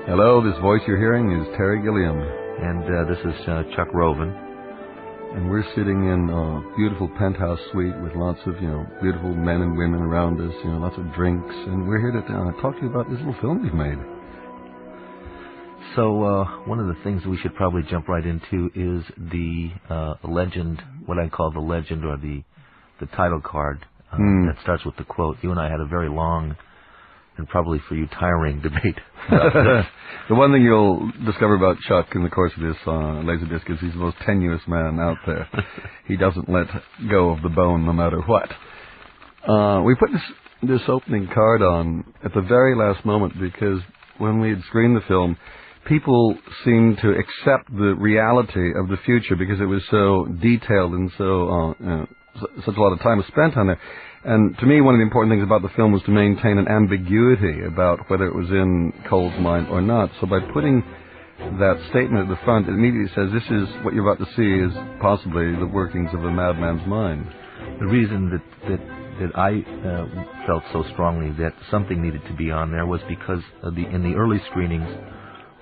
Hello, this voice you're hearing is Terry Gilliam. And this is Chuck Roven. And we're sitting in a beautiful penthouse suite with lots of, beautiful men and women around us, lots of drinks. And we're here to talk to you about this little film we've made. So one of the things we should probably jump right into is the legend, what I call the legend or the title card that starts with the quote. You and I had a very long and probably for you tiring debate about this. The one thing you'll discover about Chuck in the course of this Laserdisc is he's the most tenuous man out there. He doesn't let go of the bone no matter what. We put this opening card on at the very last moment because when we had screened the film, people seemed to accept the reality of the future because it was so detailed and so such a lot of time was spent on it. And to me, one of the important things about the film was to maintain an ambiguity about whether it was in Cole's mind or not. So by putting that statement at the front, it immediately says this is what you're about to see is possibly the workings of a madman's mind. The reason that I felt so strongly that something needed to be on there was because in the early screenings,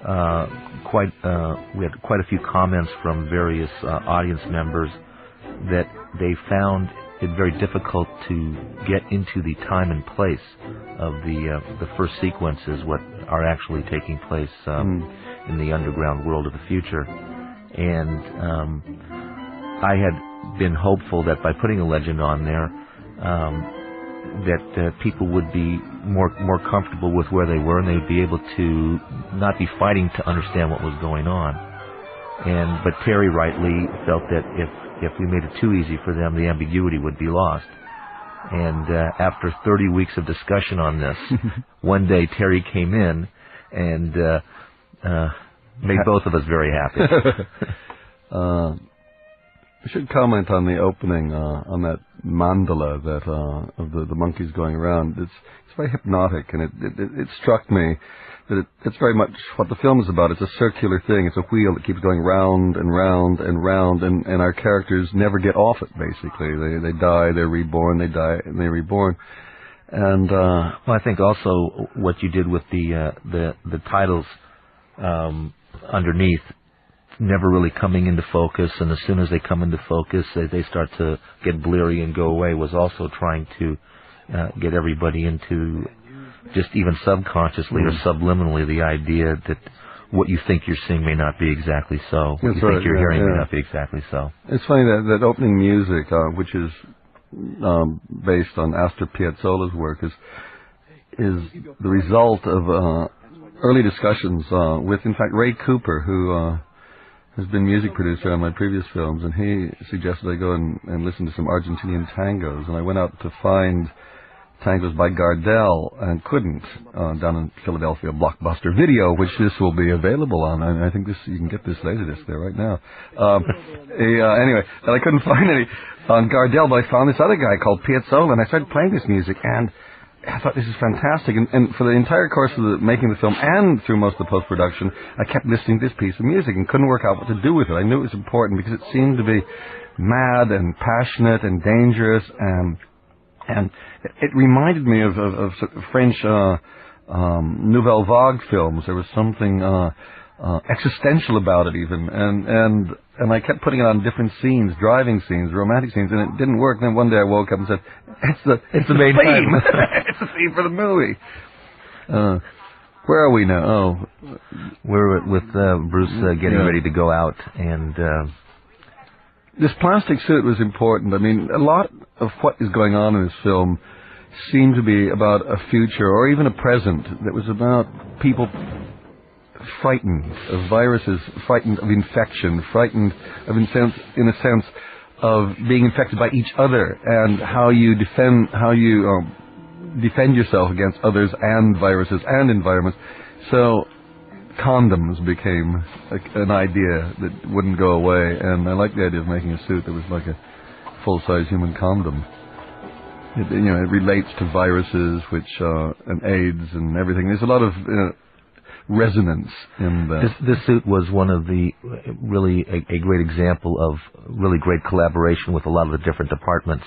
we had quite a few comments from various audience members that they found it very difficult to get into the time and place of the first sequences, what are actually taking place in the underground world of the future. And I had been hopeful that by putting a legend on there, that people would be more comfortable with where they were, and they would be able to not be fighting to understand what was going on. But Terry rightly felt that if we made it too easy for them, the ambiguity would be lost. And after 30 weeks of discussion on this, one day Terry came in and made both of us very happy. We should comment on the opening, on that mandala that of the monkeys going around. It's very hypnotic, and it struck me that it's very much what the film is about. It's a circular thing. It's a wheel that keeps going round and round and round, and our characters never get off it, basically. They die, they're reborn, they die, and they're reborn. And well, I think also what you did with the titles underneath never really coming into focus, and as soon as they come into focus, they start to get bleary and go away, was also trying to get everybody into just even subconsciously or subliminally the idea that what you think you're seeing may not be exactly so. What you think you're hearing may not be exactly so. It's funny that opening music, which is based on Astor Piazzolla's work, is the result of early discussions with, in fact, Ray Cooper, who has been music producer on my previous films, and he suggested I go and listen to some Argentinian tangos, and I went out to find tangos by Gardel and couldn't down in Philadelphia, Blockbuster Video, which this will be available on. I think you can get this Laserdisc there right now. Anyway, and I couldn't find any on Gardel, but I found this other guy called Piazzolla, and I started playing this music, and I thought this is fantastic. And for the entire course of making the film and through most of the post-production, I kept listening to this piece of music and couldn't work out what to do with it. I knew it was important because it seemed to be mad and passionate and dangerous, and it reminded me of sort of French Nouvelle Vague films. There was something existential about it even, and I kept putting it on different scenes, driving scenes, romantic scenes, and it didn't work. Then one day I woke up and said, it's the main theme. It's the theme for the movie. Where are we now? Oh, we're with Bruce getting ready to go out, and this plastic suit was important. I mean, a lot of what is going on in this film seemed to be about a future or even a present that was about people frightened of viruses, frightened of infection, frightened of, in a sense, of being infected by each other, and how you defend yourself against others and viruses and environments. So condoms became an idea that wouldn't go away, and I like the idea of making a suit that was like a full-size human condom. It relates to viruses, and AIDS and everything. There's a lot of resonance in that. This suit was one of the really a great example of really great collaboration with a lot of the different departments.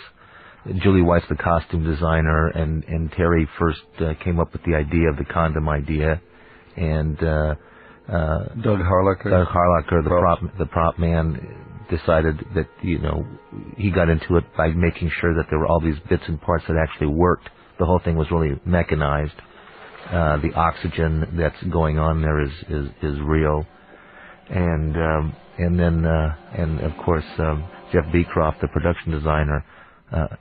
Julie White's the costume designer, and Terry first came up with the idea of the condom idea, and Doug Harlacher. Doug Harlacher, the prop man, decided that he got into it by making sure that there were all these bits and parts that actually worked. The whole thing was really mechanized. The oxygen that's going on there is real, and of course Jeff Beecroft, the production designer,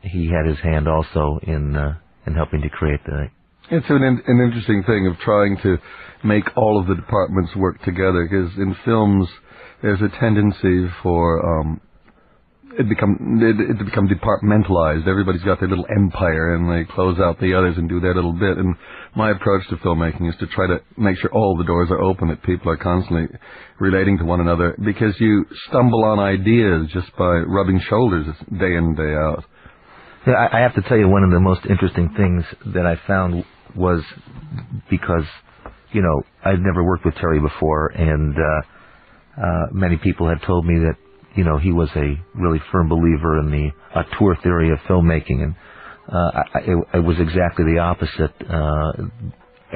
he had his hand also in helping to create the. It's an interesting thing of trying to make all of the departments work together, because in films there's a tendency for it to become departmentalized. Everybody's got their little empire, and they close out the others and do their little bit. And my approach to filmmaking is to try to make sure all the doors are open, that people are constantly relating to one another, because you stumble on ideas just by rubbing shoulders day in and day out. Yeah, I have to tell you, one of the most interesting things that I found was, because I'd never worked with Terry before, and many people had told me that he was a really firm believer in the auteur theory of filmmaking, and it was exactly the opposite.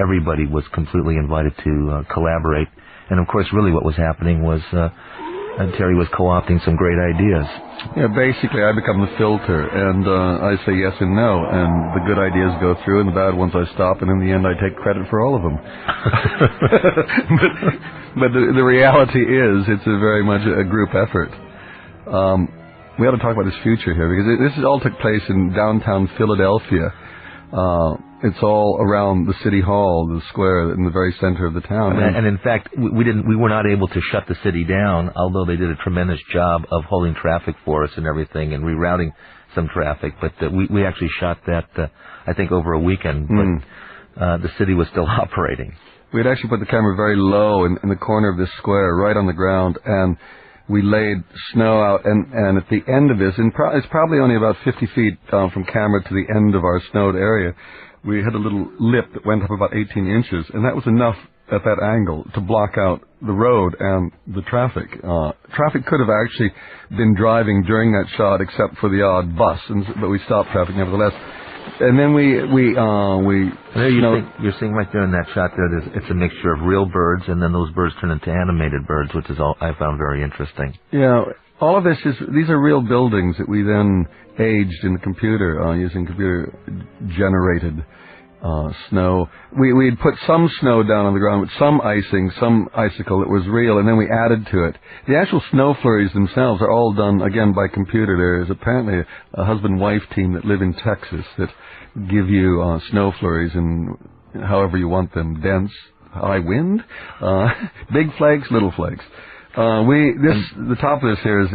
Everybody was completely invited to collaborate, and of course, really what was happening was Terry was co-opting some great ideas. Yeah, basically, I become the filter, and I say yes and no, and the good ideas go through, and the bad ones I stop, and in the end, I take credit for all of them. but the reality is, it's very much a group effort. We ought to talk about his future here, because this all took place in downtown Philadelphia. It's all around the city hall, the square, in the very center of the town. And in fact, we were not able to shut the city down, although they did a tremendous job of holding traffic for us and everything, and rerouting some traffic. But we actually shot that, I think, over a weekend. But the city was still operating. We had actually put the camera very low in the corner of this square, right on the ground, and we laid snow out, and at the end of this, it's probably only about 50 feet from camera to the end of our snowed area, we had a little lip that went up about 18 inches, and that was enough at that angle to block out the road and the traffic. Traffic could have actually been driving during that shot, except for the odd bus, but we stopped traffic nevertheless. And then you're seeing right there in that shot there, it's a mixture of real birds, and then those birds turn into animated birds, which is all I found very interesting. Yeah, all of these are real buildings that we then aged in the computer, using computer-generated snow. We had put some snow down on the ground with some icing, some icicle that was real, and then we added to it. The actual snow flurries themselves are all done, again, by computer. There is apparently a husband-wife team that live in Texas that give you snow flurries in however you want them. Dense, high wind, big flakes, little flakes. The top of this here is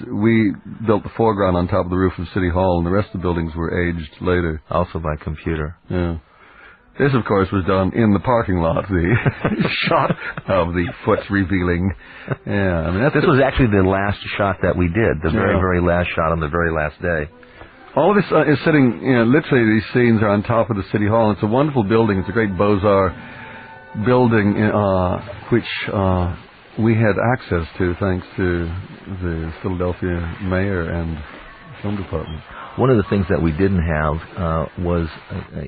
we built the foreground on top of the roof of City Hall, and the rest of the buildings were aged later. Also by computer. Yeah. This, of course, was done in the parking lot, the shot of the foot revealing. Yeah, I mean, this was actually the last shot that we did, the very, very last shot on the very last day. All of this is sitting, literally these scenes are on top of the City Hall. It's a wonderful building. It's a great Beaux-Arts building, which we had access to thanks to the Philadelphia mayor and film department. One of the things that we didn't have was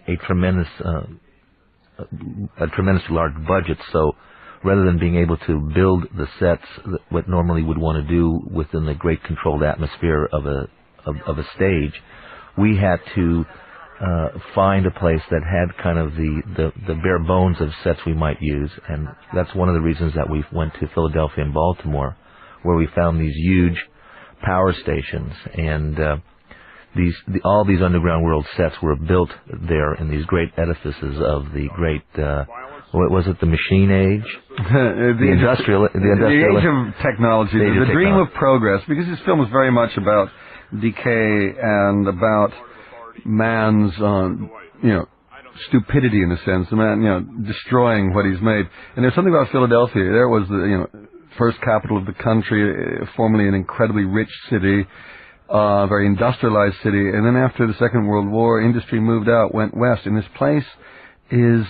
a tremendously large budget. So rather than being able to build the sets what normally would want to do within the great controlled atmosphere of a stage, we had to find a place that had kind of the bare bones of sets we might use, and that's one of the reasons that we went to Philadelphia and Baltimore, where we found these huge power stations, and all these underground world sets were built there in these great edifices of the great what was it, the machine age? the industrial age of technology, the dream of progress, because this film is very much about decay and about man's stupidity, in a sense, the man destroying what he's made. And there's something about Philadelphia. There was the first capital of the country, formerly an incredibly rich city, very industrialized city, and then after the Second World War, industry moved out, went west, and this place is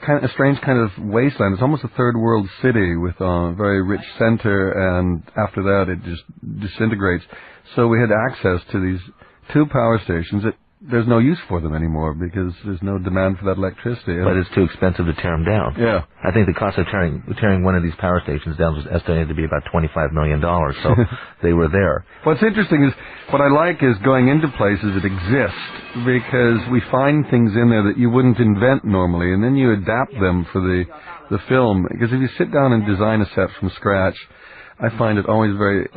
kind of a strange kind of wasteland. It's almost a third world city with a very rich center, and after that it just disintegrates. So we had access to these two power stations that there's no use for them anymore because there's no demand for that electricity. But it's too expensive to tear them down. Yeah. I think the cost of tearing one of these power stations down was estimated to be about $25 million, so they were there. What's interesting is, what I like is going into places that exist, because we find things in there that you wouldn't invent normally, and then you adapt them for the film. Because if you sit down and design a set from scratch, I find it always very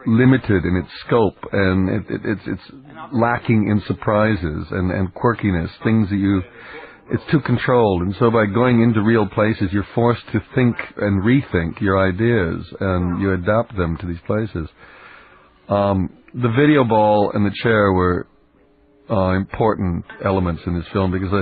limited in its scope, and it's lacking in surprises and quirkiness, things that it's too controlled. And so by going into real places, you're forced to think and rethink your ideas, and you adapt them to these places. The video ball and the chair were important elements in this film, because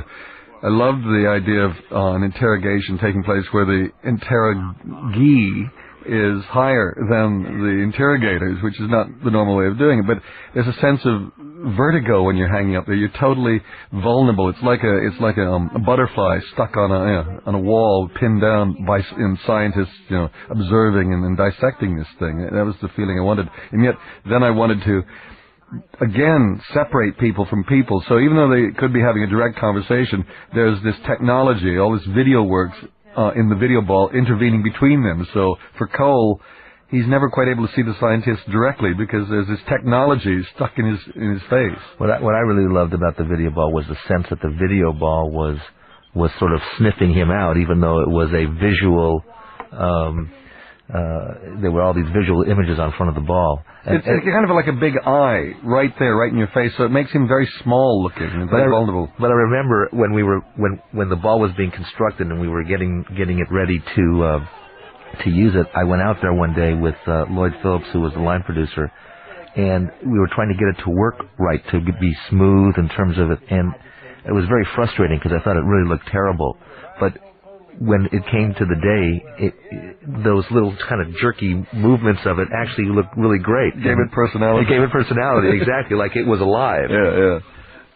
I loved the idea of an interrogation taking place where the interrogee is higher than the interrogators, which is not the normal way of doing it. But there's a sense of vertigo when you're hanging up there. You're totally vulnerable. It's like a butterfly stuck on a wall, pinned down by scientists, observing and dissecting this thing. That was the feeling I wanted. And yet, then I wanted to again separate people from people. So even though they could be having a direct conversation, there's this technology, all this video works in the video ball intervening between them. So for Cole, he's never quite able to see the scientists directly because there's this technology stuck in his face. What I really loved about the video ball was the sense that the video ball was sort of sniffing him out, even though it was a visual. There were all these visual images on front of the ball. It's kind of like a big eye right there, right in your face, so it makes him very small looking and very vulnerable. But I remember when the ball was being constructed and we were getting it ready to use it, I went out there one day with Lloyd Phillips, who was the line producer, and we were trying to get it to work right, to be smooth in terms of it, and it was very frustrating because I thought it really looked terrible. But when it came to the day, those little kind of jerky movements of it actually looked really great. Gave it personality. It gave it personality, exactly, like it was alive. Yeah.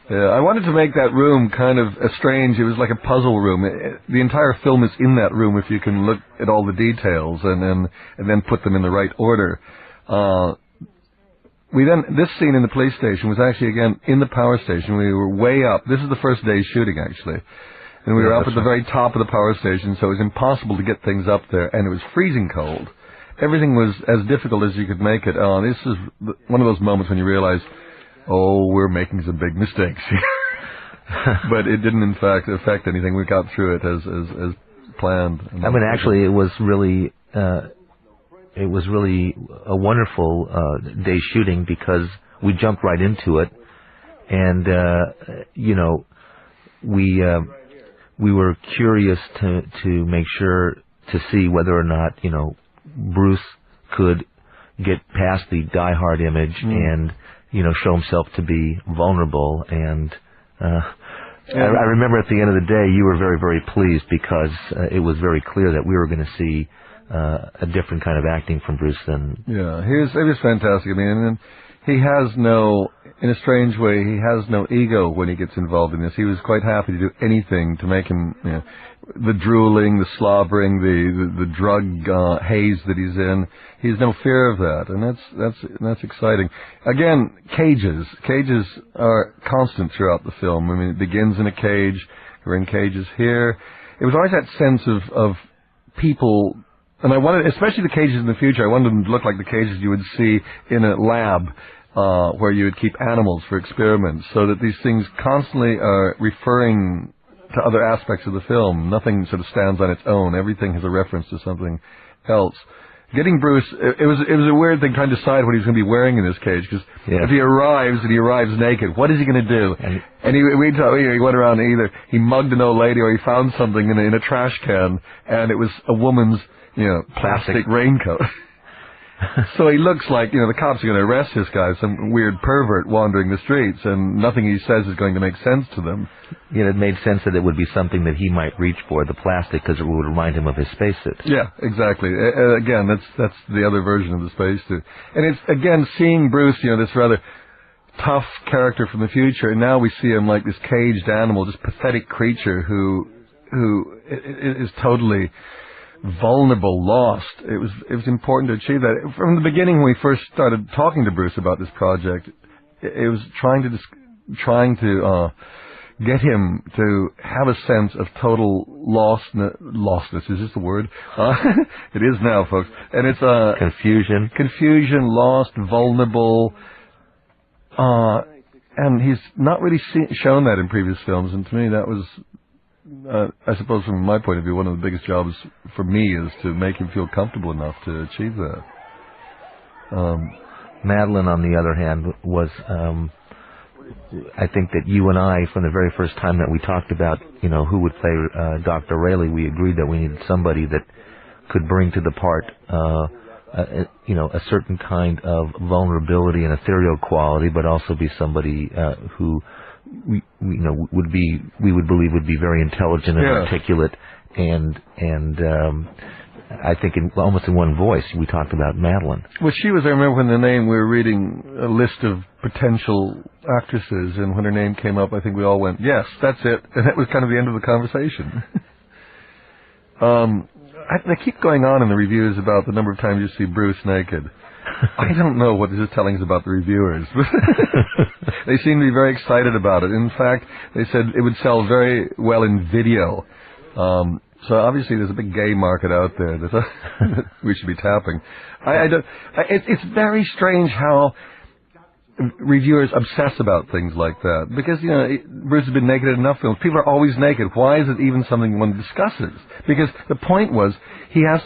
I wanted to make that room kind of strange. It was like a puzzle room. The entire film is in that room if you can look at all the details and then put them in the right order. This scene in the police station was actually, again, in the power station. We were way up. This is the first day's shooting, actually. And we were up at the very top of the power station, so it was impossible to get things up there, and it was freezing cold. Everything was as difficult as you could make it. This is one of those moments when you realize, we're making some big mistakes here. But it didn't, in fact, affect anything. We got through it as planned. I mean, actually, it was really a wonderful day shooting because we jumped right into it, and we were curious to make sure to see whether or not Bruce could get past the die-hard image and show himself to be vulnerable. And I remember at the end of the day you were very, very pleased because it was very clear that we were going to see a different kind of acting from Bruce than... Yeah, it was fantastic. I mean, and he has in a strange way, he has no ego when he gets involved in this. He was quite happy to do anything to make him, the drooling, the slobbering, the drug haze that he's in. He has no fear of that, and that's exciting. Again, cages. Cages are constant throughout the film. I mean, it begins in a cage. We're in cages here. It was always that sense of people. And I wanted, especially the cages in the future, I wanted them to look like the cages you would see in a lab where you would keep animals for experiments, so that these things constantly are referring to other aspects of the film. Nothing sort of stands on its own. Everything has a reference to something else. Getting Bruce, it was a weird thing trying to decide what he was going to be wearing in this cage, because if he arrives naked, what is he going to do? And he went around, either he mugged an old lady or he found something in a trash can, and it was a woman's plastic raincoat. So he looks like, the cops are going to arrest this guy, some weird pervert wandering the streets, and nothing he says is going to make sense to them. It made sense that it would be something that he might reach for, the plastic, because it would remind him of his spacesuit. Yeah, exactly. Again, that's the other version of the spacesuit. And it's, again, seeing Bruce, this rather tough character from the future, and now we see him like this caged animal, this pathetic creature who is totally vulnerable, lost. It was important to achieve that. From the beginning, when we first started talking to Bruce about this project, it was trying to trying to get him to have a sense of total lostness. Is this the word? It is now, folks. And it's confusion, lost, vulnerable. And he's not really shown that in previous films. And to me, that was, I suppose, from my point of view, one of the biggest jobs for me is to make him feel comfortable enough to achieve that. Madeline, on the other hand, was. I think that you and I, from the very first time that we talked about, who would play Dr. Rayleigh, we agreed that we needed somebody that could bring to the part, a certain kind of vulnerability and ethereal quality, but also be somebody who we would believe would be very intelligent and articulate, and I think almost in one voice we talked about Madeline. Well, she was. I remember when the name, we were reading a list of potential actresses, and when her name came up, I think we all went, yes, that's it. And that was kind of the end of the conversation. They keep going on in the reviews about the number of times you see Bruce naked. I don't know what this is telling us about the reviewers. They seem to be very excited about it. In fact, they said it would sell very well in video. So obviously there's a big gay market out there that we should be tapping. It's very strange how reviewers obsess about things like that, because Bruce has been naked in enough films. People are always naked. Why is it even something one discusses? Because the point was,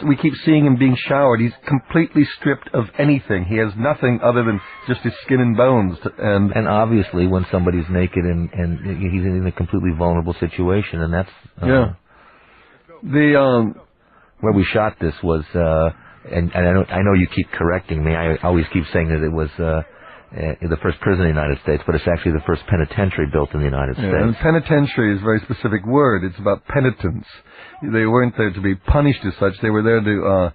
we keep seeing him being showered. He's completely stripped of anything. He has nothing other than just his skin and bones. And obviously, when somebody's naked and he's in a completely vulnerable situation, and that's where we shot this was, and I know you keep correcting me. I always keep saying that it was the first prison in the United States, but it's actually the first penitentiary built in the United States. And penitentiary is a very specific word. It's about penitence. They weren't there to be punished as such. They were there to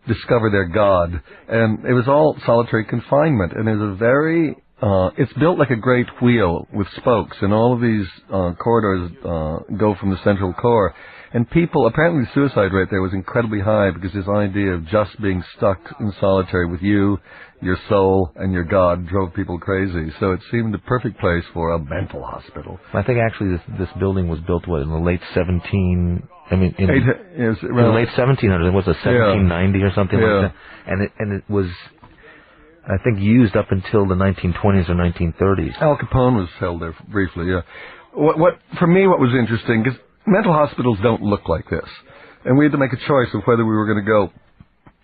discover their God. And it was all solitary confinement. And it's built like a great wheel with spokes, and all of these corridors go from the central core. And people, apparently the suicide rate there was incredibly high, because this idea of just being stuck in solitary with you, your soul, and your God drove people crazy. So it seemed the perfect place for a mental hospital. I think actually this building was built, in the late in the late 1700s. It was a 1790 or something like that. And it was, I think, used up until the 1920s or 1930s. Al Capone was held there briefly, yeah. For me, what was interesting, because mental hospitals don't look like this. And we had to make a choice of whether we were going to go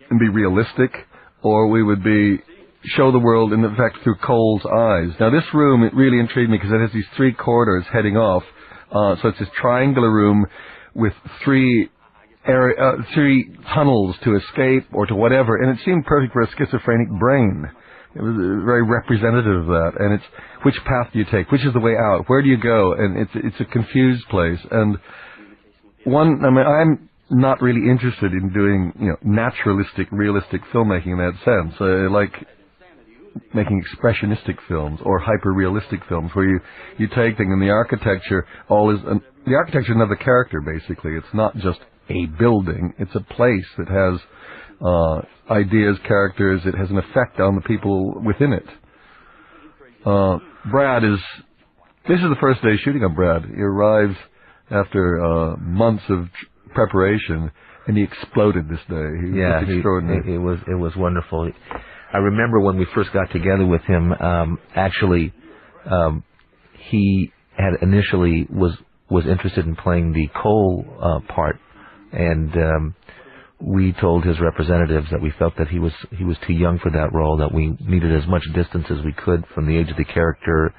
and be realistic, or we would show the world, in effect, through Cole's eyes. Now, this room, it really intrigued me because it has these three corridors heading off. So it's this triangular room with three tunnels to escape or to whatever, and it seemed perfect for a schizophrenic brain. It was very representative of that. And it's, which path do you take? Which is the way out? Where do you go? And it's a confused place. And I'm not really interested in doing, naturalistic, realistic filmmaking in that sense. I like making expressionistic films or hyper-realistic films where you take things, and the architecture the architecture is another character, basically. It's not just a building. It's a place that has ideas, characters. It has an effect on the people within it. This is the first day shooting on Brad. He arrived after months of preparation, and he exploded this day. It's extraordinary. It was wonderful. I remember when we first got together with him, he had initially was interested in playing the Cole part, and we told his representatives that we felt that he was too young for that role, that we needed as much distance as we could from the age of the character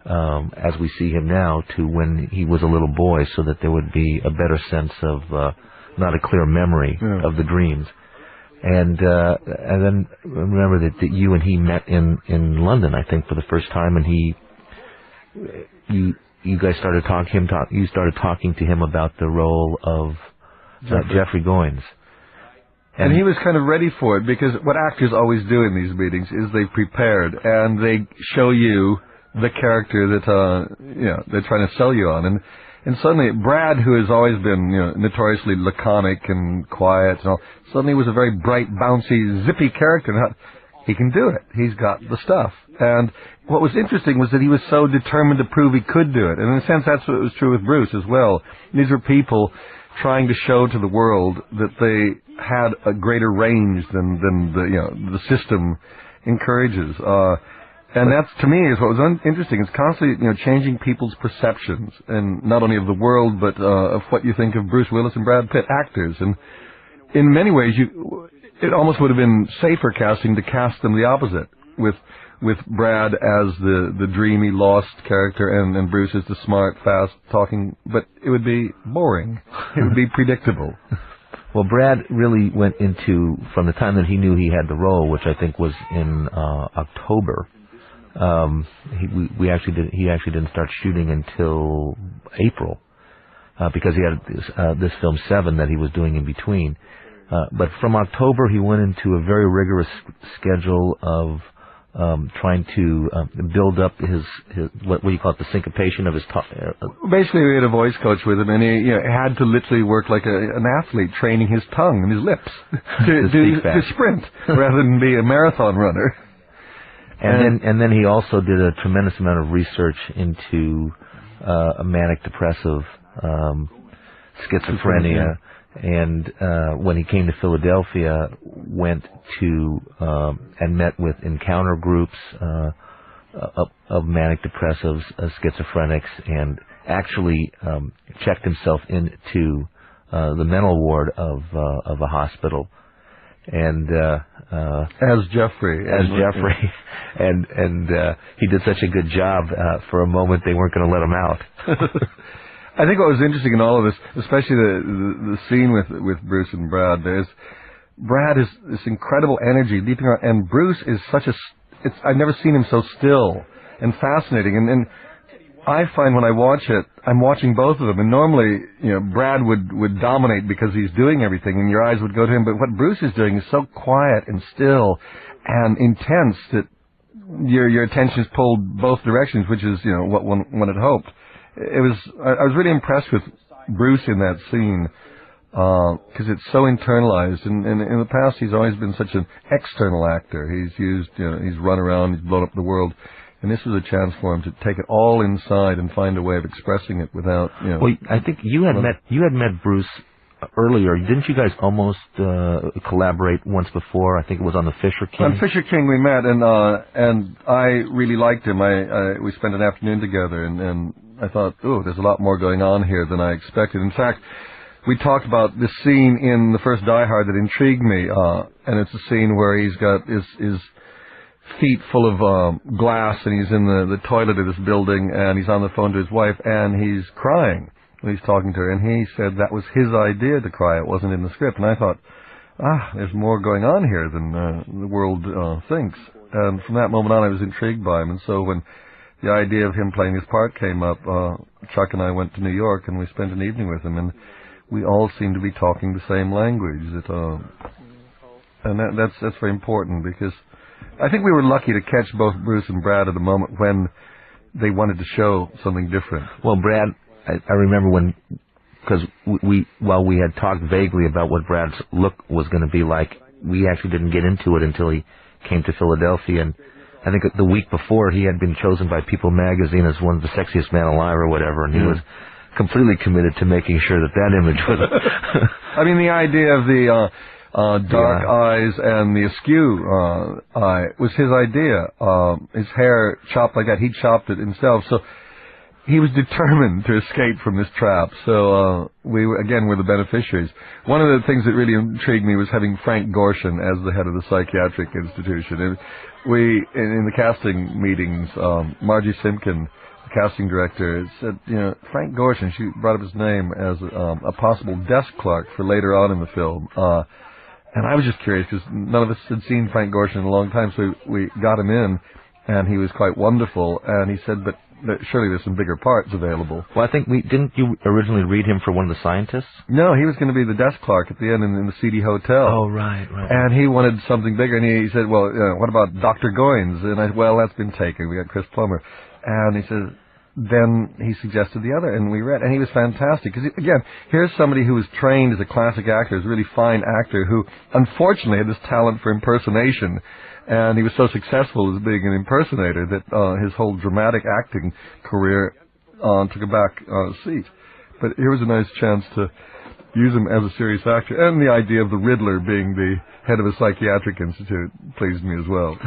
as we see him now to when he was a little boy, so that there would be a better sense of not a clear memory of the dreams. And then remember that you and he met in London, I think, for the first time, and you guys started you started talking to him about the role of Jeffrey Goins. And he was kind of ready for it, because what actors always do in these meetings is they prepared, and they show you the character that they're trying to sell you on. And suddenly Brad, who has always been notoriously laconic and quiet and all, suddenly was a very bright, bouncy, zippy character. And he can do it. He's got the stuff. And what was interesting was that he was so determined to prove he could do it. And in a sense, that's what was true with Bruce as well. These were people trying to show to the world that they had a greater range than the system encourages. And that's, to me, is what was interesting. It's constantly, changing people's perceptions, and not only of the world, but of what you think of Bruce Willis and Brad Pitt, actors. And in many ways, it almost would have been safer casting to cast them the opposite, with Brad as the dreamy, lost character, and Bruce as the smart, fast talking. But it would be boring. It would be predictable. Well, Brad really went into, from the time that he knew he had the role, which I think was in October. He actually didn't start shooting until April, because he had this film 7 that he was doing in between. But from October, he went into a very rigorous schedule of trying to build up his what do you call it, the syncopation of his talk. Basically, we had a voice coach with him, and he had to literally work like an athlete, training his tongue and his lips to sprint rather than be a marathon runner. And then he also did a tremendous amount of research into a manic depressive schizophrenia, and when he came to Philadelphia, went to and met with encounter groups of manic depressives, schizophrenics, and actually checked himself into the mental ward of a hospital. And as Jeffrey, and he did such a good job. For a moment, they weren't going to let him out. I think what was interesting in all of this, especially the scene with Bruce and Brad, Brad is this incredible energy leaping around, and Bruce is I've never seen him so still and fascinating. And I find when I watch it, I'm watching both of them, and normally, Brad would dominate because he's doing everything, and your eyes would go to him. But what Bruce is doing is so quiet and still and intense that your attention is pulled both directions, which is what one had hoped. I was really impressed with Bruce in that scene because it's so internalized. And in the past, he's always been such an external actor. He's run around, he's blown up the world. And this was a chance for him to take it all inside and find a way of expressing it without, Well, I think you had met Bruce earlier. Didn't you guys almost collaborate once before? I think it was on the Fisher King. On Fisher King we met, and I really liked him. We spent an afternoon together, and I thought, there's a lot more going on here than I expected. In fact, we talked about this scene in the first Die Hard that intrigued me, and it's a scene where he's got his feet full of glass, and he's in the toilet of this building, and he's on the phone to his wife, and he's crying when he's talking to her, and he said that was his idea to cry. It wasn't in the script. And I thought, there's more going on here than the world thinks. And from that moment on, I was intrigued by him. And so when the idea of him playing his part came up, Chuck and I went to New York, and we spent an evening with him, and we all seemed to be talking the same language. And that's very important, because I think we were lucky to catch both Bruce and Brad at a moment when they wanted to show something different. Well, Brad, I remember because while we had talked vaguely about what Brad's look was going to be like, we actually didn't get into it until he came to Philadelphia. And I think the week before, he had been chosen by People magazine as one of the sexiest men alive or whatever, and he was completely committed to making sure that image was... I mean, the idea of the dark eyes and the askew eye was his idea. His hair chopped like that. He chopped it himself. So he was determined to escape from this trap. So we were the beneficiaries. One of the things that really intrigued me was having Frank Gorshin as the head of the psychiatric institution. And in the casting meetings, Margie Simkin, the casting director, said, Frank Gorshin, she brought up his name as a possible desk clerk for later on in the film. And I was just curious because none of us had seen Frank Gorshin in a long time, so we got him in, and he was quite wonderful. And he said, but surely there's some bigger parts available. Well, I think didn't you originally read him for one of the scientists? No, he was going to be the desk clerk at the end in the seedy hotel. Oh, right. And he wanted something bigger, and he said, well, what about Dr. Goins? And I said, well, that's been taken. We got Chris Plummer. And he said, then he suggested the other, and we read, and he was fantastic. Because, again, here's somebody who was trained as a classic actor, as a really fine actor, who unfortunately had this talent for impersonation, and he was so successful as being an impersonator that his whole dramatic acting career took a back seat. But here was a nice chance to use him as a serious actor, and the idea of the Riddler being the head of a psychiatric institute pleased me as well.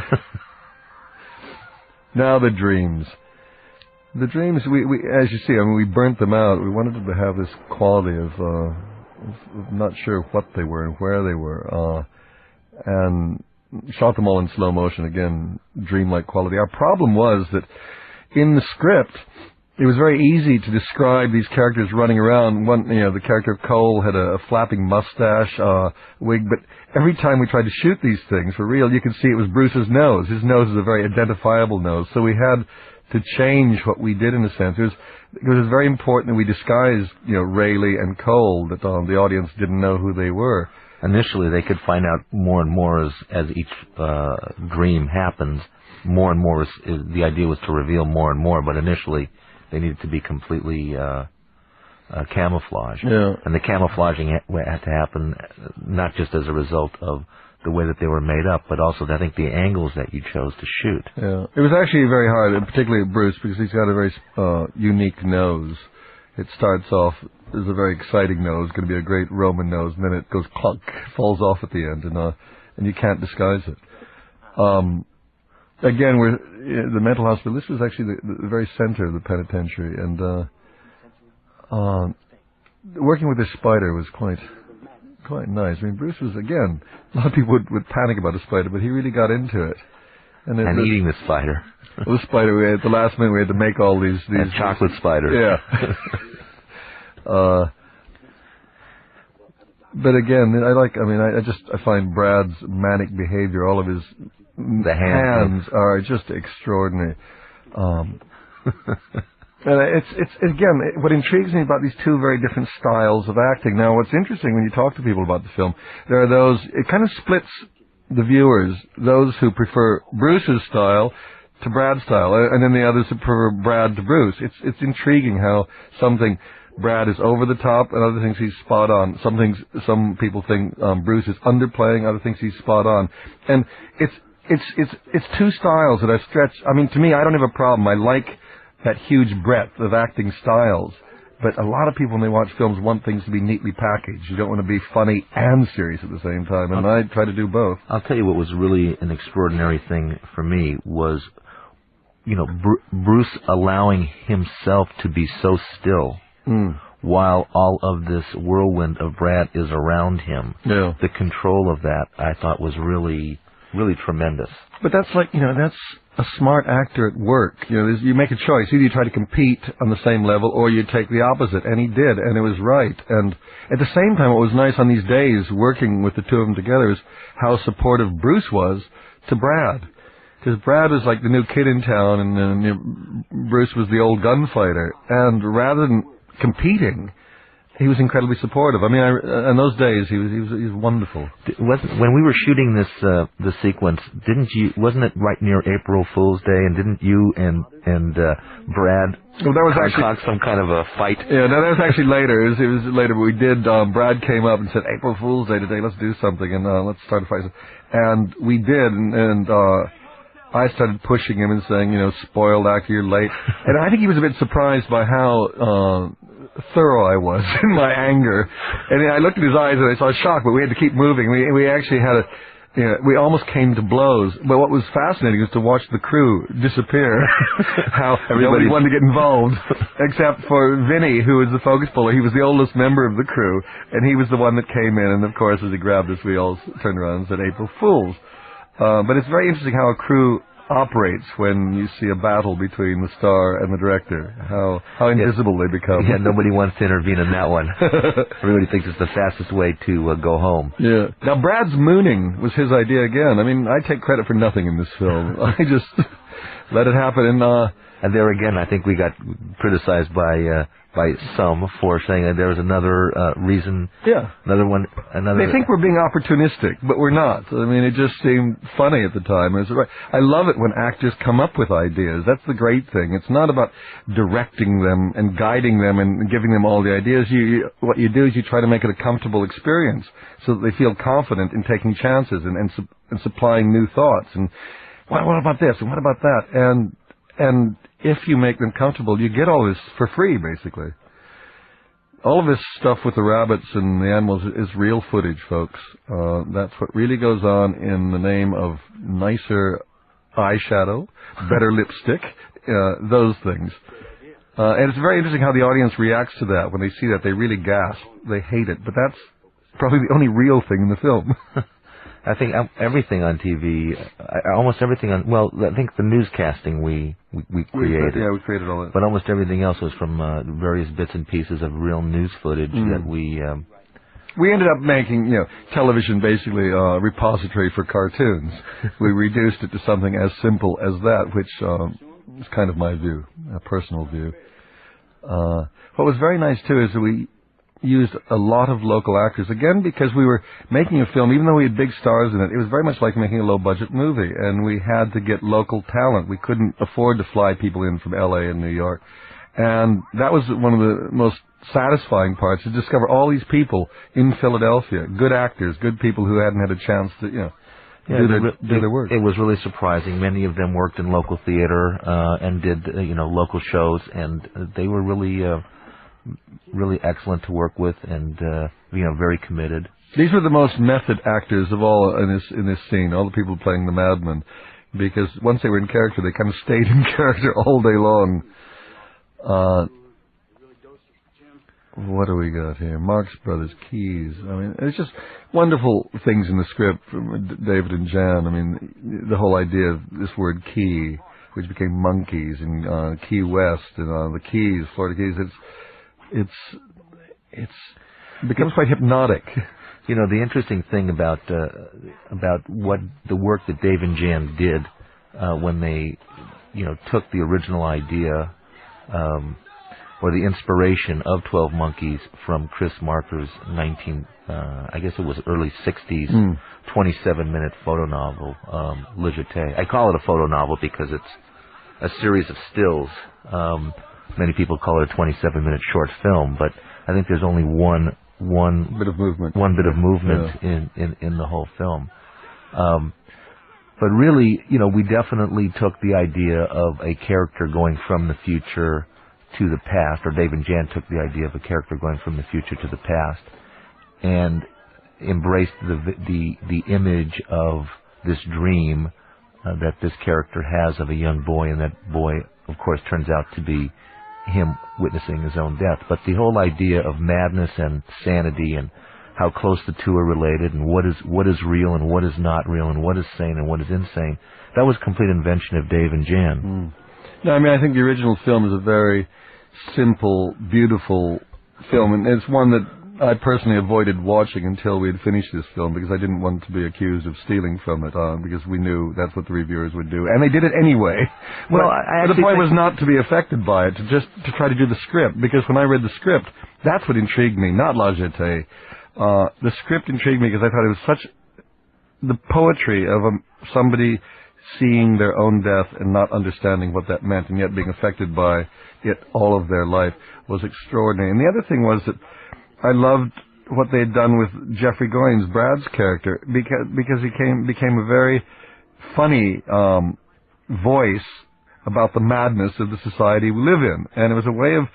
Now the dreams. The dreams, we as you see, I mean, we burnt them out. We wanted them to have this quality of not sure what they were and where they were, and shot them all in slow motion, again, dreamlike quality. Our problem was that in the script, it was very easy to describe these characters running around. The character of Cole had a flapping mustache, wig, but every time we tried to shoot these things for real, you could see it was Bruce's nose. His nose is a very identifiable nose, so we had to change what we did in a sense. It was very important that we disguised, Rayleigh and Cole, that the audience didn't know who they were. Initially, they could find out more and more as each dream happens. More and more, the idea was to reveal more and more, but initially they needed to be completely camouflaged. Yeah. And the camouflaging had to happen not just as a result of the way that they were made up, but also, I think, the angles that you chose to shoot. Yeah. It was actually very hard, and particularly Bruce, because he's got a very unique nose. It starts off as a very exciting nose, going to be a great Roman nose, and then it goes clunk, falls off at the end, and you can't disguise it. Again, we're the mental hospital. This was actually the very center of the penitentiary, and working with this spider was quite nice. I mean, Bruce was, again, a lot of people would panic about a spider, but he really got into it. And eating the spider. Well, the spider, at the last minute, we had to make all these and chocolate spiders. Yeah. But again, I find Brad's manic behavior, all of his the hands are just extraordinary. And it's again, what intrigues me about these two very different styles of acting. Now, what's interesting when you talk to people about the film, there are those, it kind of splits the viewers, those who prefer Bruce's style to Brad's style, and then the others who prefer Brad to Bruce. It's intriguing how Brad is over the top, and other things he's spot on. Some people think Bruce is underplaying, other things he's spot on. And it's two styles that are stretched. I mean, to me, I don't have a problem. I like that huge breadth of acting styles. But a lot of people, when they watch films, want things to be neatly packaged. You don't want to be funny and serious at the same time, and I try to do both. I'll tell you what was really an extraordinary thing for me was, Bruce allowing himself to be so still while all of this whirlwind of Brad is around him. Yeah. The control of that, I thought, was really, really tremendous. But that's that's a smart actor at work. You make a choice. Either you try to compete on the same level, or you take the opposite. And he did, and it was right. And at the same time, what was nice on these days, working with the two of them together, is how supportive Bruce was to Brad. Because Brad was like the new kid in town, and Bruce was the old gunfighter. And rather than competing, he was incredibly supportive. I mean, in those days, he was wonderful. When we were shooting this sequence, wasn't it right near April Fool's Day? And didn't you and Brad concoct some kind of a fight? Yeah, no, that was actually later. It was later, but we did. Brad came up and said, "April Fool's Day today. Let's do something, and let's start a fight." And we did, and I started pushing him and saying, "Spoiled actor, you're late." And I think he was a bit surprised by how thorough I was in my anger. And I looked at his eyes and I saw shock, but we had to keep moving. We actually had we almost came to blows. But what was fascinating was to watch the crew disappear. How everybody wanted to get involved, except for Vinny, who was the focus puller. He was the oldest member of the crew, and he was the one that came in. And of course, as he grabbed us, we all turned around and said, "April Fools." But it's very interesting how a crew operates when you see a battle between the star and the director, how invisible they become. Yeah, nobody wants to intervene in that one. Everybody thinks it's the fastest way to go home. Yeah. Now, Brad's mooning was his idea again. I mean, I take credit for nothing in this film. I just let it happen. And there again, I think we got criticized by by some for saying that there was another reason. Yeah. They think we're being opportunistic, but we're not. I mean, it just seemed funny at the time. I love it when actors come up with ideas. That's the great thing. It's not about directing them and guiding them and giving them all the ideas. What you do is you try to make it a comfortable experience so that they feel confident in taking chances and supplying new thoughts. And what about this? And what about that? And if you make them comfortable, you get all this for free, basically. All of this stuff with the rabbits and the animals is real footage, folks. That's what really goes on in the name of nicer eyeshadow, better lipstick, those things. And it's very interesting how the audience reacts to that. When they see that, they really gasp. They hate it. But that's probably the only real thing in the film. I think everything on TV, almost everything on, well, I think the newscasting we created. We created all that. But almost everything else was from various bits and pieces of real news footage that we ended up making, television basically a repository for cartoons. We reduced it to something as simple as that, which is kind of my view, a personal view. What was very nice, too, is that we used a lot of local actors, again, because we were making a film, even though we had big stars in it, it was very much like making a low-budget movie, and we had to get local talent. We couldn't afford to fly people in from L.A. and New York, and that was one of the most satisfying parts, to discover all these people in Philadelphia, good actors, good people who hadn't had a chance to, do their work. It was really surprising. Many of them worked in local theater and did, local shows, and they were really excellent to work with, and very committed. These were the most method actors of all in this scene. All the people playing the madmen, because once they were in character, they kind of stayed in character all day long. What do we got here? Marx Brothers, Keys. I mean, it's just wonderful things in the script from David and Jan. I mean, the whole idea of this word key, which became monkeys, and Key West, and the Keys, Florida Keys. It becomes quite hypnotic. The interesting thing about what the work that Dave and Jan did when they, took the original idea or the inspiration of 12 Monkeys from Chris Marker's I guess it was early 60s, 27-minute photo novel, Le Jeté. I call it a photo novel because it's a series of stills. Many people call it a 27-minute short film, but I think there's only one bit of movement. In the whole film. But really, we definitely took the idea of a character going from the future to the past, or Dave and Jan took the idea of a character going from the future to the past, and embraced the image of this dream that this character has of a young boy, and that boy, of course, turns out to be him witnessing his own death. But the whole idea of madness and sanity, and how close the two are related, and what is real and what is not real, and what is sane and what is insane, that was a complete invention of Dave and Jan. No, I mean, I think the original film is a very simple, beautiful film, and it's one that I personally avoided watching until we had finished this film, because I didn't want to be accused of stealing from it, because we knew that's what the reviewers would do, and they did it anyway. Well, the point was not to be affected by it, to try to do the script, because when I read the script, that's what intrigued me, not La Jetée. The script intrigued me because I thought it was such the poetry of somebody seeing their own death and not understanding what that meant, and yet being affected by it all of their life, was extraordinary. And the other thing was that I loved what they had done with Jeffrey Goins, Brad's character, because he became a very funny voice about the madness of the society we live in. And it was a way of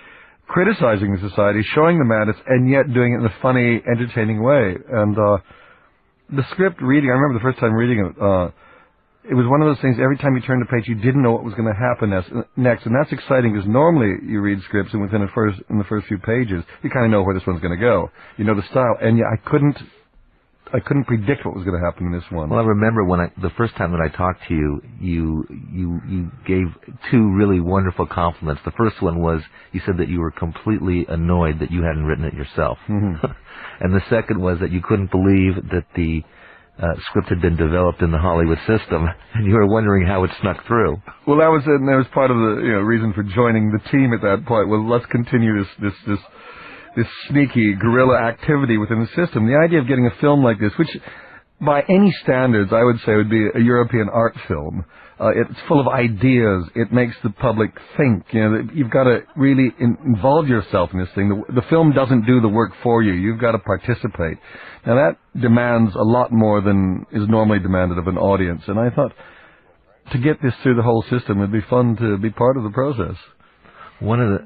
criticizing the society, showing the madness, and yet doing it in a funny, entertaining way. And the script reading, I remember the first time reading it, it was one of those things, every time you turned a page, you didn't know what was going to happen next. And that's exciting, because normally you read scripts, and within the first few pages, you kind of know where this one's going to go. You know the style. And yet I couldn't predict what was going to happen in this one. Well, I remember when the first time that I talked to you, you gave two really wonderful compliments. The first one was, you said that you were completely annoyed that you hadn't written it yourself. Mm-hmm. And the second was that you couldn't believe that the script had been developed in the Hollywood system, and you were wondering how it snuck through. Well, that was it, and that was part of the reason for joining the team at that point. Well, let's continue this sneaky guerrilla activity within the system. The idea of getting a film like this, which by any standards I would say would be a European art film. It's full of ideas. It makes the public think. You've got to really involve yourself in this thing. The film doesn't do the work for you. You've got to participate. Now that demands a lot more than is normally demanded of an audience. And I thought to get this through the whole system, it'd be fun to be part of the process. One of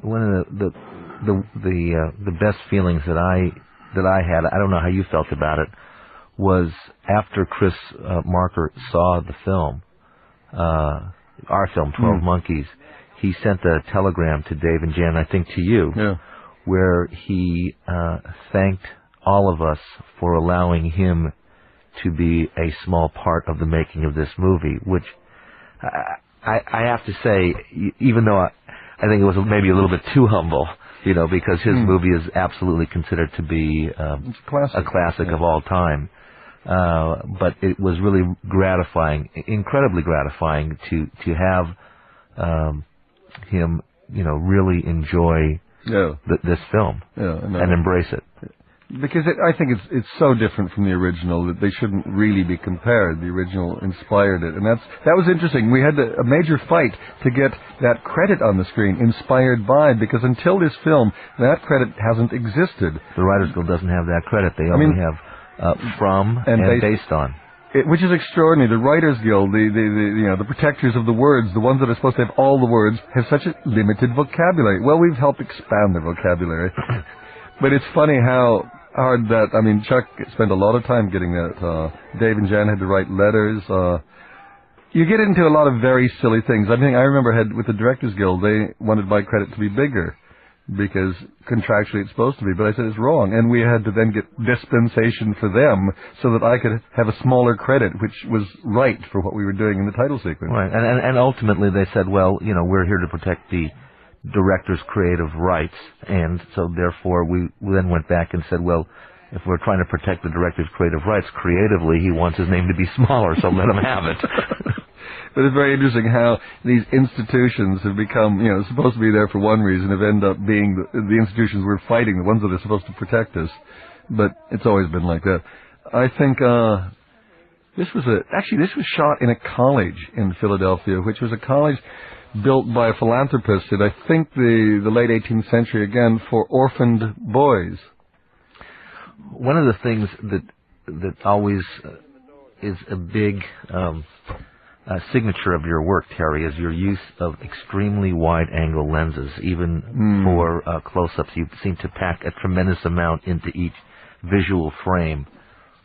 the best feelings that I had, I don't know how you felt about it, was after Chris Marker saw the film, our film, 12 Monkeys, he sent a telegram to Dave and Jan, I think to you, where he thanked all of us for allowing him to be a small part of the making of this movie, which I have to say, even though I think it was maybe a little bit too humble, because his movie is absolutely considered to be a classic of all time. But it was really gratifying, incredibly gratifying to have him, really enjoy this film and embrace it. Because I think it's so different from the original that they shouldn't really be compared. The original inspired it, and that was interesting. We had a major fight to get that credit on the screen, inspired by, because until this film, that credit hasn't existed. The Writers Guild doesn't have that credit. They only have from and based on. Which is extraordinary. The Writers Guild, the protectors of the words, the ones that are supposed to have all the words, have such a limited vocabulary. Well, we've helped expand their vocabulary. But it's funny how hard that, Chuck spent a lot of time getting that. Dave and Jan had to write letters. You get into a lot of very silly things. I remember with the Directors Guild, they wanted my credit to be bigger, because contractually it's supposed to be, but I said it's wrong, and we had to then get dispensation for them so that I could have a smaller credit, which was right for what we were doing in the title sequence. Right, and ultimately they said, well, we're here to protect the director's creative rights, and so therefore we then went back and said, well, if we're trying to protect the director's creative rights, creatively he wants his name to be smaller, so let him have it. But it's very interesting how these institutions have become, supposed to be there for one reason, have ended up being the institutions we're fighting, the ones that are supposed to protect us. But it's always been like that. I think this was shot in a college in Philadelphia, which was a college built by a philanthropist in, I think, the late 18th century, again, for orphaned boys. One of the things that always is a big signature of your work, Terry, is your use of extremely wide-angle lenses. Even for close-ups, you seem to pack a tremendous amount into each visual frame.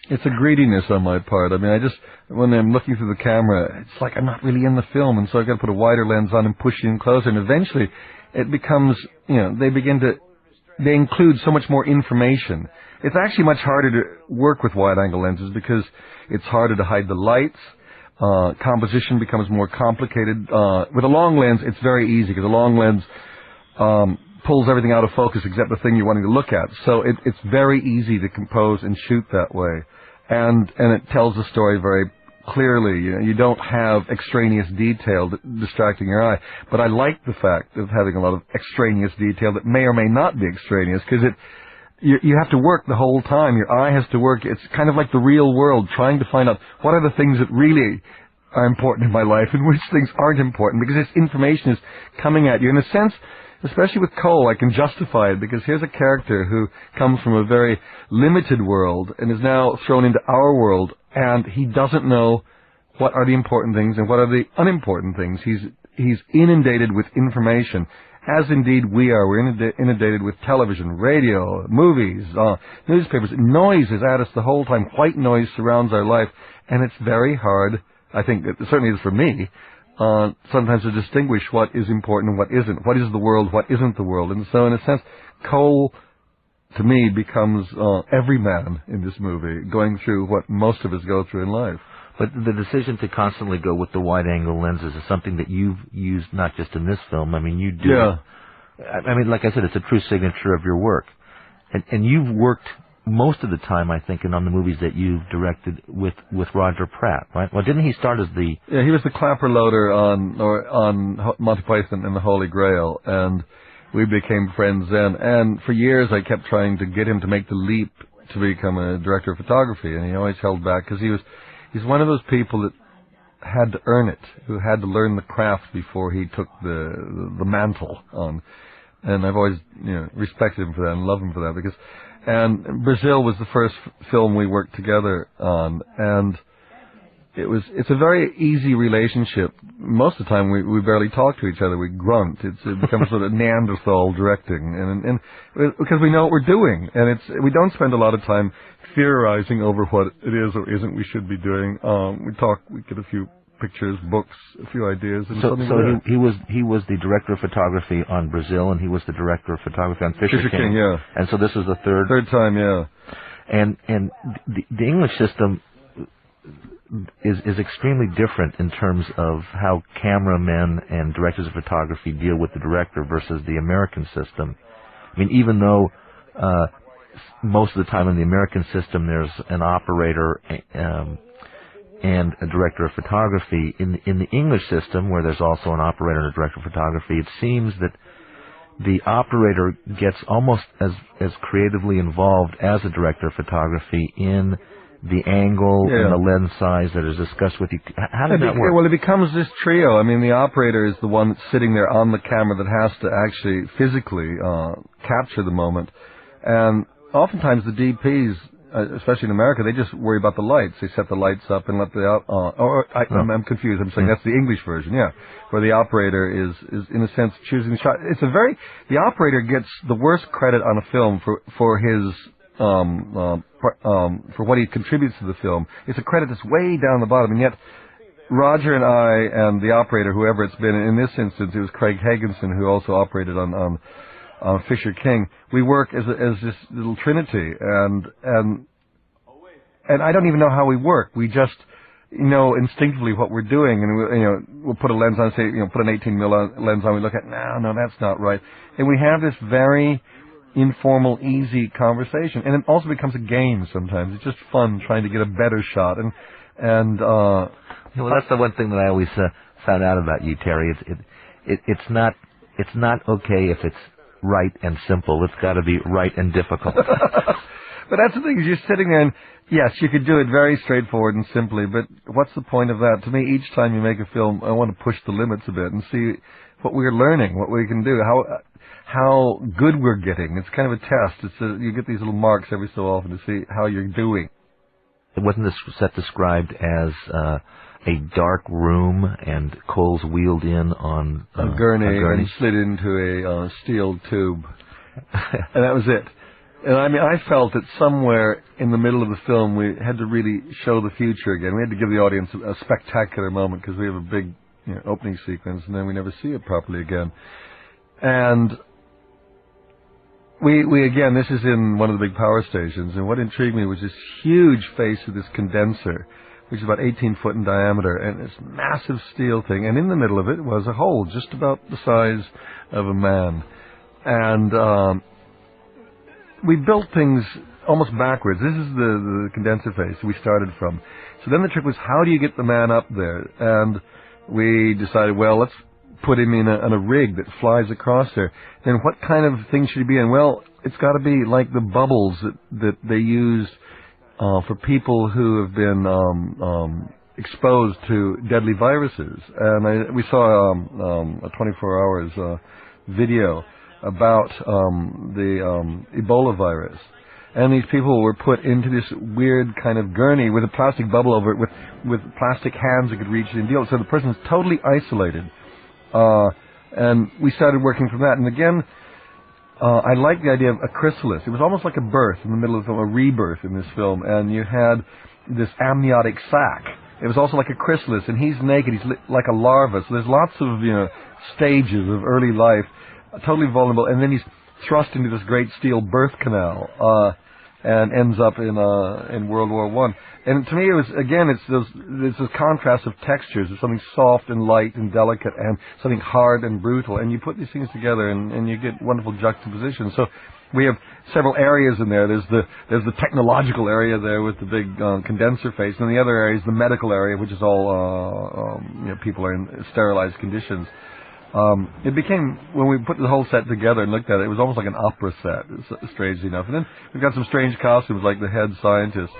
It's a greediness on my part. When I'm looking through the camera, it's like I'm not really in the film, and so I've got to put a wider lens on and push in closer, and eventually it becomes, they include so much more information. It's actually much harder to work with wide-angle lenses because it's harder to hide the lights. Composition becomes more complicated. With a long lens, it's very easy because a long lens pulls everything out of focus except the thing you're wanting to look at. So it's very easy to compose and shoot that way. And it tells the story very clearly. You don't have extraneous detail distracting your eye. But I like the fact of having a lot of extraneous detail that may or may not be extraneous, because you have to work the whole time. Your eye has to work. It's kind of like the real world, trying to find out what are the things that really are important in my life and which things aren't important, because this information is coming at you. In a sense, especially with Cole, I can justify it, because here's a character who comes from a very limited world and is now thrown into our world, and he doesn't know what are the important things and what are the unimportant things. He's inundated with information, as indeed we are. We're inundated with television, radio, movies, newspapers. Noise is at us the whole time. White noise surrounds our life, and it's very hard, I think, it certainly is for me, sometimes to distinguish what is important and what isn't. What is the world, what isn't the world. And so in a sense, Cole, to me, becomes every man in this movie, going through what most of us go through in life. But the decision to constantly go with the wide-angle lenses is something that you've used not just in this film. You do. Yeah. Like I said, it's a true signature of your work. And you've worked most of the time, I think, and on the movies that you've directed with Roger Pratt, right? Well, didn't he start as the... Yeah, he was the clapper loader on Monty Python and the Holy Grail, and we became friends then. And for years, I kept trying to get him to make the leap to become a director of photography, and he always held back because he's one of those people that had to earn it, who had to learn the craft before he took the mantle on. And I've always, respected him for that and loved him for that and Brazil was the first film we worked together on, and it's a very easy relationship. Most of the time we barely talk to each other, we grunt. It becomes sort of Neanderthal directing, and because we know what we're doing, and we don't spend a lot of time theorizing over what it is or isn't we should be doing. We get a few pictures, books, a few ideas. And so he was the director of photography on Brazil, and he was the director of photography on Fisher King. Yeah. And so this is the third time, yeah. And the English system is extremely different in terms of how cameramen and directors of photography deal with the director versus the American system. I mean, even though most of the time in the American system there's an operator and a director of photography, in the English system, where there's also an operator and a director of photography, it seems that the operator gets almost as creatively involved as a director of photography in the angle and the lens size that is discussed with you. How does that work? Well, it becomes this trio. I mean, the operator is the one that's sitting there on the camera that has to actually physically capture the moment. And oftentimes the DPs, especially in America, they just worry about the lights. They set the lights up and let I'm confused. I'm saying that's the English version, where the operator is in a sense choosing the shot. The operator gets the worst credit on a film for his for what he contributes to the film. It's a credit that's way down the bottom, and yet Roger and I and the operator, whoever it's been, in this instance it was Craig Hagenson, who also operated on Fisher King. We work as this little trinity, and I don't even know how we work. We just know instinctively what we're doing, and we'll put a lens on, say, put an 18mm lens on. We look at, no, that's not right, and we have this very informal, easy conversation, and it also becomes a game sometimes. It's just fun trying to get a better shot, well, that's the one thing that I always found out about you, Terry. It's not okay if it's right and simple. It's got to be right and difficult. But that's the thing, is you're sitting there, and yes, you could do it very straightforward and simply, but what's the point of that? To me, each time you make a film, I want to push the limits a bit and see what we're learning, what we can do, how good we're getting. It's kind of a test. You get these little marks every so often to see how you're doing. Wasn't this set described as a dark room and coals wheeled in on a gurney and slid into a steel tube, and that was it? And I mean, I felt that somewhere in the middle of the film we had to really show the future again. We had to give the audience a spectacular moment, because we have a big opening sequence, and then we never see it properly again. And we again, this is in one of the big power stations, and what intrigued me was this huge face of this condenser, which is about 18 foot in diameter, and this massive steel thing, and in the middle of it was a hole just about the size of a man. And we built things almost backwards. This is the condenser face we started from. So then the trick was, how do you get the man up there? And we decided, well, let's put him in a rig that flies across there. Then what kind of thing should he be in? Well, it's got to be like the bubbles that they use for people who have been exposed to deadly viruses. And we saw a 24 hours video about the Ebola virus. And these people were put into this weird kind of gurney with a plastic bubble over it, with plastic hands that could reach it and deal. So the person's totally isolated. And we started working from that. And again, I like the idea of a chrysalis. It was almost like a birth in the middle of a rebirth in this film. And you had this amniotic sac. It was also like a chrysalis, and he's naked. He's like a larva. So there's lots of stages of early life, totally vulnerable. And then he's thrust into this great steel birth canal, and ends up in World War I. And to me, it was, again, it's this contrast of textures. It's something soft and light and delicate, and something hard and brutal. And you put these things together, and you get wonderful juxtaposition. So We have several areas in there. There's the technological area there with the big condenser face, and the other area is the medical area, which is all people are in sterilized conditions. It became, when we put the whole set together and looked at it, it was almost like an opera set, strangely enough. And then we've got some strange costumes, like the head scientist.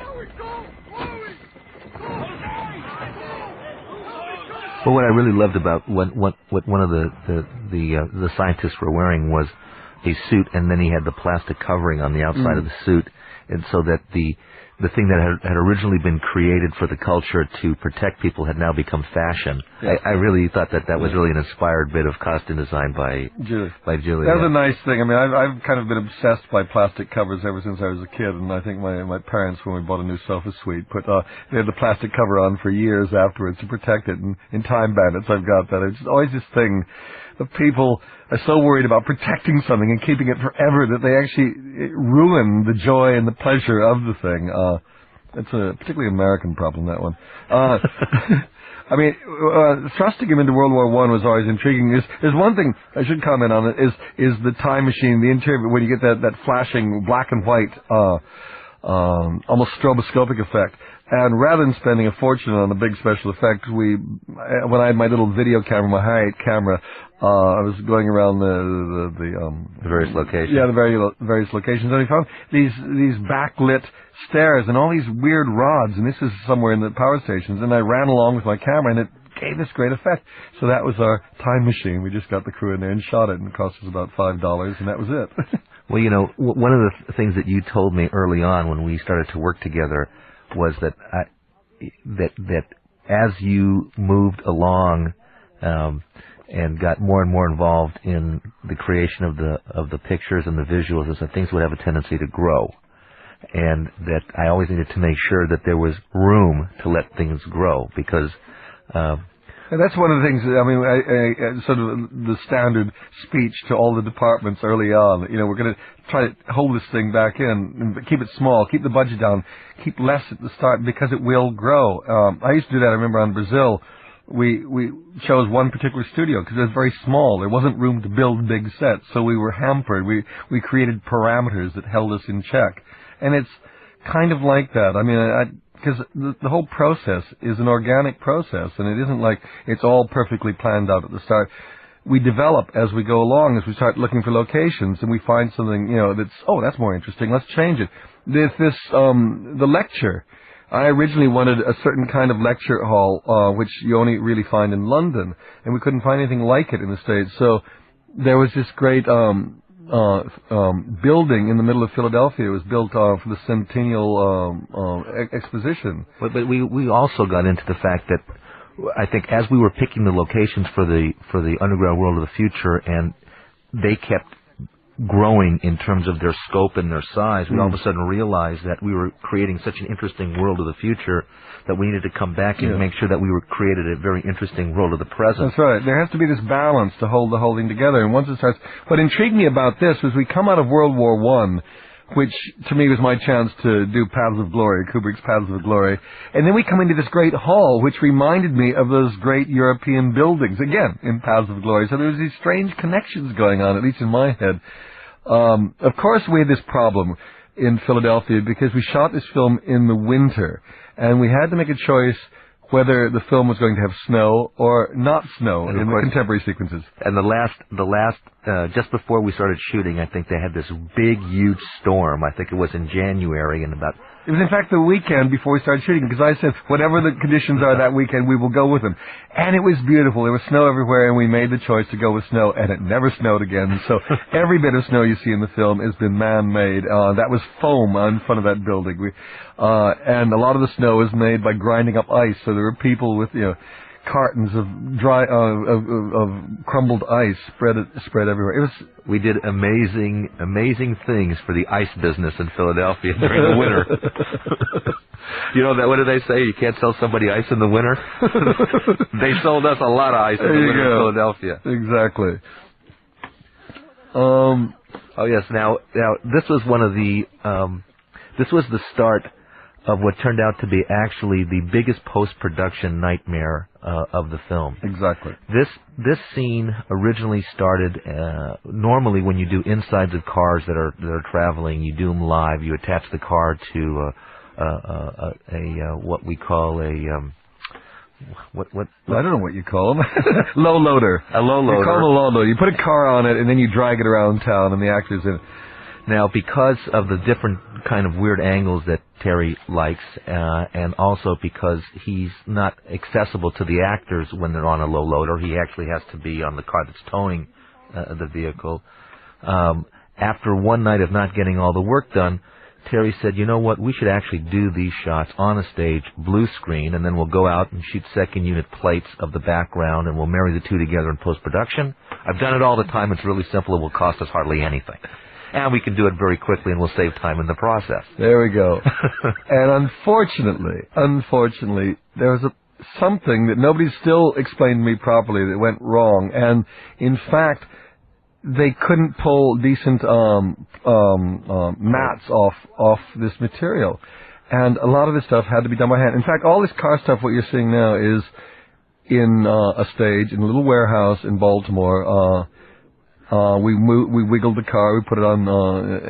Well, what I really loved about what one of the scientists were wearing was a suit, and then he had the plastic covering on the outside of the suit, and so that the thing that had originally been created for the culture to protect people had now become fashion. Yeah. I really thought that was really an inspired bit of costume design by Julie. That was a nice thing. I mean, I've kind of been obsessed by plastic covers ever since I was a kid, and I think my parents, when we bought a new sofa suite, they had the plastic cover on for years afterwards to protect it. And in Time Bandits, I've got that. It's always this thing of people are so worried about protecting something and keeping it forever that they actually ruin the joy and the pleasure of the thing. It's a particularly American problem, that one. I mean, thrusting him into World War I was always intriguing. There's one thing I should comment on, is the time machine, the interior, when you get that flashing black and white, almost stroboscopic effect. And rather than spending a fortune on the big special effects, when I had my little video camera, my high camera, I was going around the various locations. Yeah, the various locations, and I found these backlit stairs and all these weird rods, and this is somewhere in the power stations, and I ran along with my camera, and it gave this great effect. So that was our time machine. We just got the crew in there and shot it, and it cost us about $5, and that was it. Well, you know, one of the things that you told me early on when we started to work together was that that as you moved along and got more and more involved in the creation of the pictures and the visuals, is that things would have a tendency to grow, and that I always needed to make sure that there was room to let things grow, because and that's one of the things, I mean, I sort of the standard speech to all the departments early on. You know, we're going to try to hold this thing back in and keep it small, keep the budget down, keep less at the start, because it will grow. I used to do that, I remember, on Brazil. We chose one particular studio because it was very small. There wasn't room to build big sets, so we were hampered. We created parameters that held us in check. And it's kind of like that. I mean, because the whole process is an organic process, and it isn't like it's all perfectly planned out at the start. We develop as we go along, as we start looking for locations, and we find something, that's more interesting. Let's change it. The lecture, I originally wanted a certain kind of lecture hall, which you only really find in London, and we couldn't find anything like it in the States. So there was this great building in the middle of Philadelphia. It was built for the Centennial Exposition. But we also got into the fact that I think as we were picking the locations for the Underground World of the Future, and they kept growing in terms of their scope and their size, we all of a sudden realized that we were creating such an interesting world of the future that we needed to come back and make sure that we created a very interesting world of the present. That's right. There has to be this balance to hold the whole thing together. And once it starts, what intrigued me about this was we come out of World War I, which to me was my chance to do Paths of Glory, Kubrick's Paths of Glory. And then we come into this great hall, which reminded me of those great European buildings, again, in Paths of Glory. So there was these strange connections going on, at least in my head. Of course, we had this problem in Philadelphia because we shot this film in the winter, and we had to make a choice whether the film was going to have snow or not snow in the contemporary sequences. And the last, just before we started shooting, I think they had this big, huge storm. I think it was in January, and it was, in fact, the weekend before we started shooting, because I said, whatever the conditions are that weekend, we will go with them. And it was beautiful. There was snow everywhere, and we made the choice to go with snow, and it never snowed again. So every bit of snow you see in the film has been man-made. That was foam in front of that building. And a lot of the snow was made by grinding up ice, so there were people with, cartons of dry, of crumbled ice spread everywhere. We did amazing things for the ice business in Philadelphia during the winter. What do they say? You can't sell somebody ice in the winter. They sold us a lot of ice in the winter in Philadelphia. Exactly. Oh yes. Now this was one of the. This was the start of what turned out to be actually the biggest post-production nightmare of the film. Exactly. This scene originally started normally when you do insides of cars that are traveling, you do them live. You attach the car to what we call what I don't know what you call them. Low loader. A low loader. You call them a low loader. You put a car on it and then you drag it around town and the actors in it. Now, because of the different kind of weird angles that Terry likes, and also because he's not accessible to the actors when they're on a low loader, he actually has to be on the car that's towing the vehicle. After one night of not getting all the work done, Terry said, you know what, we should actually do these shots on a stage, blue screen, and then we'll go out and shoot second unit plates of the background, and we'll marry the two together in post-production. I've done it all the time. It's really simple. It will cost us hardly anything. And we can do it very quickly, and we'll save time in the process. There we go. And unfortunately, there was something that nobody still explained to me properly that went wrong. And in fact, they couldn't pull decent mats off this material. And a lot of this stuff had to be done by hand. In fact, all this car stuff, what you're seeing now, is in a stage in a little warehouse in Baltimore. We wiggled the car, we put it on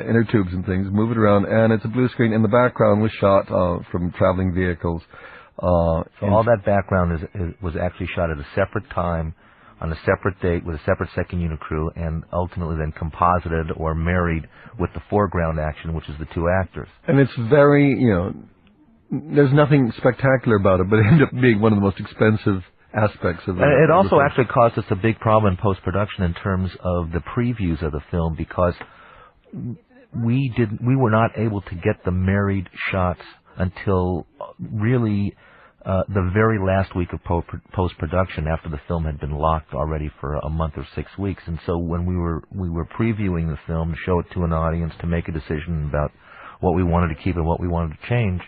inner tubes and things, move it around, and it's a blue screen. And the background was shot from traveling vehicles. So all that background was actually shot at a separate time, on a separate date, with a separate second unit crew, and ultimately then composited or married with the foreground action, which is the two actors. And it's very, there's nothing spectacular about it, but it ended up being one of the most expensive aspects of it. It also actually caused us a big problem in post-production in terms of the previews of the film, because we were not able to get the married shots until really the very last week of post-production, after the film had been locked already for a month or 6 weeks. And so when we were previewing the film to show it to an audience, to make a decision about what we wanted to keep and what we wanted to change,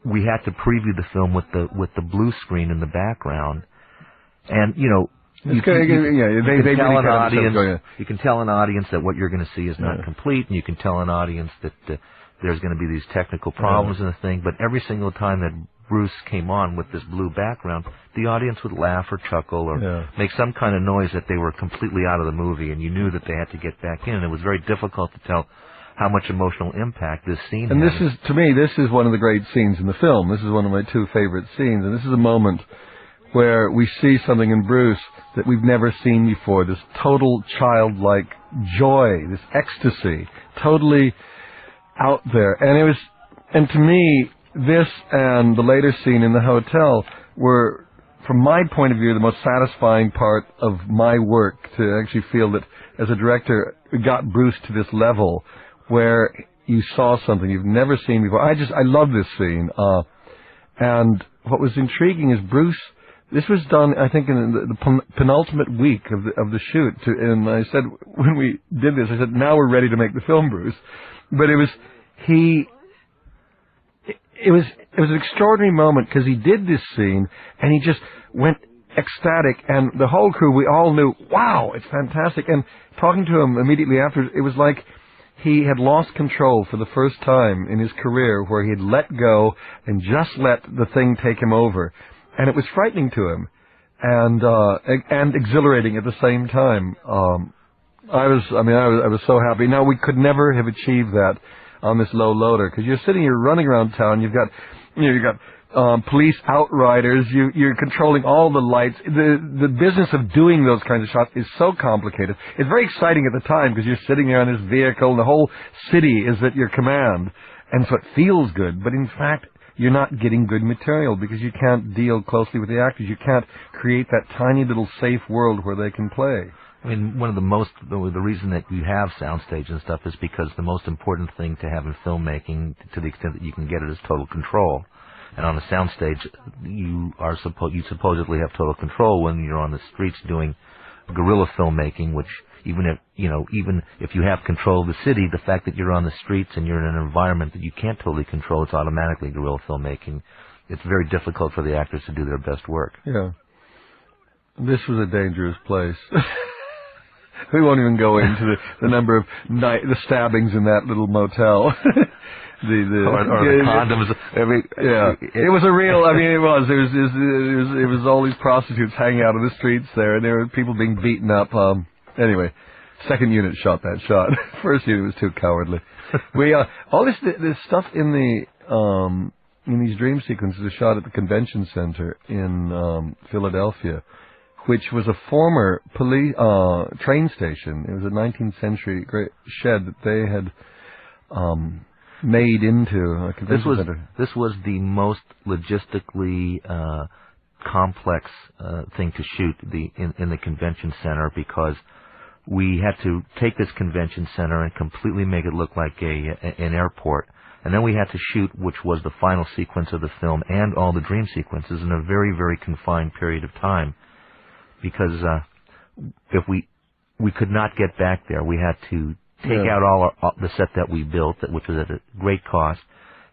we had to preview the film with the blue screen in the background, and you can tell an audience that what you're going to see is not complete, and you can tell an audience that there's going to be these technical problems in the thing. But every single time that Bruce came on with this blue background, the audience would laugh or chuckle or make some kind of noise that they were completely out of the movie, and you knew that they had to get back in. And it was very difficult to tell how much emotional impact this scene had. And this is, to me, this is one of the great scenes in the film. This is one of my two favorite scenes, and this is a moment where we see something in Bruce that we've never seen before, this total childlike joy, this ecstasy, totally out there. And to me, this and the later scene in the hotel were, from my point of view, the most satisfying part of my work, to actually feel that as a director, we got Bruce to this level where you saw something you've never seen before. I love this scene. And what was intriguing is Bruce, this was done, I think, in the penultimate week of the shoot. And I said, when we did this, I said, now we're ready to make the film, Bruce. But it was an extraordinary moment, because he did this scene and he just went ecstatic, and the whole crew, we all knew, wow, it's fantastic. And talking to him immediately after, it was like he had lost control for the first time in his career, where he had let go and just let the thing take him over. And it was frightening to him and exhilarating at the same time. I was so happy. Now, we could never have achieved that on this low loader, because you're running around town, you've got police outriders, you're controlling all the lights. The business of doing those kinds of shots is so complicated. It's very exciting at the time, because you're sitting there in this vehicle and the whole city is at your command, and so it feels good. But in fact, you're not getting good material, because you can't deal closely with the actors. You can't create that tiny little safe world where they can play. I mean, the reason that you have soundstage and stuff is because the most important thing to have in filmmaking, to the extent that you can get it, is total control. And on a soundstage, you supposedly have total control when you're on the streets doing guerrilla filmmaking, which even if you have control of the city, the fact that you're on the streets and you're in an environment that you can't totally control, it's automatically guerrilla filmmaking. It's very difficult for the actors to do their best work. Yeah. This was a dangerous place. We won't even go into the number of the stabbings in that little motel. or the condoms. It was a real. I mean, it was all these prostitutes hanging out in the streets there, and there were people being beaten up. Anyway, second unit shot that shot. First unit was too cowardly. We all this stuff in these dream sequences is shot at the convention center in Philadelphia, which was a former police train station. It was a 19th century great shed that they had made into a convention center. This was the most logistically complex thing to shoot in the convention center, because we had to take this convention center and completely make it look like an airport. And then we had to shoot, which was the final sequence of the film and all the dream sequences, in a very, very confined period of time. Because if we could not get back there, we had to take out all the set that we built, which was at a great cost.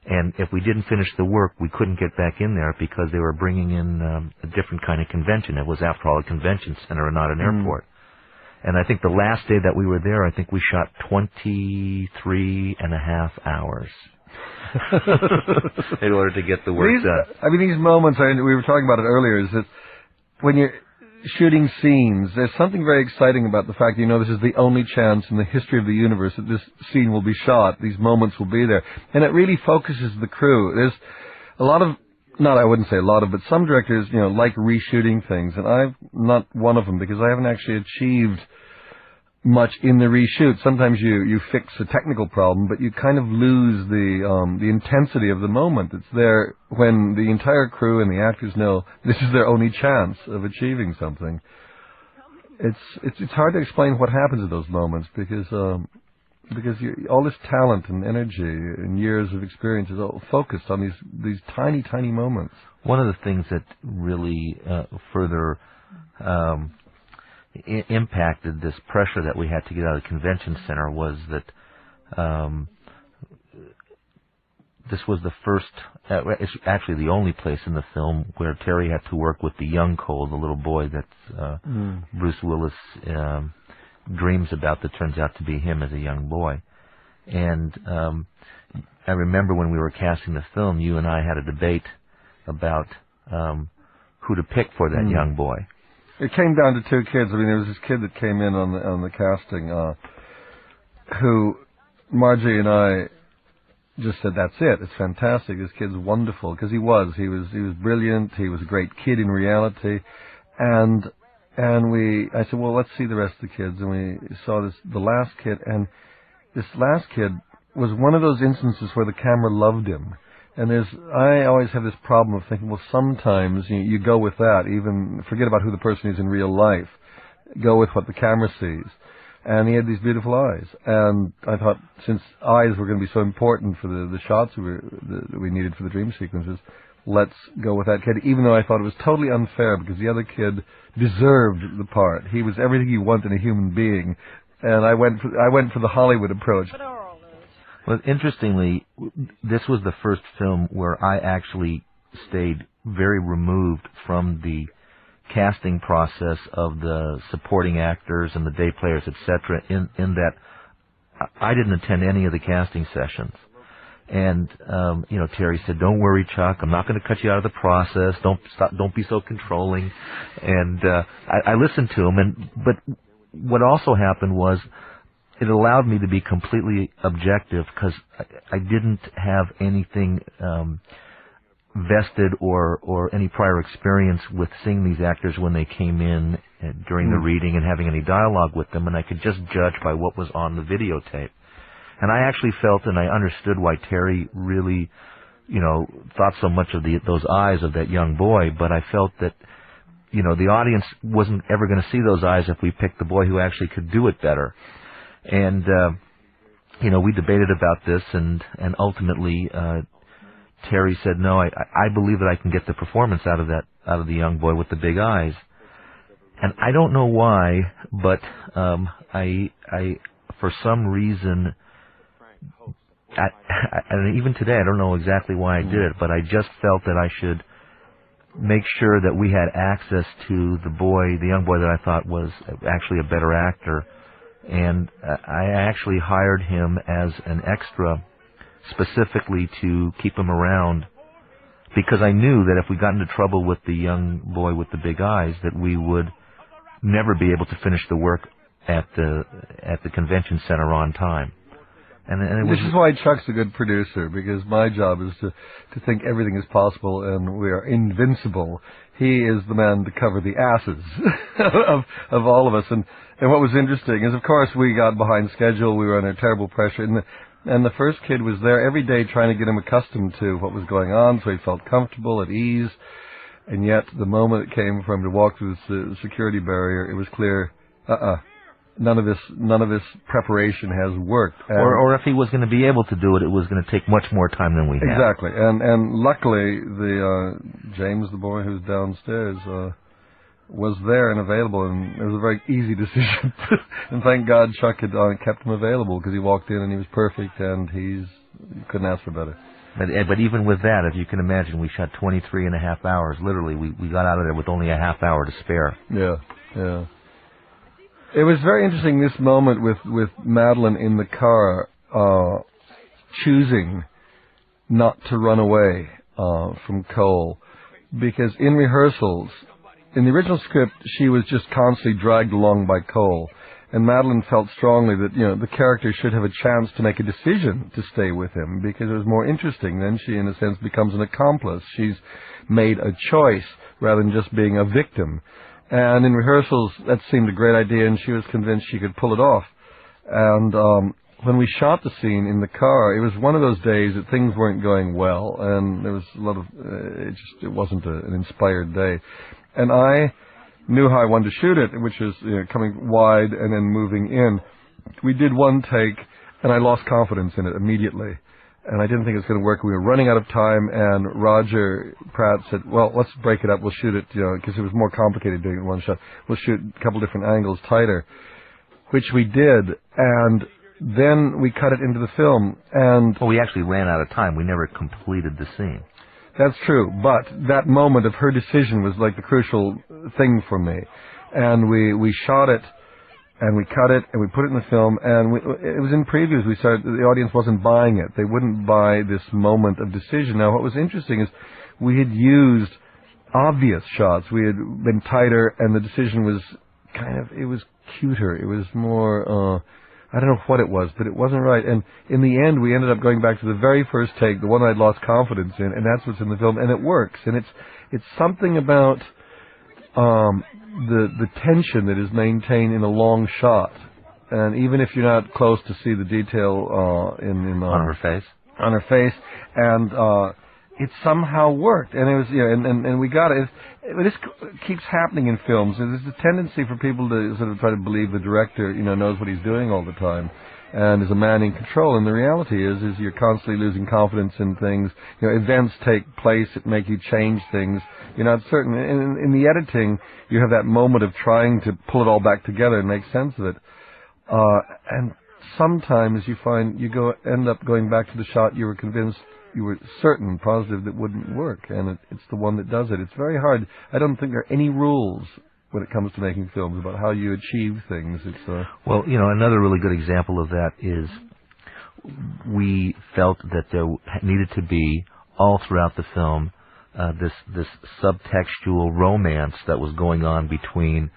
And if we didn't finish the work, we couldn't get back in there because they were bringing in a different kind of convention. It was, after all, a convention center and not an airport. And I think the last day that we were there, I think we shot 23 and a half hours in order to get the work done. I mean, these moments, we were talking about it earlier, is that when you're shooting scenes, there's something very exciting about the fact that, this is the only chance in the history of the universe that this scene will be shot. These moments will be there. And it really focuses the crew. There's a lot of, I wouldn't say a lot of, but some directors, like reshooting things. And I'm not one of them, because I haven't actually achieved much in the reshoot. Sometimes you fix a technical problem, but you kind of lose the intensity of the moment. It's there when the entire crew and the actors know this is their only chance of achieving something. It's hard to explain what happens at those moments, because all this talent and energy and years of experience is all focused on these tiny, tiny moments. One of the things that really further impacted this pressure that we had to get out of the convention center was that this was the first, it's actually the only place in the film where Terry had to work with the young Cole, the little boy that Bruce Willis dreams about, that turns out to be him as a young boy. And I remember when we were casting the film, you and I had a debate about who to pick for that young boy. It came down to two kids. I mean, there was this kid that came in on the casting, who Margie and I just said, that's it. It's fantastic. This kid's wonderful, because he was brilliant. He was a great kid in reality, and I said, well, let's see the rest of the kids, and we saw the last kid, and this last kid was one of those instances where the camera loved him. And I always have this problem of thinking, well, sometimes you go with that, even forget about who the person is in real life. Go with what the camera sees. And he had these beautiful eyes. And I thought, since eyes were going to be so important for the shots that we needed for the dream sequences, let's go with that kid, even though I thought it was totally unfair, because the other kid deserved the part. He was everything you want in a human being. And I went for the Hollywood approach. Well, interestingly, this was the first film where I actually stayed very removed from the casting process of the supporting actors and the day players, etc., in that I didn't attend any of the casting sessions. And Terry said, "Don't worry, Chuck. I'm not going to cut you out of the process. Don't be so controlling." And I listened to him. But what also happened was, it allowed me to be completely objective, because I didn't have anything vested or any prior experience with seeing these actors when they came in during the reading and having any dialogue with them, and I could just judge by what was on the videotape. And I actually felt, and I understood why Terry really, thought so much of those eyes of that young boy, but I felt that, the audience wasn't ever going to see those eyes if we picked the boy who actually could do it better. And, we debated about this, and ultimately, Terry said, no, I believe that I can get the performance out of the young boy with the big eyes. And I don't know why, but, I for some reason, and even today, I don't know exactly why I did it, but I just felt that I should make sure that we had access to the young boy that I thought was actually a better actor. And I actually hired him as an extra specifically to keep him around, because I knew that if we got into trouble with the young boy with the big eyes, that we would never be able to finish the work at the convention center on time. And it was, this is why Chuck's a good producer, because my job is to think everything is possible and we are invincible. He is the man to cover the asses of all of us. And what was interesting is, of course, we got behind schedule. We were under terrible pressure. And the first kid was there every day trying to get him accustomed to what was going on, so he felt comfortable, at ease. And yet, the moment it came for him to walk through the security barrier, it was clear, none of this preparation has worked. Or if he was going to be able to do it, it was going to take much more time than we had. Exactly. And luckily, the James, the boy who's downstairs, was there and available, and it was a very easy decision. And thank God Chuck had kept him available, because he walked in and he was perfect, and you couldn't ask for better. But even with that, if you can imagine, we shot 23 and a half hours. Literally, we got out of there with only a half hour to spare. Yeah. It was very interesting, this moment with Madeline in the car, choosing not to run away from Cole, because in rehearsals, in the original script, she was just constantly dragged along by Cole, and Madeline felt strongly that the character should have a chance to make a decision to stay with him, because it was more interesting. Then she, in a sense, becomes an accomplice. She's made a choice rather than just being a victim. And in rehearsals, that seemed a great idea, and she was convinced she could pull it off. And when we shot the scene in the car, it was one of those days that things weren't going well, and there was a lot of it wasn't an inspired day. And I knew how I wanted to shoot it, which is coming wide and then moving in. We did one take, and I lost confidence in it immediately. And I didn't think it was going to work. We were running out of time, and Roger Pratt said, well, let's break it up. We'll shoot it, because it was more complicated doing it in one shot. We'll shoot a couple different angles tighter, which we did. And then we cut it into the film. And well, we actually ran out of time. We never completed the scene. That's true, but that moment of her decision was like the crucial thing for me. And we shot it, and we cut it, and we put it in the film, and it was in previews. The audience wasn't buying it. They wouldn't buy this moment of decision. Now, what was interesting is we had used obvious shots. We had been tighter, and the decision was it was cuter. It was more, I don't know what it was, but it wasn't right. And in the end, we ended up going back to the very first take, the one I'd lost confidence in, and that's what's in the film, and it works. And it's something about the tension that is maintained in a long shot, and even if you're not close to see the detail on her face, and it somehow worked, and it was and we got it. This keeps happening in films. There's a tendency for people to sort of try to believe the director knows what he's doing all the time and is a man in control. And the reality is you're constantly losing confidence in things. Events take place that make you change things. You're not certain. In the editing, you have that moment of trying to pull it all back together and make sense of it. And sometimes you find end up going back to the shot you were convinced, you were certain, positive that wouldn't work, and it's the one that does it. It's very hard. I don't think there are any rules when it comes to making films about how you achieve things. Well, another really good example of that is we felt that there needed to be, all throughout the film, this subtextual romance that was going on between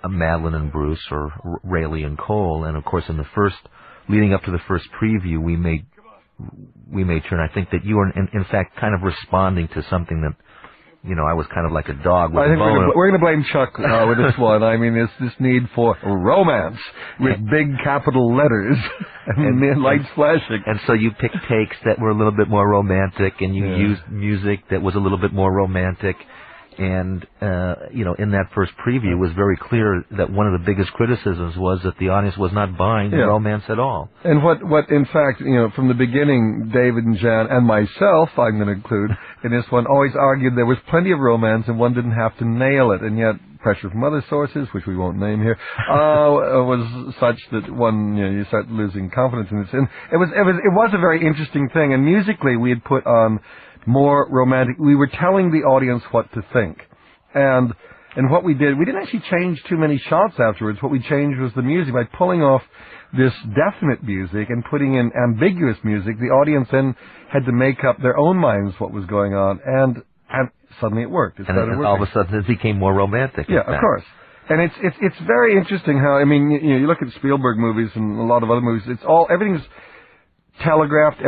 Madeline and Bruce, or Rayleigh and Cole. And of course, leading up to the first preview, we made sure, and I think that you were in fact kind of responding to something that I was kind of like a dog with I a think bone. we're going to blame Chuck with this one. I mean, this need for romance with big capital letters and lights flashing. And so you picked takes that were a little bit more romantic, and you used music that was a little bit more romantic. And, in that first preview, it was very clear that one of the biggest criticisms was that the audience was not buying the romance at all. And what in fact, from the beginning, David and Jan, and myself, I'm going to include in this one, always argued there was plenty of romance and one didn't have to nail it. And yet, pressure from other sources, which we won't name here, was such that one, you start losing confidence in this. And it was a very interesting thing. And musically, we had put on more romantic. We were telling the audience what to think. And And what we did, we didn't actually change too many shots afterwards. What we changed was the music. By pulling off this definite music and putting in ambiguous music, the audience then had to make up their own minds what was going on, and suddenly it worked. And all of a sudden it became more romantic. Yeah, of course. And it's very interesting how, I mean, you look at Spielberg movies and a lot of other movies, everything's telegraphed,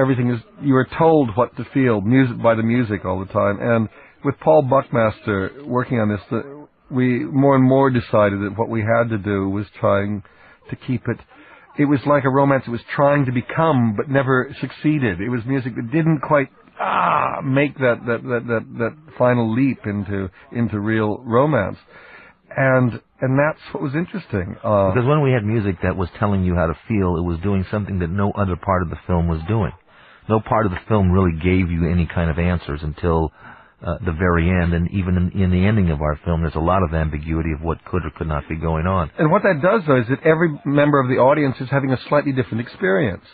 you are told what to feel, by the music all the time. And with Paul Buckmaster working on this, we more and more decided that what we had to do was trying to keep it was like a romance. It was trying to become, but never succeeded. It was music that didn't quite make that final leap into real romance. And that's what was interesting. Because when we had music that was telling you how to feel, it was doing something that no other part of the film was doing. No part of the film really gave you any kind of answers until the very end. And even in the ending of our film, there's a lot of ambiguity of what could or could not be going on. And what that does, though, is that every member of the audience is having a slightly different experience.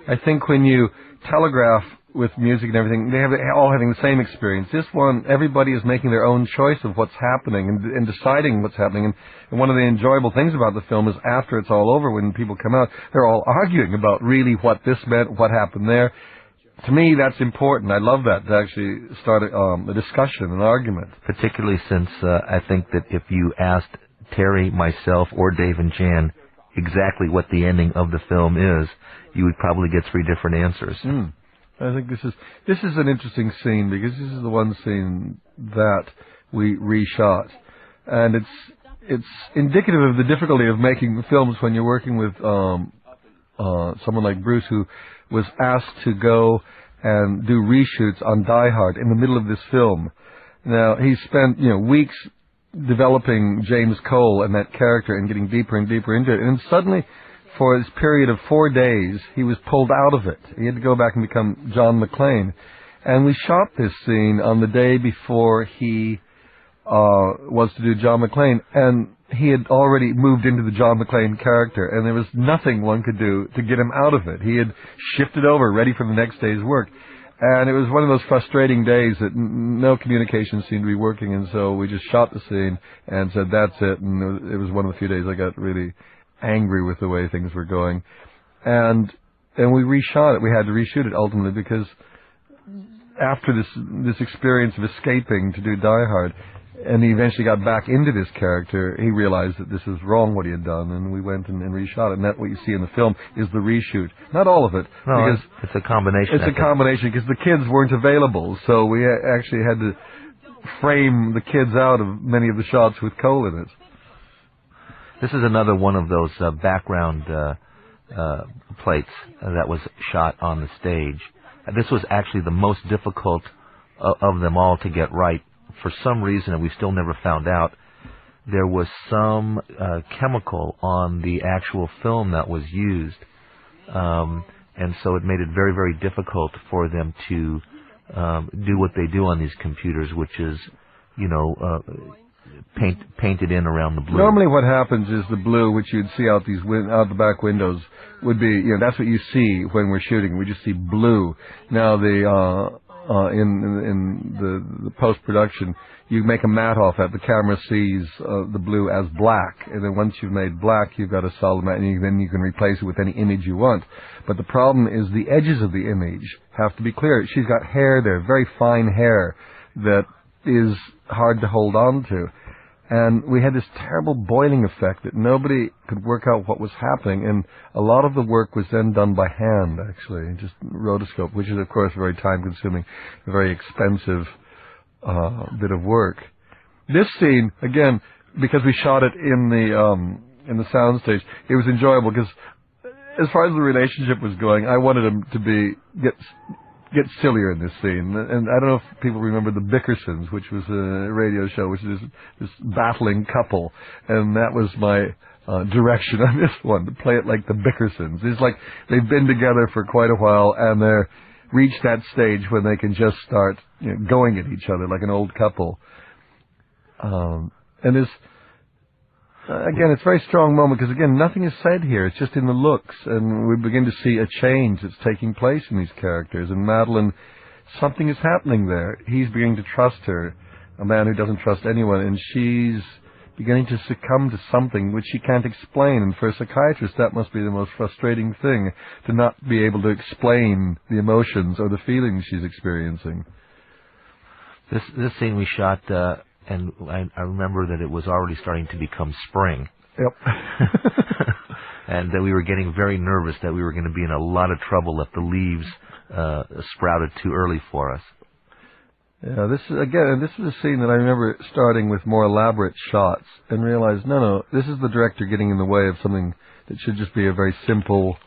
I think when you telegraph with music and everything, all having the same experience. This one, everybody is making their own choice of what's happening and deciding what's happening. And one of the enjoyable things about the film is after it's all over, when people come out, they're all arguing about really what this meant, what happened there. To me, that's important. I love that, to actually start a discussion, an argument. Particularly since I think that if you asked Terry, myself, or Dave and Jan exactly what the ending of the film is, you would probably get 3 different answers. I think this is an interesting scene, because this is the one scene that we reshot, and it's indicative of the difficulty of making films when you're working with someone like Bruce, who was asked to go and do reshoots on Die Hard in the middle of this film. Now, he spent weeks developing James Cole and that character and getting deeper and deeper into it, and suddenly, for this period of 4 days, he was pulled out of it. He had to go back and become John McClane. And we shot this scene on the day before he was to do John McClane, and he had already moved into the John McClane character, and there was nothing one could do to get him out of it. He had shifted over, ready for the next day's work. And it was one of those frustrating days that no communication seemed to be working, and so we just shot the scene and said, that's it. And it was one of the few days I got really angry with the way things were going. And we reshot it. We had to reshoot it ultimately, because after this experience of escaping to do Die Hard, and he eventually got back into this character, he realized that this is wrong what he had done, and we went and reshot it. And that, what you see in the film, is the reshoot. Not all of it. No, because it's a combination. It's a combination, because the kids weren't available, so we actually had to frame the kids out of many of the shots with Cole in it. This is another one of those background plates that was shot on the stage. This was actually the most difficult of them all to get right. For some reason, and we still never found out, there was some chemical on the actual film that was used. And so it made it very, very difficult for them to do what they do on these computers, which is, painted in around the blue. Normally what happens is the blue, which you'd see out the back windows, would be, that's what you see when we're shooting. We just see blue. Now in the post-production, you make a matte off that. The camera sees the blue as black, and then once you've made black, you've got a solid matte, and then you can replace it with any image you want. But the problem is the edges of the image have to be clear. She's got hair there, very fine hair, that is hard to hold on to. And we had this terrible boiling effect that nobody could work out what was happening, and a lot of the work was then done by hand, actually, just rotoscope, which is, of course, very time-consuming, a very expensive bit of work. This scene, again, because we shot it in the soundstage, it was enjoyable, because as far as the relationship was going, I wanted him to get sillier in this scene. And I don't know if people remember the Bickersons, which was a radio show, which is this battling couple. And that was my direction on this one, to play it like the Bickersons. It's like they've been together for quite a while, and they're reached that stage when they can just start going at each other like an old couple. And this... again, it's a very strong moment, because, again, nothing is said here. It's just in the looks, and we begin to see a change that's taking place in these characters. And Madeline, something is happening there. He's beginning to trust her, a man who doesn't trust anyone, and she's beginning to succumb to something which she can't explain. And for a psychiatrist, that must be the most frustrating thing, to not be able to explain the emotions or the feelings she's experiencing. This scene we shot, and I remember that it was already starting to become spring. Yep. And that we were getting very nervous that we were going to be in a lot of trouble if the leaves sprouted too early for us. Yeah, this is a scene that I remember starting with more elaborate shots and realized, no, this is the director getting in the way of something that should just be a very simple,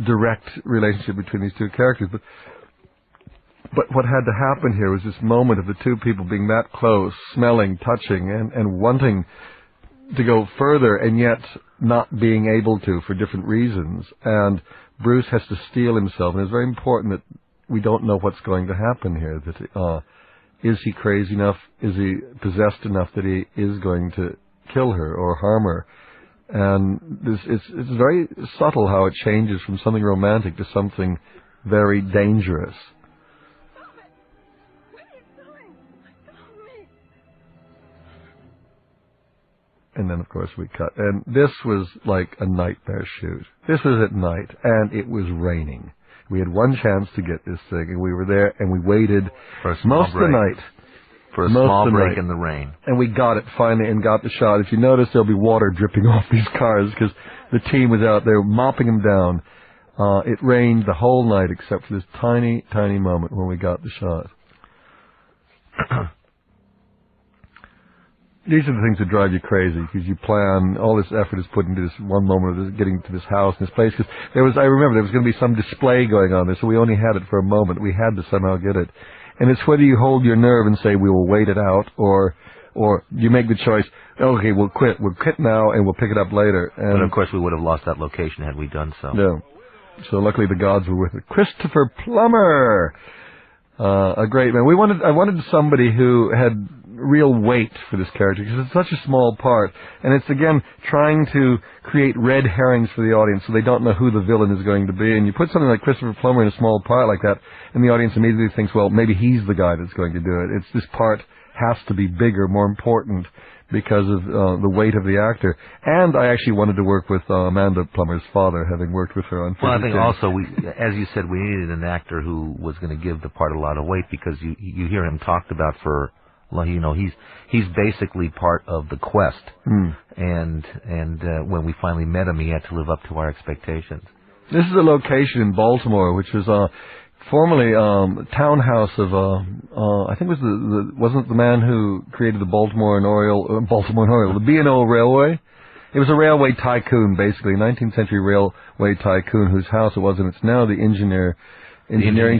direct relationship between these two characters. But what had to happen here was this moment of the two people being that close, smelling, touching, and wanting to go further, and yet not being able to for different reasons. And Bruce has to steel himself, and it's very important that we don't know what's going to happen here. That is he crazy enough? Is he possessed enough that he is going to kill her or harm her? And it's very subtle how it changes from something romantic to something very dangerous. And then, of course, we cut. And this was like a nightmare shoot. This was at night, and it was raining. We had one chance to get this thing, and we were there, and we waited for a small most of the night. For a small break in the rain. And we got it finally and got the shot. If you notice, there'll be water dripping off these cars because the team was out there mopping them down. It rained the whole night except for this tiny, tiny moment when we got the shot. These are the things that drive you crazy because you plan, all this effort is put into this one moment of this, getting to this house and this place. Because I remember there was going to be some display going on there, so we only had it for a moment. We had to somehow get it. And it's whether you hold your nerve and say, we will wait it out, or you make the choice, okay, we'll quit now and we'll pick it up later. And but of course we would have lost that location had we done so. Yeah. So luckily the gods were with it. Christopher Plummer! A great man. I wanted somebody who had real weight for this character because it's such a small part, and it's again trying to create red herrings for the audience so they don't know who the villain is going to be. And you put something like Christopher Plummer in a small part like that, and the audience immediately thinks, well, maybe he's the guy that's going to do it. It's this part has to be bigger, more important because of the weight of the actor. And I actually wanted to work with Amanda Plummer's father, having worked with her on. Well, I think also as you said, we needed an actor who was going to give the part a lot of weight because you hear him talked about for. Well, you know, he's basically part of the quest, and when we finally met him, he had to live up to our expectations. This is a location in Baltimore, which was formerly a townhouse of I think it was wasn't it the man who created the Baltimore and Oriole, the B&O Railway. It was a railway tycoon, basically, 19th century railway tycoon whose house it was, and it's now the Engineering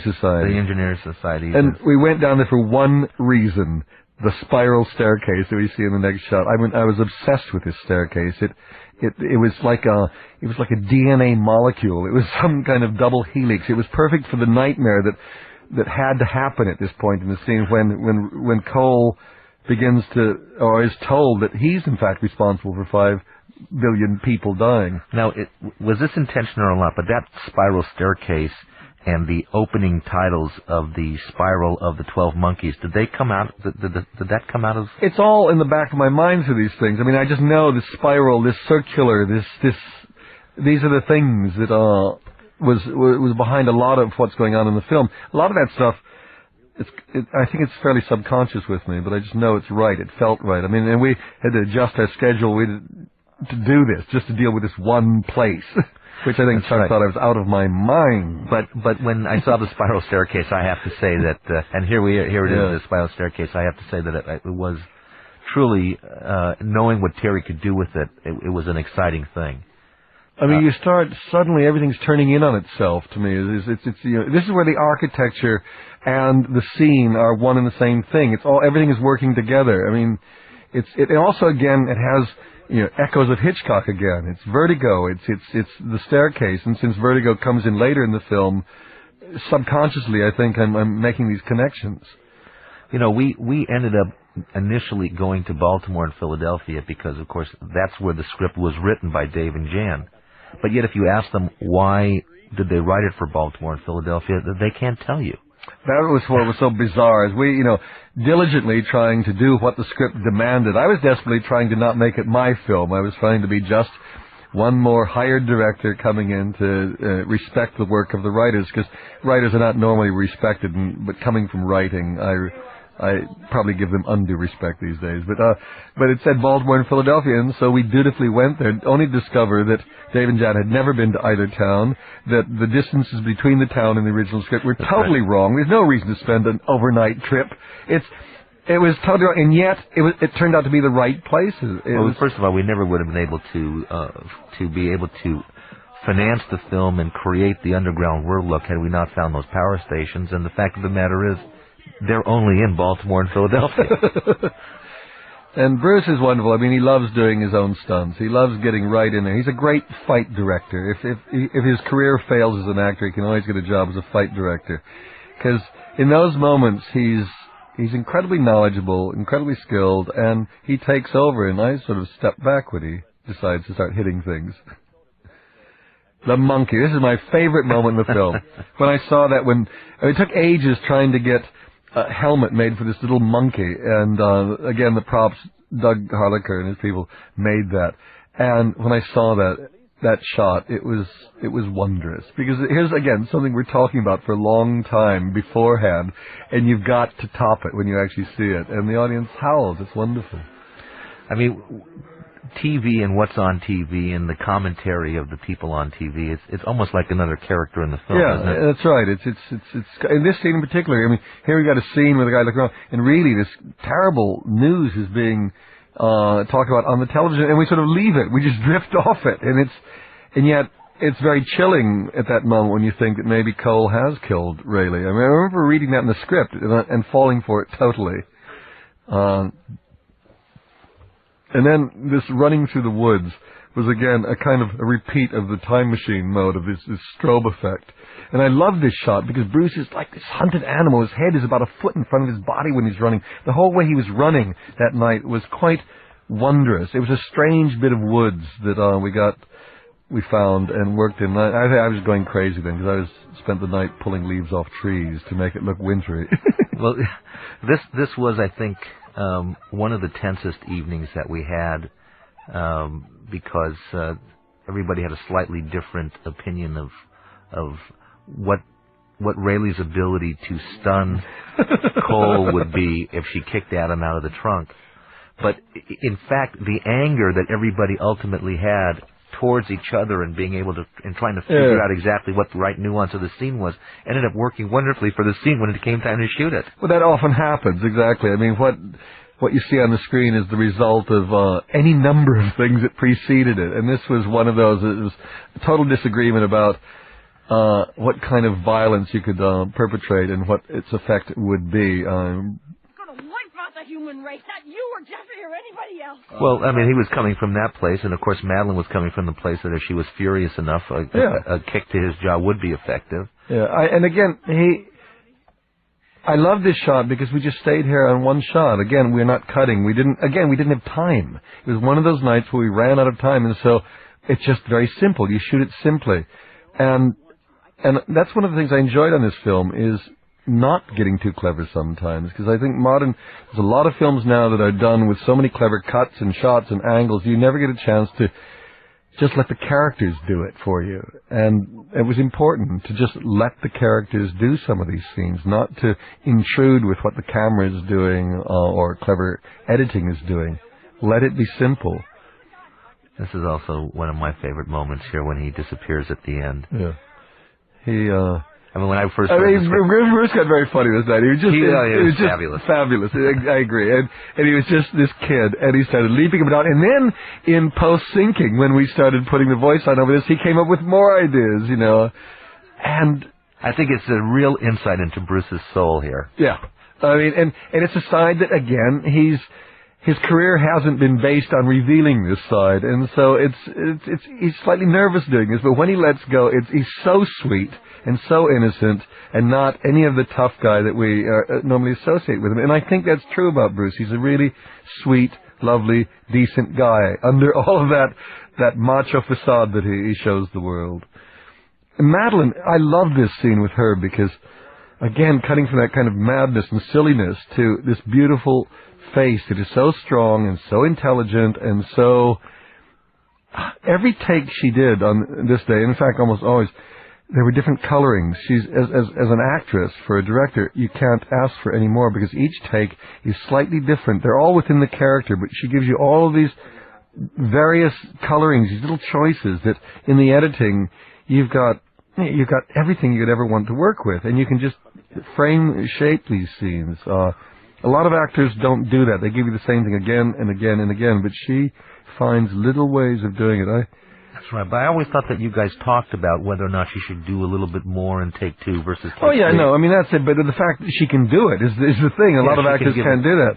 Society. The Engineering Society. And we went down there for one reason. The spiral staircase that we see in the next shot. I mean, I was obsessed with this staircase. It was like a DNA molecule. It was some kind of double helix. It was perfect for the nightmare that had to happen at this point in the scene when Cole begins to, or is told that he's in fact responsible for 5 billion people dying. Now, was this intentional or not? But that spiral staircase and the opening titles of the Spiral of the 12 Monkeys, did they come out? Did that come out of? It's all in the back of my mind for these things. I mean, I just know this spiral, this circular, these are the things that was behind a lot of what's going on in the film. A lot of that stuff, I think it's fairly subconscious with me, but I just know it's right. It felt right. I mean, and we had to adjust our schedule to do this, just to deal with this one place. Which I think Chuck thought I was out of my mind. But when I saw the spiral staircase, I have to say that, and here it is, the spiral staircase. I have to say that it was truly knowing what Terry could do with it. It was an exciting thing. I mean, you start suddenly everything's turning in on itself. To me, it's this is where the architecture and the scene are one and the same thing. Everything is working together. I mean, it also again it has. Echoes of Hitchcock again. It's Vertigo. It's the staircase. And since Vertigo comes in later in the film, subconsciously, I think I'm making these connections. We ended up initially going to Baltimore and Philadelphia because, of course, that's where the script was written by Dave and Jan. But yet, if you ask them why did they write it for Baltimore and Philadelphia, they can't tell you. That was what was so bizarre, is we, diligently trying to do what the script demanded. I was desperately trying to not make it my film. I was trying to be just one more hired director coming in to respect the work of the writers, because writers are not normally respected, but coming from writing, I probably give them undue respect these days. But it said Baltimore and Philadelphia, and so we dutifully went there, only to discover that Dave and Jan had never been to either town, that the distances between the town and the original script were totally wrong. There's no reason to spend an overnight trip. It was totally wrong, and yet it turned out to be the right places. First of all, we never would have been able to be able to finance the film and create the underground world look had we not found those power stations. And the fact of the matter is, they're only in Baltimore and Philadelphia. And Bruce is wonderful. I mean, he loves doing his own stunts. He loves getting right in there. He's a great fight director. If his career fails as an actor, he can always get a job as a fight director. Because in those moments, he's incredibly knowledgeable, incredibly skilled, and he takes over, and I sort of step back when he decides to start hitting things. The monkey. This is my favorite moment in the film. When I saw that, it took ages trying to get a helmet made for this little monkey, and again, the props, Doug Harlicker and his people made that. And when I saw that shot, it was wondrous, because here's again something we're talking about for a long time beforehand, and you've got to top it when you actually see it, and the audience howls. It's wonderful. I mean, TV and what's on TV and the commentary of the people on TV, it's almost like another character in the film, isn't it? That's right. It's in this scene in particular. I mean, here we got a scene where the guy looking around, and really this terrible news is being talked about on the television, and we sort of leave it. We just drift off it, and yet it's very chilling at that moment when you think that maybe Cole has killed Rayleigh. I mean, I remember reading that in the script and falling for it totally. And then this running through the woods was again a kind of a repeat of the time machine mode of this strobe effect. And I love this shot because Bruce is like this hunted animal. His head is about a foot in front of his body when he's running. The whole way he was running that night was quite wondrous. It was a strange bit of woods that we found and worked in. I was going crazy then because I spent the night pulling leaves off trees to make it look wintry. Well, this was, I think, one of the tensest evenings that we had, because everybody had a slightly different opinion of what Rayleigh's ability to stun Cole would be if she kicked Adam out of the trunk. But in fact, the anger that everybody ultimately had towards each other and being able to and trying to figure out exactly what the right nuance of the scene was ended up working wonderfully for the scene when it came time to shoot it. Well, that often happens, exactly. I mean, what you see on the screen is the result of any number of things that preceded it, and this was one of those. It was a total disagreement about what kind of violence you could perpetrate and what its effect would be. The human race, not you or Jeffrey or anybody else. Well, I mean, he was coming from that place, and of course Madeline was coming from the place that if she was furious enough, a kick to his jaw would be effective. Yeah, and again, I love this shot because we just stayed here on one shot. Again, we're not cutting. We didn't have time. It was one of those nights where we ran out of time, and so it's just very simple. You shoot it simply, and that's one of the things I enjoyed on this film is not getting too clever sometimes, because I think there's a lot of films now that are done with so many clever cuts and shots and angles, you never get a chance to just let the characters do it for you. And it was important to just let the characters do some of these scenes, not to intrude with what the camera is doing or clever editing is doing. Let it be simple. This is also one of my favorite moments here when he disappears at the end. Yeah. I mean, when I first Bruce got very funny this night. He was just fabulous. Fabulous. I agree. And he was just this kid, and he started leaping about. And then in post-syncing, when we started putting the voice on over this, he came up with more ideas, And I think it's a real insight into Bruce's soul here. Yeah. I mean, and it's a side that, again, his career hasn't been based on revealing this side, and so he's slightly nervous doing this, but when he lets go, he's so sweet and so innocent, and not any of the tough guy that we normally associate with him. And I think that's true about Bruce. He's a really sweet, lovely, decent guy under all of that macho facade that he shows the world. And Madeline, I love this scene with her because again, cutting from that kind of madness and silliness to this beautiful face that is so strong and so intelligent and so... Every take she did on this day, in fact, almost always, there were different colorings. She's as an actress, for a director, you can't ask for any more because each take is slightly different. They're all within the character, but she gives you all of these various colorings, these little choices that in the editing you've got everything you'd ever want to work with, and you can just frame, shape these scenes. A lot of actors don't do that. They give you the same thing again and again and again, but she finds little ways of doing it. That's right, but I always thought that you guys talked about whether or not she should do a little bit more in take 2 versus take 3. Oh yeah, no, I mean that's it. But the fact that she can do it is the thing. A lot of actors can't do that,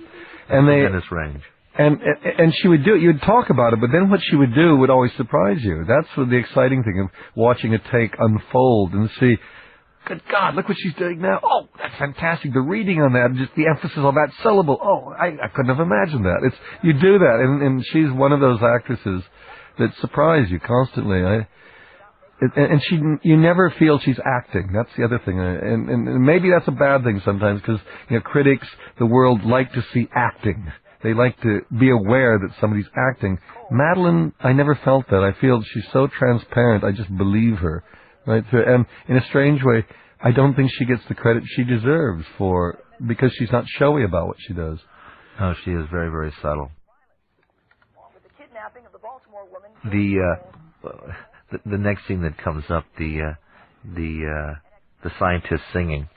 and they in this range. And she would do it. You'd talk about it, but then what she would do would always surprise you. That's what the exciting thing of watching a take unfold and see. Good God, look what she's doing now. Oh, that's fantastic. The reading on that, just the emphasis on that syllable. Oh, I couldn't have imagined that. You do that, and she's one of those actresses that surprise you constantly. You never feel she's acting. That's the other thing. And maybe that's a bad thing sometimes because, critics, the world like to see acting. They like to be aware that somebody's acting. Madeline, I never felt that. I feel she's so transparent, I just believe her. Right, and in a strange way, I don't think she gets the credit she deserves because she's not showy about what she does. Oh, she is very, very subtle. The next scene that comes up, the scientist singing.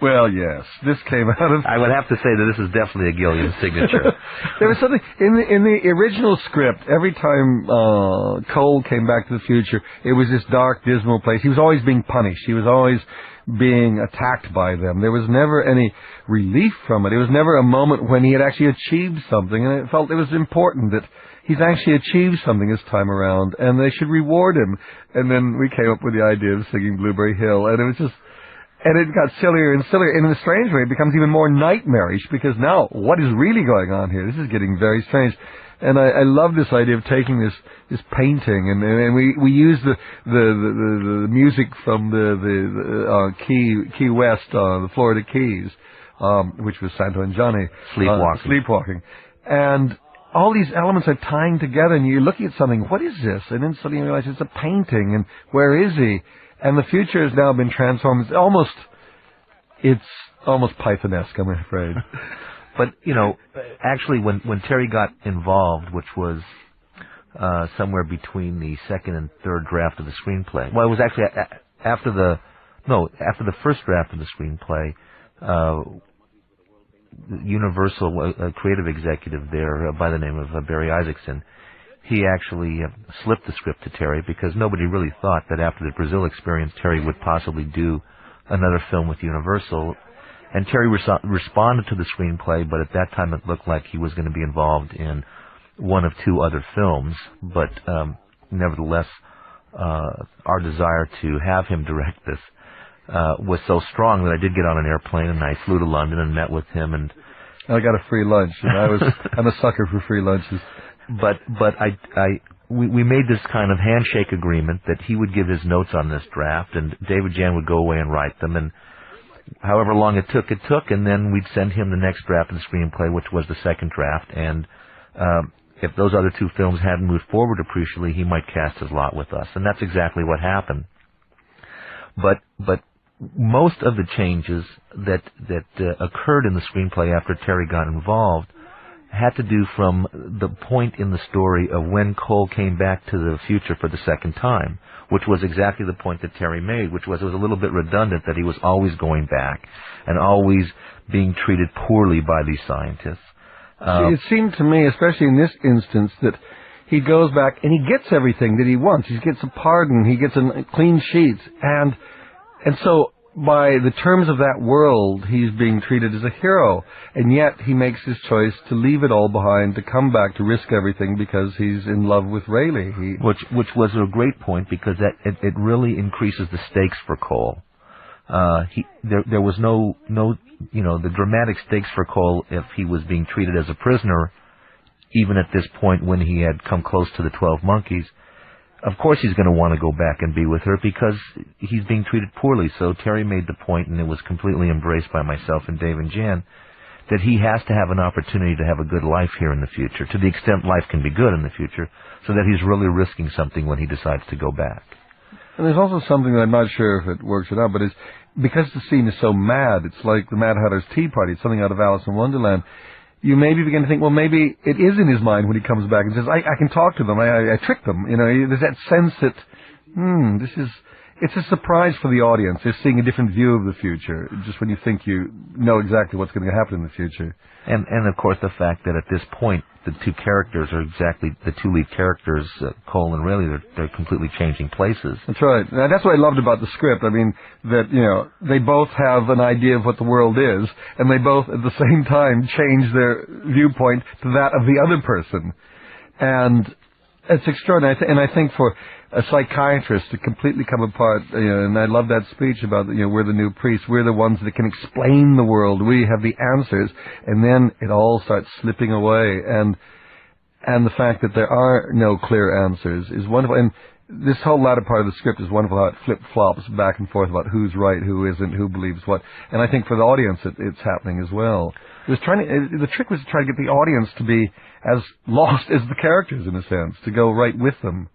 Well, yes, this came out of... I would have to say that this is definitely a Gilliam signature. There was something in the original script. Every time Cole came back to the future, it was this dark, dismal place. He was always being punished. He was always being attacked by them. There was never any relief from it. It was never a moment when he had actually achieved something, and it felt it was important that he's actually achieved something this time around, and they should reward him. And then we came up with the idea of singing Blueberry Hill, and it was just... And it got sillier and sillier, and in a strange way, it becomes even more nightmarish, because now, what is really going on here? This is getting very strange. And I love this idea of taking this painting, and we use the music from the Key West, the Florida Keys, which was Santo and Johnny. Sleepwalking. And all these elements are tying together, and you're looking at something, what is this? And then suddenly you realize it's a painting, and where is he? And the future has now been transformed. It's almost Pythonesque, I'm afraid. But, actually when Terry got involved, which was somewhere between the second and third draft of the screenplay. Well, it was actually after the first draft of the screenplay, Universal, a creative executive there by the name of Barry Isaacson, he actually slipped the script to Terry because nobody really thought that after the Brazil experience, Terry would possibly do another film with Universal. And Terry responded to the screenplay, but at that time it looked like he was going to be involved in one of 2 other films. But nevertheless, our desire to have him direct this was so strong that I did get on an airplane and I flew to London and met with him. And I got a free lunch. And I'm a sucker for free lunches. But we made this kind of handshake agreement that he would give his notes on this draft, and David Jan would go away and write them, and however long it took, and then we'd send him the next draft of the screenplay, which was the second draft, and if those other 2 films hadn't moved forward appreciably, he might cast his lot with us, and that's exactly what happened. But most of the changes that occurred in the screenplay after Terry got involved had to do from the point in the story of when Cole came back to the future for the second time, which was exactly the point that Terry made, which was it was a little bit redundant that he was always going back and always being treated poorly by these scientists. It seemed to me, especially in this instance, that he goes back and he gets everything that he wants. He gets a pardon, he gets a clean sheets, and so by the terms of that world, he's being treated as a hero, and yet he makes his choice to leave it all behind, to come back, to risk everything because he's in love with Rayleigh. Which was a great point because it really increases the stakes for Cole. There was no the dramatic stakes for Cole if he was being treated as a prisoner, even at this point when he had come close to the 12 Monkeys. of course he's going to want to go back and be with her because he's being treated poorly. So Terry made the point, and it was completely embraced by myself and Dave and Jan, that he has to have an opportunity to have a good life here in the future, to the extent life can be good in the future, so that he's really risking something when he decides to go back. And there's also something that I'm not sure if it works or not, but it's because the scene is so mad, it's like the Mad Hatter's Tea Party, it's something out of Alice in Wonderland. You maybe begin to think, well, maybe it is in his mind when he comes back and says, I can talk to them, I tricked them. You know, there's that sense that, it's a surprise for the audience. They're seeing a different view of the future, just when you think you know exactly what's going to happen in the future. And of course, the fact that at this point, the two characters are exactly the two lead characters, Cole and Rayleigh. They're completely changing places. That's right. And that's what I loved about the script. I mean, that, you know, they both have an idea of what the world is, and they both at the same time change their viewpoint to that of the other person. And it's extraordinary. And I think for a psychiatrist to completely come apart, you know, and I love that speech about, you know, we're the new priests, we're the ones that can explain the world, we have the answers, and then it all starts slipping away, and the fact that there are no clear answers is wonderful. And this whole latter part of the script is wonderful, how it flip-flops back and forth about who's right, who isn't, who believes what, and I think for the audience it's happening as well. The trick was to try to get the audience to be as lost as the characters, in a sense, to go right with them.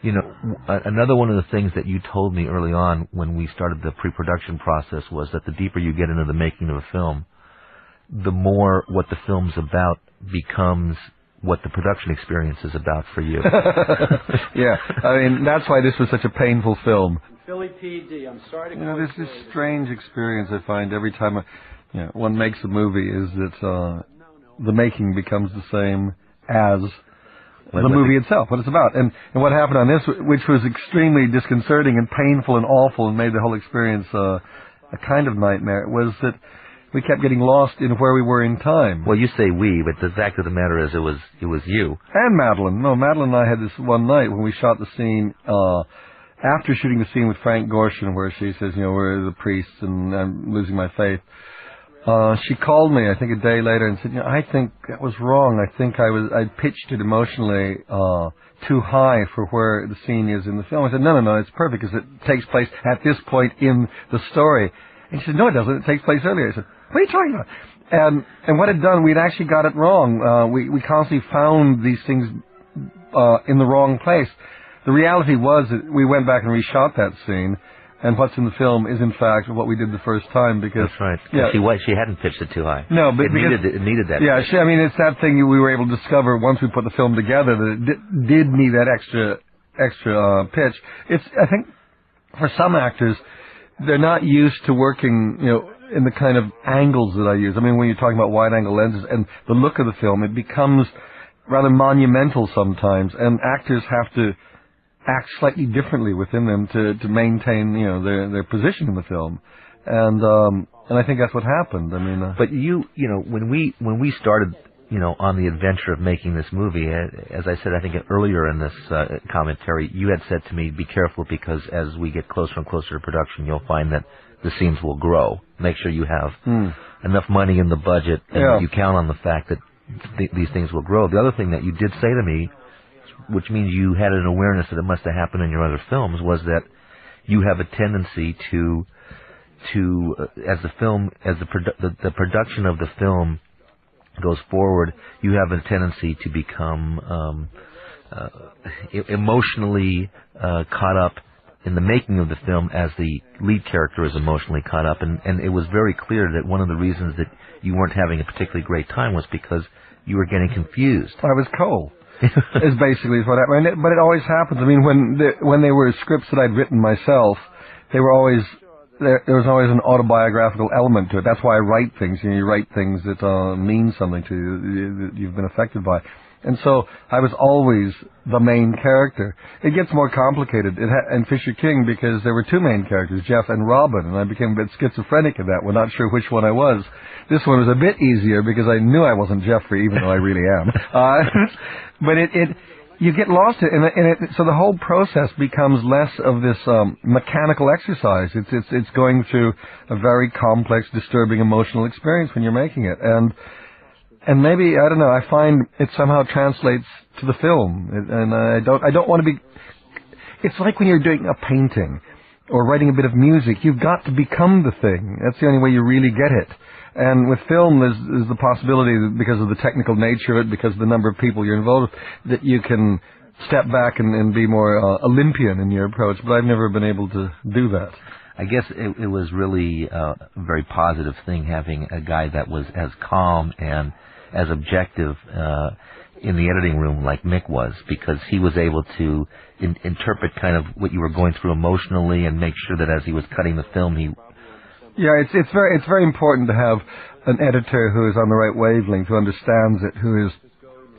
You know, another one of the things that you told me early on when we started the pre-production process was that the deeper you get into the making of a film, the more what the film's about becomes what the production experience is about for you. Yeah, I mean, that's why this was such a painful film. Philly PD, I'm sorry to You know, there's this strange experience I find every time one makes a movie, is that the making becomes the same as the movie itself, what it's about. And what happened on this, which was extremely disconcerting and painful and awful and made the whole experience a kind of nightmare, was that we kept getting lost in where we were in time. Well, you say we, but the fact of the matter is it was you. And Madeline. No, Madeline and I had this one night when we shot the scene, after shooting the scene with Frank Gorshin, where she says, you know, we're the priests and I'm losing my faith. She called me, I think a day later, and said, you know, I think that was wrong. I think I pitched it emotionally too high for where the scene is in the film. I said, no, it's perfect because it takes place at this point in the story. And she said, no, it doesn't. It takes place earlier. I said, what are you talking about? And what it done, we'd actually got it wrong. We constantly found these things in the wrong place. The reality was that we went back and reshot that scene. And what's in the film is, in fact, what we did the first time, because... That's right. Yeah, she hadn't pitched it too high. No, but it needed that. Yeah, I mean, it's that thing we were able to discover once we put the film together, that it did need that extra pitch. I think, for some actors, they're not used to working, you know, in the kind of angles that I use. I mean, when you're talking about wide-angle lenses and the look of the film, it becomes rather monumental sometimes, and actors have to act slightly differently within them to maintain, you know, their position in the film, and I think that's what happened. I mean, but you know, when we started, you know, on the adventure of making this movie, as I said, I think earlier in this commentary, you had said to me, be careful because as we get closer and closer to production, you'll find that the scenes will grow. Make sure you have enough money in the budget, and you count on the fact that these things will grow. The other thing that you did say to me, which means you had an awareness that it must have happened in your other films, was that you have a tendency to as the production of the film goes forward, you have a tendency to become emotionally caught up in the making of the film as the lead character is emotionally caught up, and it was very clear that one of the reasons that you weren't having a particularly great time was because you were getting confused. I was Cole. Is basically what happened. But it always happens. I mean, when they were scripts that I'd written myself, they were always there was always an autobiographical element to it. That's why I write things. You know, you write things that mean something to you, that you've been affected by. And so I was always the main character. It gets more complicated in Fisher King because there were two main characters, Jeff and Robin, and I became a bit schizophrenic in that. We're not sure which one I was. This one was a bit easier because I knew I wasn't Jeffrey, even though I really am. But you get lost in it, so the whole process becomes less of this mechanical exercise. It's going through a very complex, disturbing emotional experience when you're making it, and and maybe, I don't know, I find it somehow translates to the film, and I don't want to be. It's like when you're doing a painting or writing a bit of music, you've got to become the thing. That's the only way you really get it. And with film, there's the possibility that because of the technical nature of it, because of the number of people you're involved with, that you can step back and be more Olympian in your approach. But I've never been able to do that. I guess it was really a very positive thing having a guy that was as calm and as objective in the editing room like Mick was, because he was able to interpret kind of what you were going through emotionally and make sure that as he was cutting the film, he... Yeah, it's very important to have an editor who is on the right wavelength, who understands it, who is...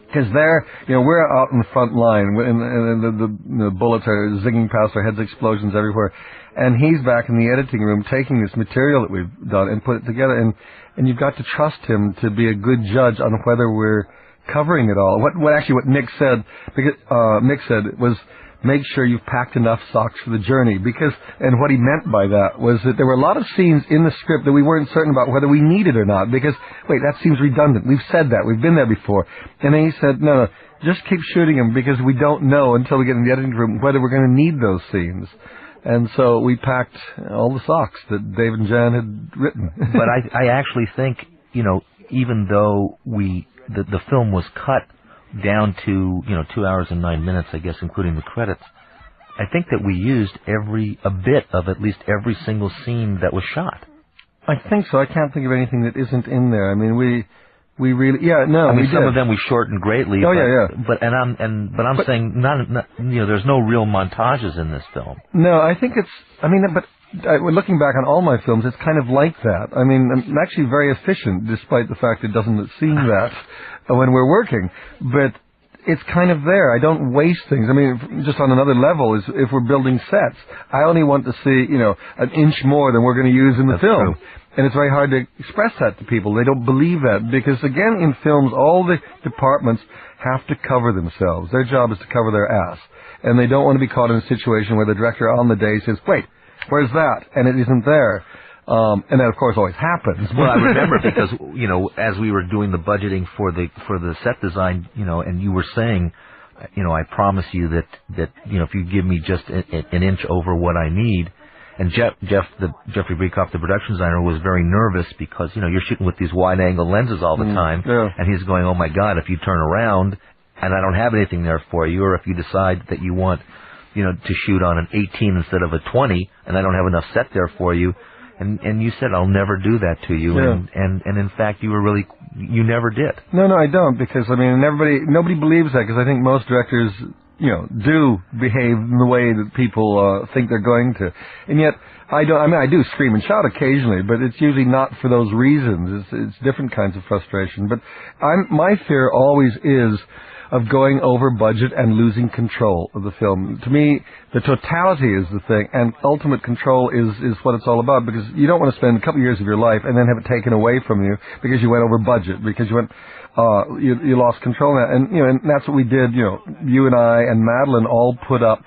Because we're out in the front line, and the bullets are zinging past our heads, explosions everywhere, and he's back in the editing room taking this material that we've done and put it together, and you've got to trust him to be a good judge on whether we're covering it all. What Mick said, because Mick said was, make sure you've packed enough socks for the journey, and what he meant by that was that there were a lot of scenes in the script that we weren't certain about whether we needed or not, because, wait, that seems redundant. We've said that. We've been there before. And then he said, no, just keep shooting them, because we don't know until we get in the editing room whether we're going to need those scenes. And so we packed all the socks that Dave and Jan had written. But I actually think, even though the film was cut down to 2 hours and 9 minutes, I guess, including the credits, I think that we used a bit of at least every single scene that was shot. I think so. I can't think of anything that isn't in there. I mean, we really, some of them we shortened greatly. Oh, but I'm saying not there's no real montages in this film. No, I think looking back on all my films, it's kind of like that. I mean, I'm actually very efficient, despite the fact it doesn't seem that when we're working. But it's kind of there. I don't waste things. I mean, just on another level, is if we're building sets, I only want to see, an inch more than we're going to use in the film. True. And it's very hard to express that to people. They don't believe that, because, again, in films, all the departments have to cover themselves. Their job is to cover their ass. And they don't want to be caught in a situation where the director on the day says, wait, where's that? And it isn't there. And that, of course, always happens. Well, I remember because, as we were doing the budgeting for the set design, and you were saying, I promise you that if you give me just an inch over what I need. And Jeffrey Breekoff, the production designer, was very nervous because, you're shooting with these wide-angle lenses all the time. Yeah. And he's going, oh, my God, if you turn around and I don't have anything there for you, or if you decide that you want, to shoot on an 18 instead of a 20, and I don't have enough set there for you. And you said, I'll never do that to you. Yeah. And in fact, you never did. No, I don't, because, nobody believes that, because I think most directors, do behave in the way that people think they're going to. And yet, I do scream and shout occasionally, but it's usually not for those reasons. It's different kinds of frustration. But my fear always is of going over budget and losing control of the film. To me, the totality is the thing, and ultimate control is what it's all about, because you don't want to spend a couple of years of your life and then have it taken away from you because you went over budget, because you went, you lost control. And that's what we did. You and I and Madeline all put up,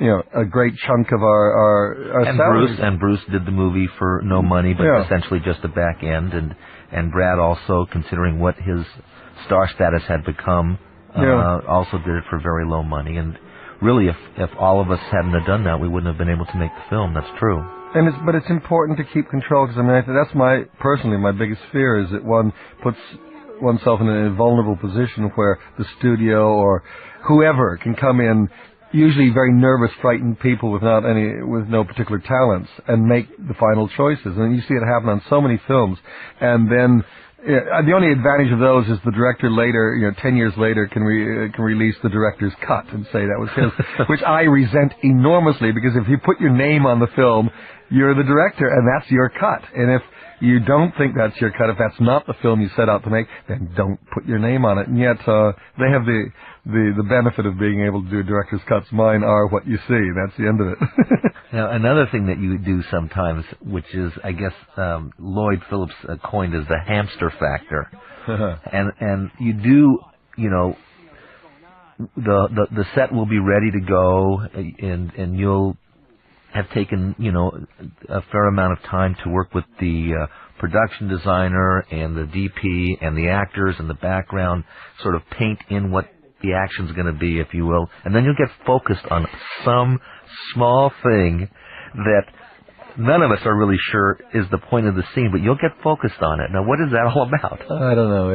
a great chunk of our salaries. Bruce did the movie for no money, but essentially just the back end, and Brad also, considering what his star status had become, also did it for very low money. And really, if all of us hadn't have done that, we wouldn't have been able to make the film. That's true. But it's important to keep control, because that's personally my biggest fear, is that one puts oneself in a vulnerable position where the studio or whoever can come in, usually very nervous, frightened people with no particular talents, and make the final choices. And you see it happen on so many films. And then the only advantage of those is the director later, 10 years later, can release the director's cut and say that was his, which I resent enormously, because if you put your name on the film, you're the director, and that's your cut. And if you don't think that's your cut, if that's not the film you set out to make, then don't put your name on it. And yet, they have the benefit of being able to do director's cuts. Mine are what you see. That's the end of it. Now, another thing that you do sometimes, which is, I guess, Lloyd Phillips coined as the hamster factor. and you do, the set will be ready to go, and you'll have taken, a fair amount of time to work with the production designer and the DP and the actors and the background sort of paint in what the action's going to be, if you will, and then you'll get focused on some small thing that none of us are really sure is the point of the scene, but you'll get focused on it. Now, what is that all about? I don't know.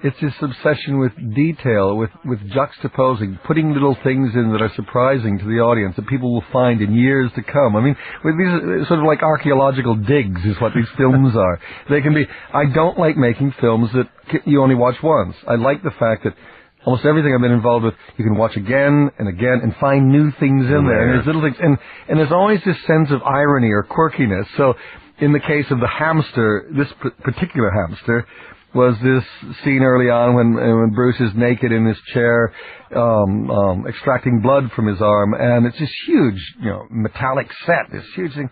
It's this obsession with detail, with juxtaposing, putting little things in that are surprising to the audience that people will find in years to come. I mean, with these sort of like archaeological digs is what these films are. They can be. I don't like making films that you only watch once. I like the fact that almost everything I've been involved with, you can watch again and again and find new things in there. And there's little things, and there's always this sense of irony or quirkiness. So, in the case of the hamster, this particular hamster was this scene early on when Bruce is naked in his chair, extracting blood from his arm, and it's this huge, metallic set, this huge thing.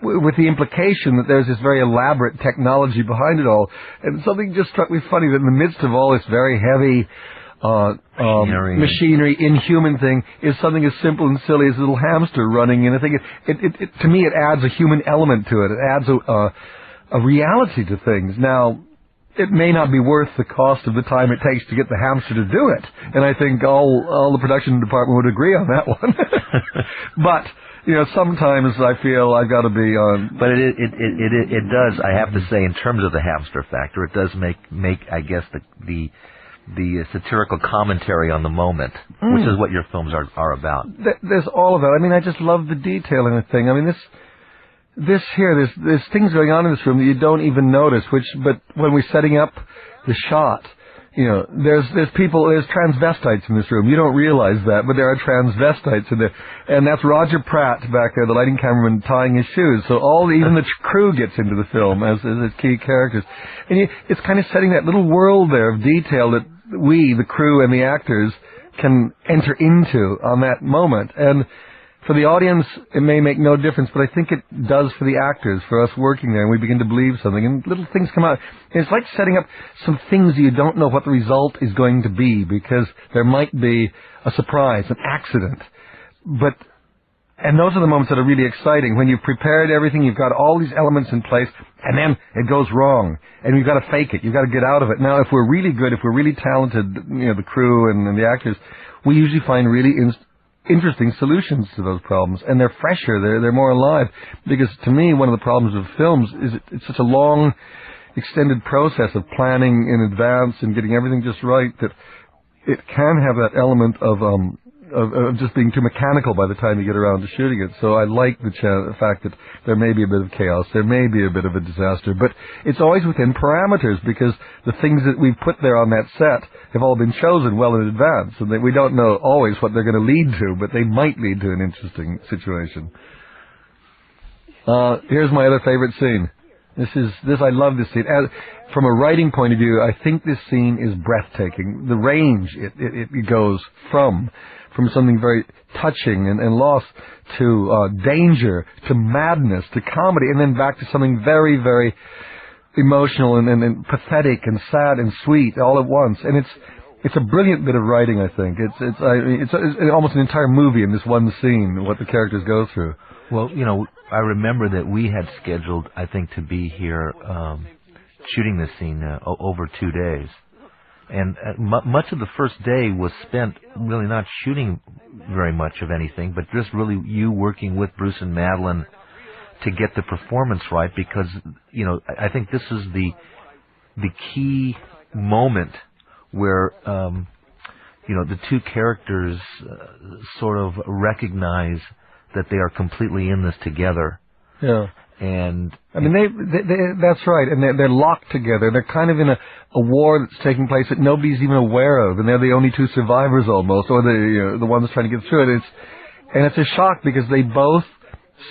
With the implication that there's this very elaborate technology behind it all. And something just struck me funny that in the midst of all this very heavy machinery, inhuman thing, is something as simple and silly as a little hamster running. And I think to me, it adds a human element to it. It adds a reality to things. Now, it may not be worth the cost of the time it takes to get the hamster to do it. And I think all the production department would agree on that one. But sometimes I feel I've got to be on. But it does. I have to say, in terms of the hamster factor, it does make I guess the satirical commentary on the moment, which is what your films are about. There's all of that. I mean, I just love the detail in a thing. I mean, there's things going on in this room that you don't even notice. But when we're setting up the shot. There's transvestites in this room. You don't realize that, but there are transvestites in there. And that's Roger Pratt back there, the lighting cameraman, tying his shoes. So even the crew gets into the film as key characters. And it's kind of setting that little world there of detail that we, the crew and the actors, can enter into on that moment. And for the audience, it may make no difference, but I think it does for the actors, for us working there, and we begin to believe something, and little things come out. And it's like setting up some things you don't know what the result is going to be, because there might be a surprise, an accident. And those are the moments that are really exciting. When you've prepared everything, you've got all these elements in place, and then it goes wrong, and you've got to fake it. You've got to get out of it. Now, if we're really good, if we're really talented, the crew and the actors, we usually find really interesting solutions to those problems, and they're fresher, they're more alive. Because to me, one of the problems of films is it's such a long, extended process of planning in advance and getting everything just right that it can have that element of just being too mechanical by the time you get around to shooting it. So I like the fact that there may be a bit of chaos, there may be a bit of a disaster, but it's always within parameters, because the things that we've put there on that set have all been chosen well in advance, and that we don't know always what they're going to lead to, but they might lead to an interesting situation. Here's my other favorite scene. I love this scene. From a writing point of view, I think this scene is breathtaking. The range it goes from something very touching and lost to danger, to madness, to comedy, and then back to something very, very emotional and pathetic and sad and sweet all at once. And it's a brilliant bit of writing, I think. It's almost an entire movie in this one scene, what the characters go through. Well, I remember that we had scheduled, I think, to be here shooting this scene over 2 days. And much of the first day was spent really not shooting very much of anything, but just really you working with Bruce and Madeline to get the performance right, because, I think this is the key moment where, the two characters sort of recognize that they are completely in this together. Yeah. And I mean, that's right, and they're locked together. They're kind of in a war that's taking place that nobody's even aware of, and they're the only two survivors almost, or the ones trying to get through it. It's a shock, because they both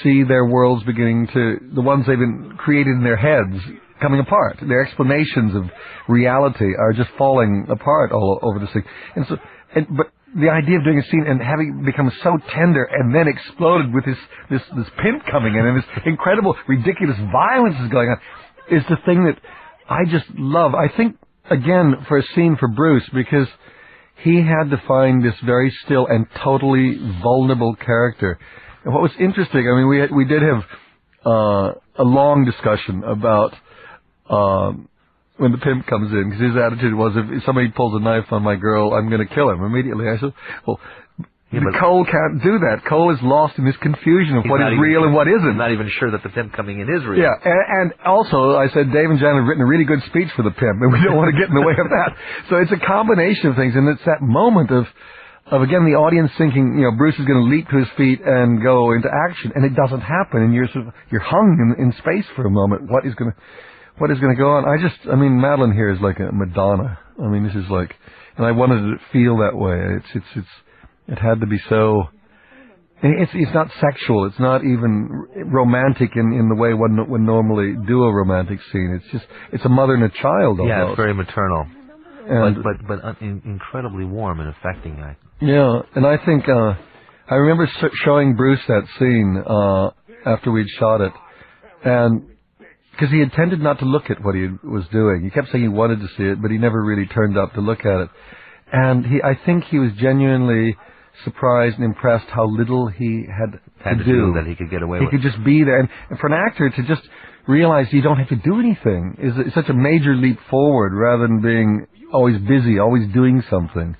see their worlds beginning to, the ones they've been created in their heads, coming apart. Their explanations of reality are just falling apart all over this thing. But the idea of doing a scene and having become so tender and then exploded with this pimp coming in and this incredible, ridiculous violence is going on is the thing that I just love. I think, again, for a scene for Bruce, because he had to find this very still and totally vulnerable character. And what was interesting, I mean, we did have a long discussion about when the pimp comes in, because his attitude was, if somebody pulls a knife on my girl, I'm going to kill him immediately. I said, well, Cole can't do that. Cole is lost in this confusion of what is real and what isn't. I'm not even sure that the pimp coming in is real. Yeah, and also I said Dave and Jan have written a really good speech for the pimp, and we don't want to get in the way of that. So it's a combination of things, and it's that moment of again the audience thinking, Bruce is going to leap to his feet and go into action, and it doesn't happen, and you're hung in space for a moment. What is going to go on? Madeline here is like a Madonna. This is like, and I wanted it to feel that way. It had to be so. It's not sexual. It's not even romantic in the way one would normally do a romantic scene. It's a mother and a child. Almost. Yeah, it's very maternal, and, but incredibly warm and affecting. Yeah, and I think I remember showing Bruce that scene after we'd shot it, and because he intended not to look at what he was doing. He kept saying he wanted to see it, but he never really turned up to look at it. And I think he was genuinely surprised and impressed how little he had to do, that he could get away with. He could just be there. And for an actor to just realize you don't have to do anything is such a major leap forward rather than being always busy, always doing something.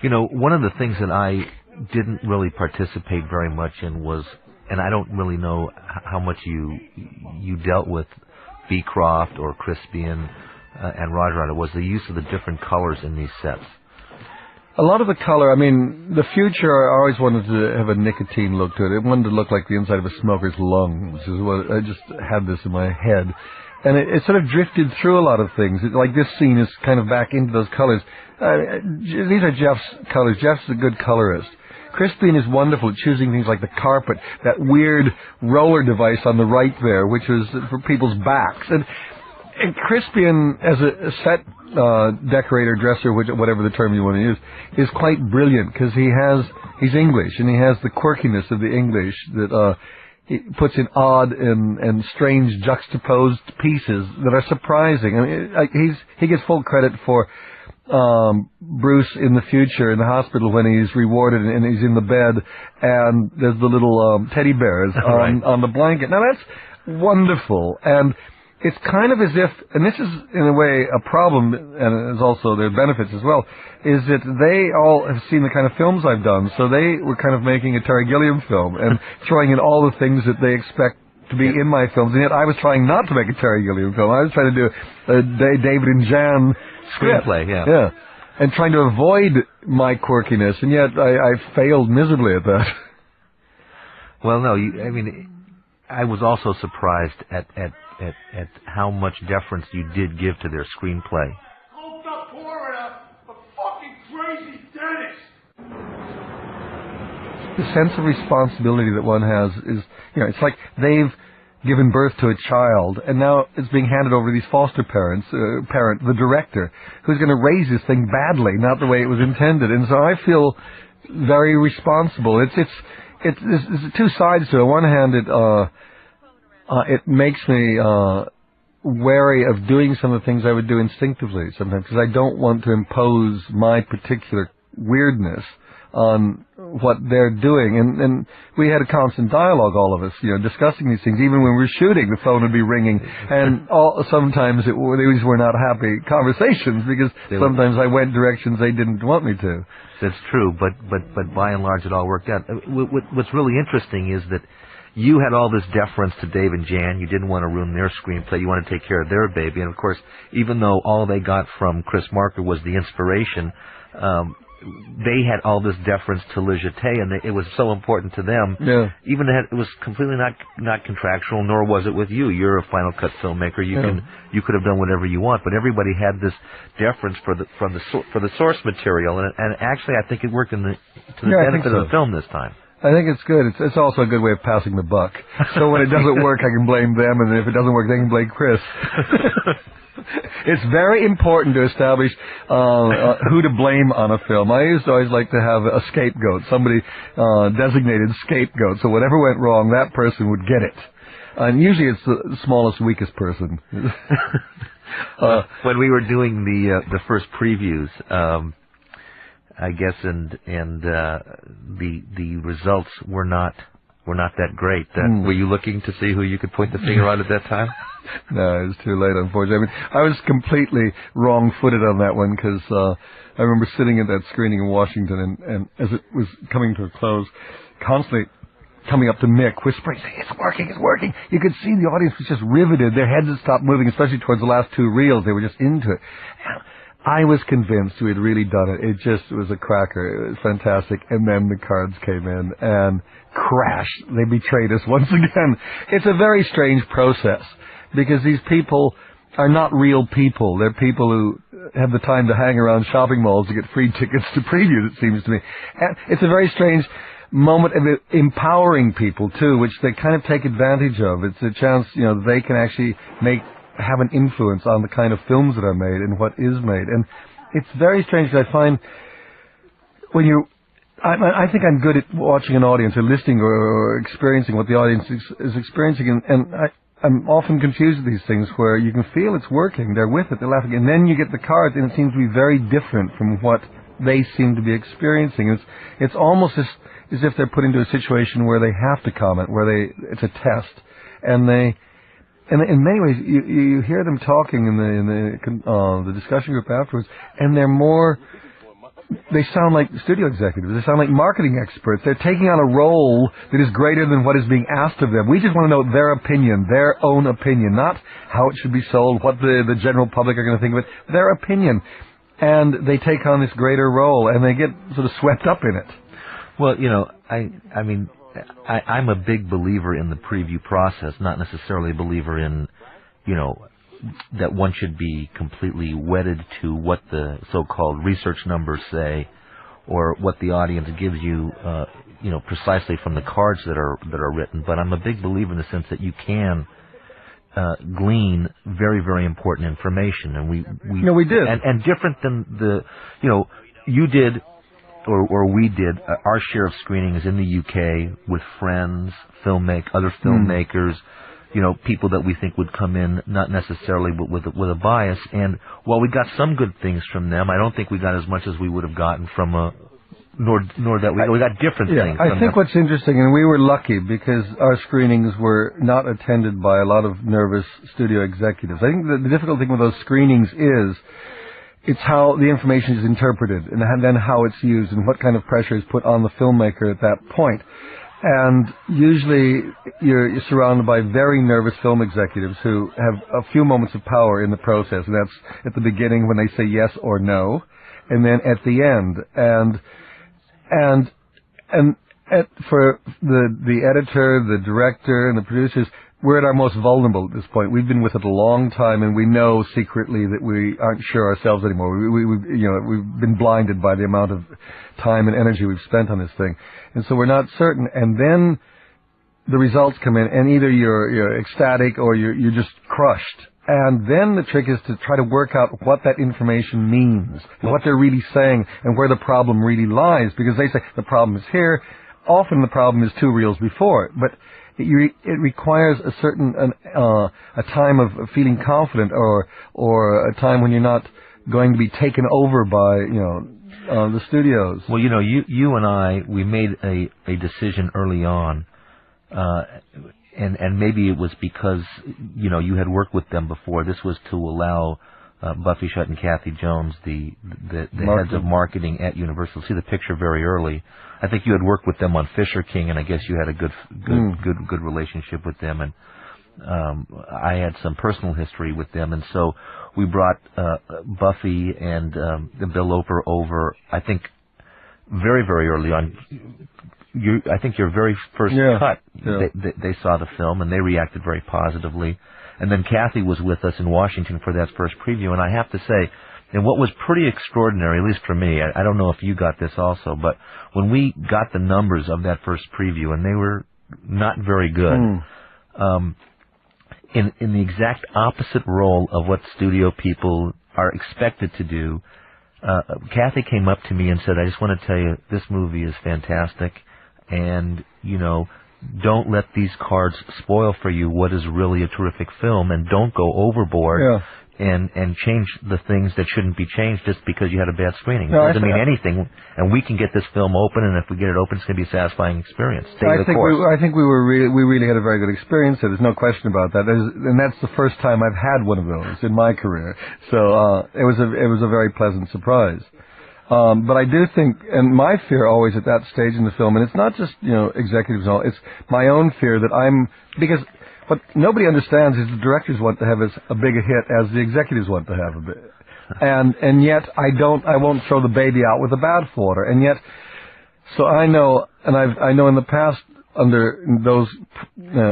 One of the things that I didn't really participate very much in was, and I don't really know how much you dealt with Beecroft or Crispian and Roger on it, was the use of the different colors in these sets. A lot of the color, the future, I always wanted to have a nicotine look to it. It wanted to look like the inside of a smoker's lungs. I just had this in my head. And it sort of drifted through a lot of things. Like this scene is kind of back into those colors. These are Jeff's colors. Jeff's a good colorist. Crispian is wonderful at choosing things like the carpet, that weird roller device on the right there, which was for people's backs. And Crispian, as a set decorator, dresser, whatever the term you want to use, is quite brilliant because he's English and he has the quirkiness of the English that he puts in odd and strange juxtaposed pieces that are surprising. He gets full credit for Bruce in the future in the hospital when he's rewarded and he's in the bed and there's the little teddy bears on the blanket. Now that's wonderful, and it's kind of as if, and this is in a way a problem, and it's also their benefits as well, is that they all have seen the kind of films I've done, so they were kind of making a Terry Gilliam film and throwing in all the things that they expect to be in my films, and yet I was trying not to make a Terry Gilliam film. I was trying to do a David and Jan screenplay, yeah, and trying to avoid my quirkiness, and yet I failed miserably at that. Well, no, I was also surprised at how much deference you did give to their screenplay. Hold the pouring up a fucking crazy dentist. The sense of responsibility that one has is, it's like they've given birth to a child, and now it's being handed over to these foster parents, the director, who's going to raise this thing badly, not the way it was intended. And so I feel very responsible. It's two sides to it. On one hand, it makes me wary of doing some of the things I would do instinctively sometimes, because I don't want to impose my particular weirdness on what they're doing. And we had a constant dialogue, all of us, discussing these things. Even when we were shooting, the phone would be ringing, and sometimes these were not happy conversations because sometimes I went directions they didn't want me to. That's true, but by and large it all worked out. What's really interesting is that you had all this deference to Dave and Jan. You didn't want to ruin their screenplay. You wanted to take care of their baby. And, of course, even though all they got from Chris Marker was the inspiration, they had all this deference to Le Jeté, and it was so important to them. Yeah. Even it was completely not contractual, nor was it with you. You're a Final Cut filmmaker. You could have done whatever you want, but everybody had this deference for the source material, and actually I think it worked to the benefit of the film this time. I think it's good. It's also a good way of passing the buck. So when it doesn't work, I can blame them, and if it doesn't work, they can blame Chris. It's very important to establish who to blame on a film. I used to always like to have a scapegoat, somebody designated scapegoat. So whatever went wrong, that person would get it. And usually it's the smallest, weakest person. When we were doing the first previews, I guess, and the results were not were not that great. Were you looking to see who you could point the finger at that time? No, it was too late, unfortunately. I mean, I was completely wrong-footed on that one because I remember sitting at that screening in Washington, and as it was coming to a close, constantly coming up to Mick, whispering, saying, it's working, it's working. You could see the audience was just riveted. Their heads had stopped moving, especially towards the last two reels. They were just into it. And I was convinced we had really done it. It just was a cracker. It was fantastic. And then the cards came in and crashed. They betrayed us once again. It's a very strange process because these people are not real people. They're people who have the time to hang around shopping malls to get free tickets to previews, it seems to me. And it's a very strange moment of empowering people too, which they kind of take advantage of. It's a chance, they can actually have an influence on the kind of films that are made and what is made. And it's very strange. I find when I think I'm good at watching an audience or listening or experiencing what the audience is experiencing, and I'm often confused with these things where you can feel it's working, they're with it, they're laughing, and then you get the cards and it seems to be very different from what they seem to be experiencing. It's almost as if they're put into a situation where they have to comment, it's a test, and in many ways you hear them talking in the discussion group afterwards, and they sound like studio executives. They sound like marketing experts. They're taking on a role that is greater than what is being asked of them. We just want to know their opinion, their own opinion, not how it should be sold, what the general public are going to think of it, their opinion. And they take on this greater role, and they get sort of swept up in it. Well, I'm a big believer in the preview process, not necessarily a believer in, that one should be completely wedded to what the so-called research numbers say, or what the audience gives you, precisely from the cards that are written. But I'm a big believer in the sense that you can glean very, very important information, and we did, and different than you did. Or we did our share of screenings in the UK with friends, other filmmakers, people that we think would come in not necessarily with a bias. And while we got some good things from them, I don't think we got as much as we would have gotten from nor that we got different things. I think what's interesting, and we were lucky because our screenings were not attended by a lot of nervous studio executives. I think the difficult thing with those screenings is it's how the information is interpreted and then how it's used and what kind of pressure is put on the filmmaker at that point. And usually you're surrounded by very nervous film executives who have a few moments of power in the process, and that's at the beginning when they say yes or no, and then at the end. And for the editor, the director, and the producers, we're at our most vulnerable at this point. We've been with it a long time, and we know secretly that we aren't sure ourselves anymore. We've been blinded by the amount of time and energy we've spent on this thing, and so we're not certain. And then the results come in, and either you're ecstatic or you're just crushed. And then the trick is to try to work out what that information means, what they're really saying, and where the problem really lies. Because they say the problem is here. Often the problem is two reels before, but it requires a certain a time of feeling confident, or a time when you're not going to be taken over by the studios. Well, you and I, we made a decision early on, and maybe it was because you had worked with them before. This was to allow Buffy Shutt and Kathy Jones, the heads of marketing at Universal, see the picture very early. I think you had worked with them on Fisher King, and I guess you had a good relationship with them, and I had some personal history with them, and so we brought Buffy and Bill Loper over. I think very, very early on. I think your very first cut, they saw the film and they reacted very positively. And then Kathy was with us in Washington for that first preview, and I have to say, and what was pretty extraordinary, at least for me, I don't know if you got this also, but when we got the numbers of that first preview, and they were not very good, in the exact opposite role of what studio people are expected to do, Kathy came up to me and said, I just want to tell you, this movie is fantastic, and, don't let these cards spoil for you what is really a terrific film, and don't go overboard. and change the things that shouldn't be changed just because you had a bad screening. It No, doesn't mean anything, and we can get this film open, and if we get it open, it's going to be a satisfying experience. Stay the course. I think we really had a very good experience there. There's no question about that. And that's the first time I've had one of those in my career. So it was a very pleasant surprise. But I do think, and my fear always at that stage in the film, and it's not just, executives and all, it's my own fear that because what nobody understands is the directors want to have as a big a hit as the executives want to have a bit. And yet I won't throw the baby out with the bathwater. And yet, so I know, and I know in the past, under those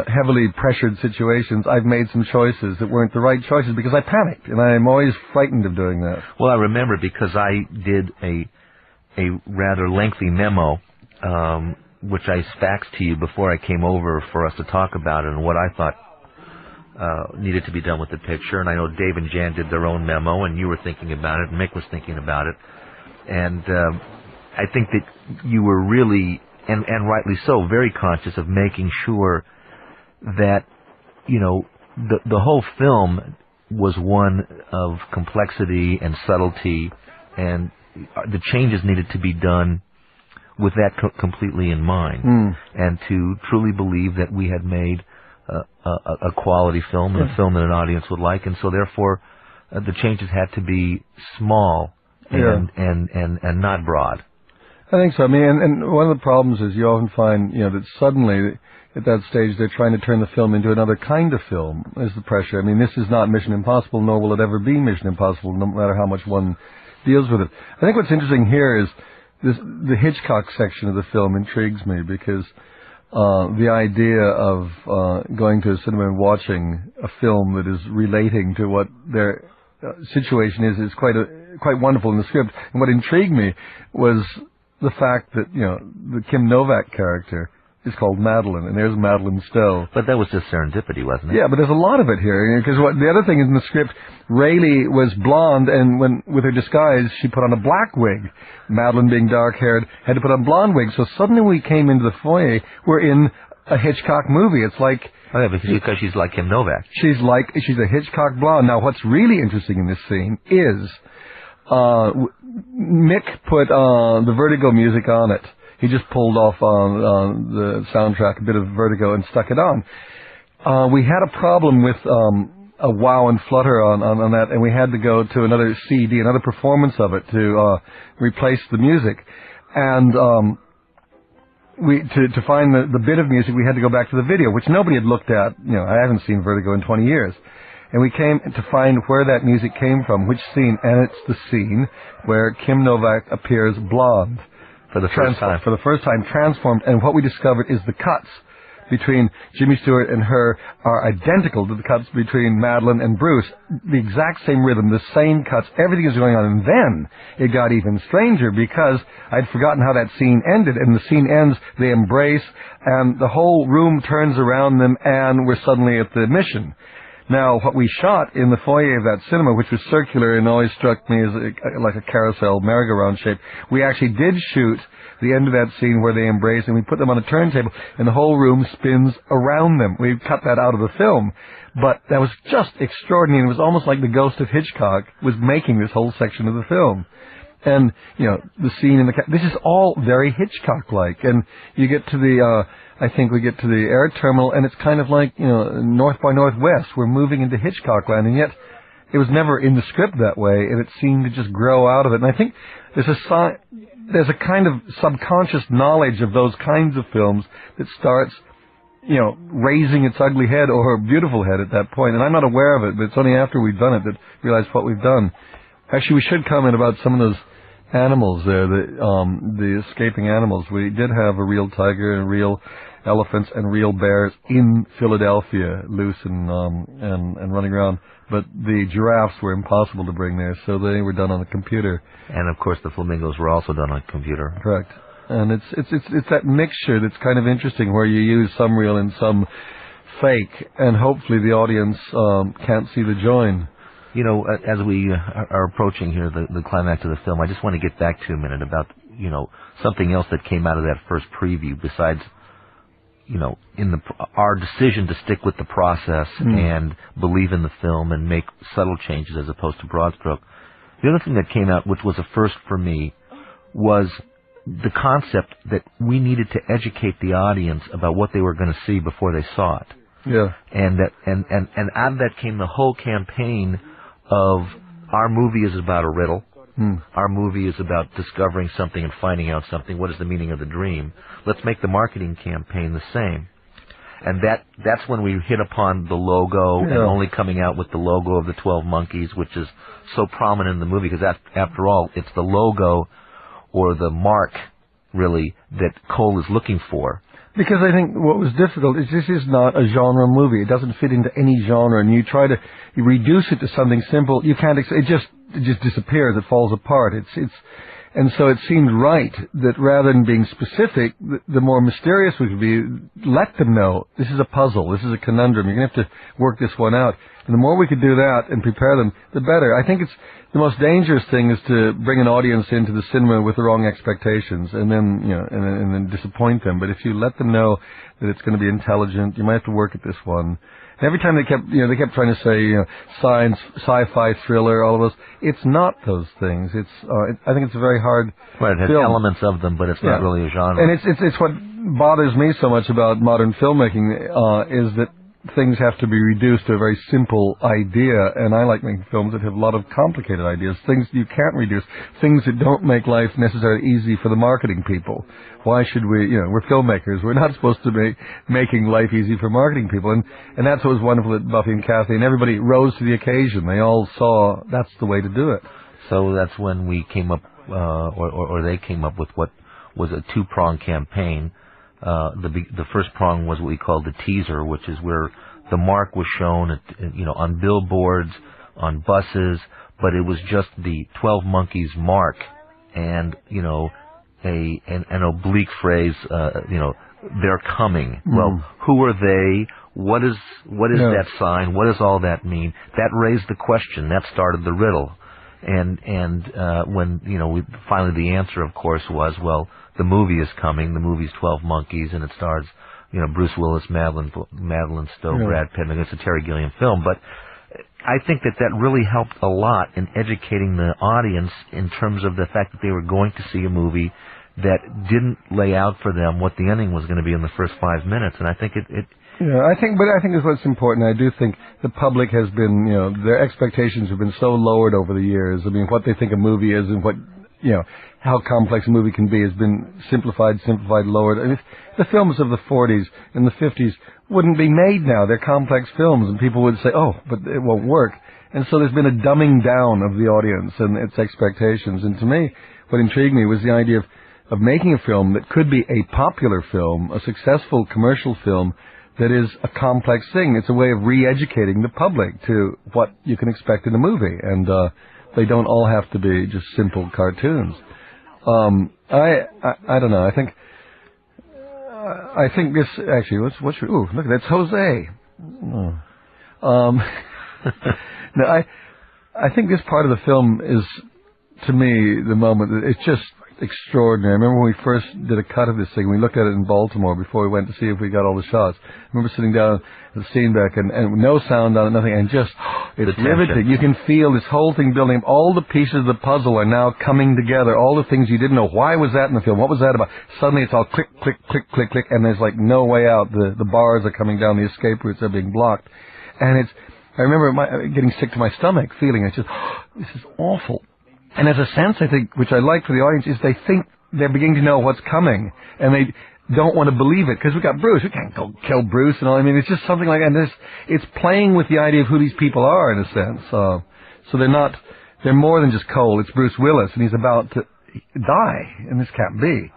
heavily pressured situations, I've made some choices that weren't the right choices because I panicked, and I'm always frightened of doing that. Well, I remember because I did a rather lengthy memo, which I faxed to you before I came over for us to talk about it and what I thought needed to be done with the picture. And I know Dave and Jan did their own memo, and you were thinking about it, and Mick was thinking about it. And I think that you were really, and rightly so, very conscious of making sure that, the whole film was one of complexity and subtlety, and the changes needed to be done with that completely in mind, and to truly believe that we had made a quality film and a film that an audience would like, and so therefore the changes had to be small and not broad. I think so. I mean, and one of the problems is you often find, that suddenly at that stage they're trying to turn the film into another kind of film. Is the pressure? I mean, this is not Mission Impossible, nor will it ever be Mission Impossible, no matter how much one deals with it. I think what's interesting here is the Hitchcock section of the film intrigues me because the idea of going to a cinema and watching a film that is relating to what their situation is quite wonderful in the script. And what intrigued me was the fact that, the Kim Novak character is called Madeline, and there's Madeline Stowe. But that was just serendipity, wasn't it? Yeah, but there's a lot of it here, because the other thing is in the script, Rayleigh was blonde, and with her disguise, she put on a black wig. Madeline, being dark-haired, had to put on blonde wig. So suddenly we came into the foyer, we're in a Hitchcock movie. It's like... Oh, yeah, because she's like Kim Novak. She's a Hitchcock blonde. Now, what's really interesting in this scene is... Mick put the Vertigo music on it. He just pulled off the soundtrack a bit of Vertigo and stuck it on. We had a problem with a wow and flutter on that, and we had to go to another CD, another performance of it to replace the music. And to find the bit of music, we had to go back to the video, which nobody had looked at. I haven't seen Vertigo in 20 years. And we came to find where that music came from, which scene, and it's the scene where Kim Novak appears blonde. For the first time. For the first time, transformed. And what we discovered is the cuts between Jimmy Stewart and her are identical to the cuts between Madeline and Bruce. The exact same rhythm, the same cuts, everything is going on. And then it got even stranger because I'd forgotten how that scene ended. And the scene ends, they embrace, and the whole room turns around them, and we're suddenly at the mission. Now, what we shot in the foyer of that cinema, which was circular and always struck me as like a carousel, merry-go-round shape, we actually did shoot the end of that scene where they embrace, and we put them on a turntable, and the whole room spins around them. We cut that out of the film. But that was just extraordinary. It was almost like the ghost of Hitchcock was making this whole section of the film. And, the scene in this is all very Hitchcock-like. And you get to I think we get to the air terminal, and it's kind of like, North by Northwest. We're moving into Hitchcock land, and yet it was never in the script that way, and it seemed to just grow out of it. And I think there's a kind of subconscious knowledge of those kinds of films that starts, raising its ugly head or beautiful head at that point. And I'm not aware of it, but it's only after we've done it that I realize what we've done. Actually, we should comment about some of those animals there, the escaping animals. We did have a real tiger and real elephants and real bears in Philadelphia, loose and running around. But the giraffes were impossible to bring there, so they were done on a computer. And of course, the flamingos were also done on a computer. Correct. And it's that mixture that's kind of interesting, where you use some real and some fake, and hopefully the audience can't see the join. As we are approaching here the climax of the film, I just want to get back to a minute about, something else that came out of that first preview besides, our decision to stick with the process and believe in the film and make subtle changes as opposed to broad stroke. The other thing that came out, which was a first for me, was the concept that we needed to educate the audience about what they were going to see before they saw it. Yeah. And out of that came the whole campaign of our movie is about a riddle. Our movie is about discovering something and finding out something. What is the meaning of the dream? Let's make the marketing campaign the same. And that's when we hit upon the logo and only coming out with the logo of the 12 Monkeys, which is so prominent in the movie because after all, it's the logo or the mark, really, that Cole is looking for. Because I think what was difficult is this is not a genre movie. It doesn't fit into any genre, and you reduce it to something simple. You can't. It just disappears. It falls apart. And so it seemed right that rather than being specific, the more mysterious we could be. Let them know this is a puzzle. This is a conundrum. You're going to have to work this one out. And the more we could do that and prepare them, the better. I think it's the most dangerous thing is to bring an audience into the cinema with the wrong expectations and then, and then disappoint them. But if you let them know that it's going to be intelligent, you might have to work at this one. And every time they kept trying to say, science, sci-fi, thriller, all of those. It's not those things. I think it's a very hard Right, it has film. Elements of them, but it's not really a genre. And it's what bothers me so much about modern filmmaking is that things have to be reduced to a very simple idea, and I like making films that have a lot of complicated ideas, things you can't reduce, things that don't make life necessarily easy for the marketing people. Why should we, we're filmmakers, we're not supposed to be making life easy for marketing people, and that's what was wonderful at Buffy and Kathy, and everybody rose to the occasion. They all saw that's the way to do it. So that's when we came up, or they came up with what was a two-prong campaign. The first prong was what we called the teaser, which is where the mark was shown, on billboards, on buses, but it was just the 12 Monkeys mark, and an oblique phrase, they're coming. Well, who are they? What is that sign? What does all that mean? That raised the question. That started the riddle, and when finally the answer, of course, was the movie is coming. The movie's 12 Monkeys, and it stars, Bruce Willis, Madeline Stowe, Brad Pitt. And it's a Terry Gilliam film, but I think that really helped a lot in educating the audience in terms of the fact that they were going to see a movie that didn't lay out for them what the ending was going to be in the first 5 minutes. And I think it I think is what's important. I do think the public has been, their expectations have been so lowered over the years. I mean, what they think a movie is and what, how complex a movie can be has been simplified, lowered. I mean, the films of the 40s and the 50s wouldn't be made now. They're complex films, and people would say, oh, but it won't work. And so there's been a dumbing down of the audience and its expectations. And to me, what intrigued me was the idea of making a film that could be a popular film, a successful commercial film, that is a complex thing. It's a way of re-educating the public to what you can expect in a movie. And they don't all have to be just simple cartoons. I don't know. I think this actually. Look, that's Jose. No, I think this part of the film is, to me, the moment. It's just extraordinary. I remember when we first did a cut of this thing, we looked at it in Baltimore before we went to see if we got all the shots. I remember sitting down at the Steenbeck and no sound on it, nothing, and just, it's riveting. You can feel this whole thing building up. All the pieces of the puzzle are now coming together. All the things you didn't know. Why was that in the film? What was that about? Suddenly it's all click, click, click, click, click, and there's like no way out. The bars are coming down, the escape routes are being blocked. And I remember getting sick to my stomach, feeling it's just, this is awful. And there's a sense, I think, which I like for the audience, is they think they're beginning to know what's coming, and they don't want to believe it, because we got Bruce. We can't go kill Bruce and all. I mean, it's just something like that. And it's playing with the idea of who these people are, in a sense. So they're more than just Cole. It's Bruce Willis, and he's about to die, and this can't be.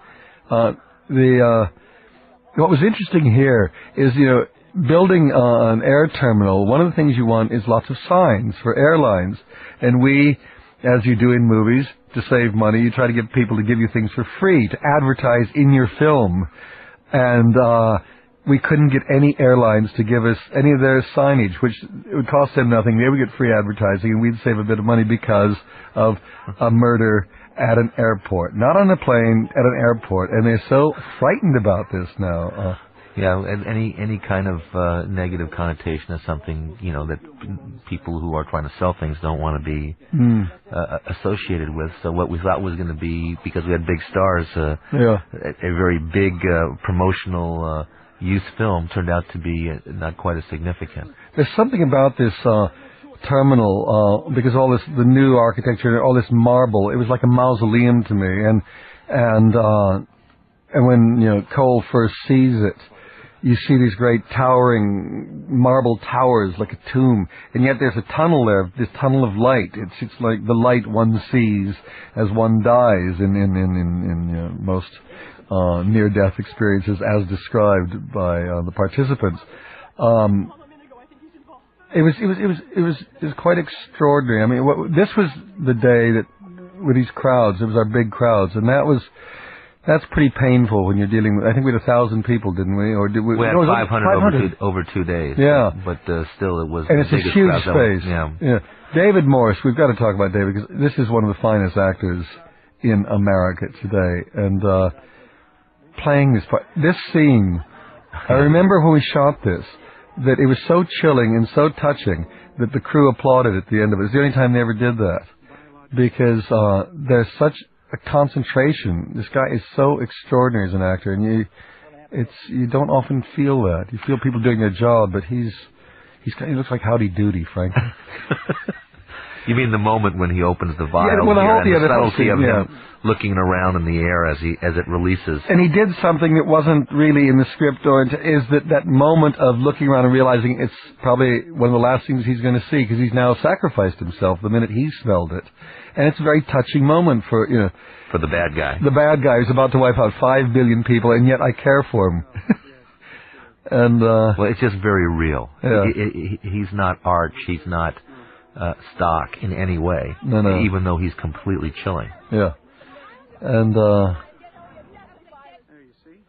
What was interesting here is, building an air terminal, one of the things you want is lots of signs for airlines. And we, as you do in movies, to save money, you try to get people to give you things for free, to advertise in your film. And we couldn't get any airlines to give us any of their signage, which it would cost them nothing. They would get free advertising, and we'd save a bit of money because of a murder at an airport. Not on a plane, at an airport. And they're so frightened about this now. Yeah, and any kind of negative connotation of something, that people who are trying to sell things don't want to be associated with. So what we thought was going to be, because we had big stars, a very big promotional youth film turned out to be not quite as significant. There's something about this terminal, because the new architecture, all this marble, it was like a mausoleum to me, and when Cole first sees it, you see these great towering marble towers like a tomb, and yet there's a tunnel there, this tunnel of light. It's like the light one sees as one dies in most near-death experiences, as described by the participants. It was quite extraordinary. I mean, this was the day that with these crowds, it was our big crowds, and that's pretty painful when you're dealing with. I think we had 1,000 people, didn't we? Or did we? We had 500 over 2 days. Yeah, but still, it was. And it's a huge space. Yeah. David Morse. We've got to talk about David, because this is one of the finest actors in America today, and playing this part, this scene. I remember when we shot this, that it was so chilling and so touching that the crew applauded at the end of it. It's the only time they ever did that, because there's such a concentration. This guy is so extraordinary as an actor, and you don't often feel that. You feel people doing their job, but he looks like Howdy Doody, frankly. You mean the moment when he opens the vial, the subtlety of him looking around in the air as it releases. And he did something that wasn't really in the script, is that moment of looking around and realizing it's probably one of the last things he's going to see, because he's now sacrificed himself the minute he smelled it. And it's a very touching moment for the bad guy. The bad guy who's about to wipe out 5 billion people, and yet I care for him. And well, it's just very real. Yeah. He's not arch. He's not stock in any way. No. Even though he's completely chilling. Yeah. And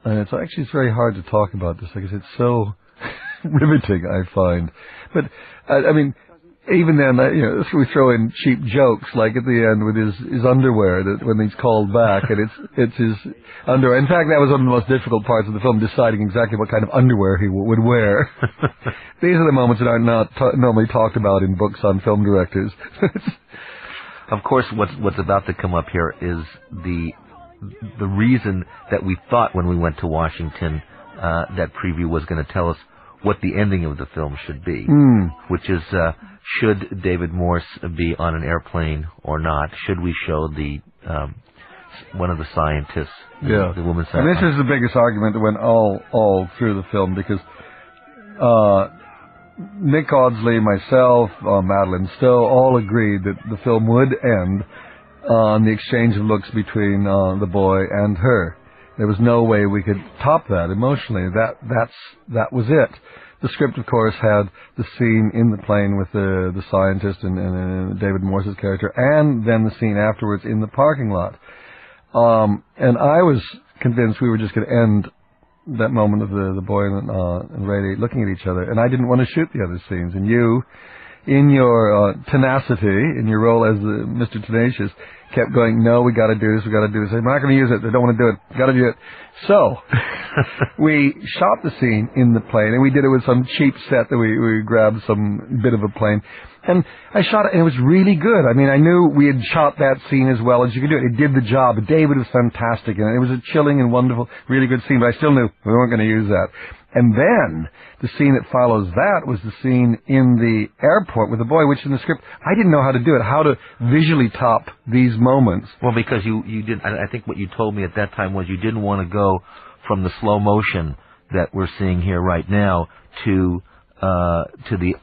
it's very hard to talk about this, because it's so riveting, I find. But I mean, even then, we throw in cheap jokes, like at the end with his underwear, that when he's called back, and it's his underwear. In fact, that was one of the most difficult parts of the film, deciding exactly what kind of underwear he would wear. These are the moments that are not normally talked about in books on film directors. Of course, what's about to come up here is the reason that we thought when we went to Washington that preview was going to tell us what the ending of the film should be, which is should David Morse be on an airplane or not? Should we show the one of the scientists, the woman scientist? And this is the biggest argument that went all through the film, because Nick Audsley, myself, Madeline Stowe, all agreed that the film would end on the exchange of looks between the boy and her. There was no way we could top that emotionally. That was it. The script, of course, had the scene in the plane with the scientist and David Morse's character, and then the scene afterwards in the parking lot. And I was convinced we were just going to end that moment of the boy and Ray looking at each other, and I didn't want to shoot the other scenes. And you, in your tenacity, in your role as Mr. Tenacious, kept going, no, we got to do this, we got to do this. I'm not going to use it, I don't want to do it, got to do it. So, we shot the scene in the plane, and we did it with some cheap set that we grabbed some bit of a plane. And I shot it, and it was really good. I mean, I knew we had shot that scene as well as you could do it. It did the job. David was fantastic, and it was a chilling and wonderful, really good scene, but I still knew we weren't going to use that. And then, the scene that follows that was the scene in the airport with the boy, which in the script, I didn't know how to do it, how to visually top these moments. Well, because you didn't, I think what you told me at that time was you didn't want to go from the slow motion that we're seeing here right now to the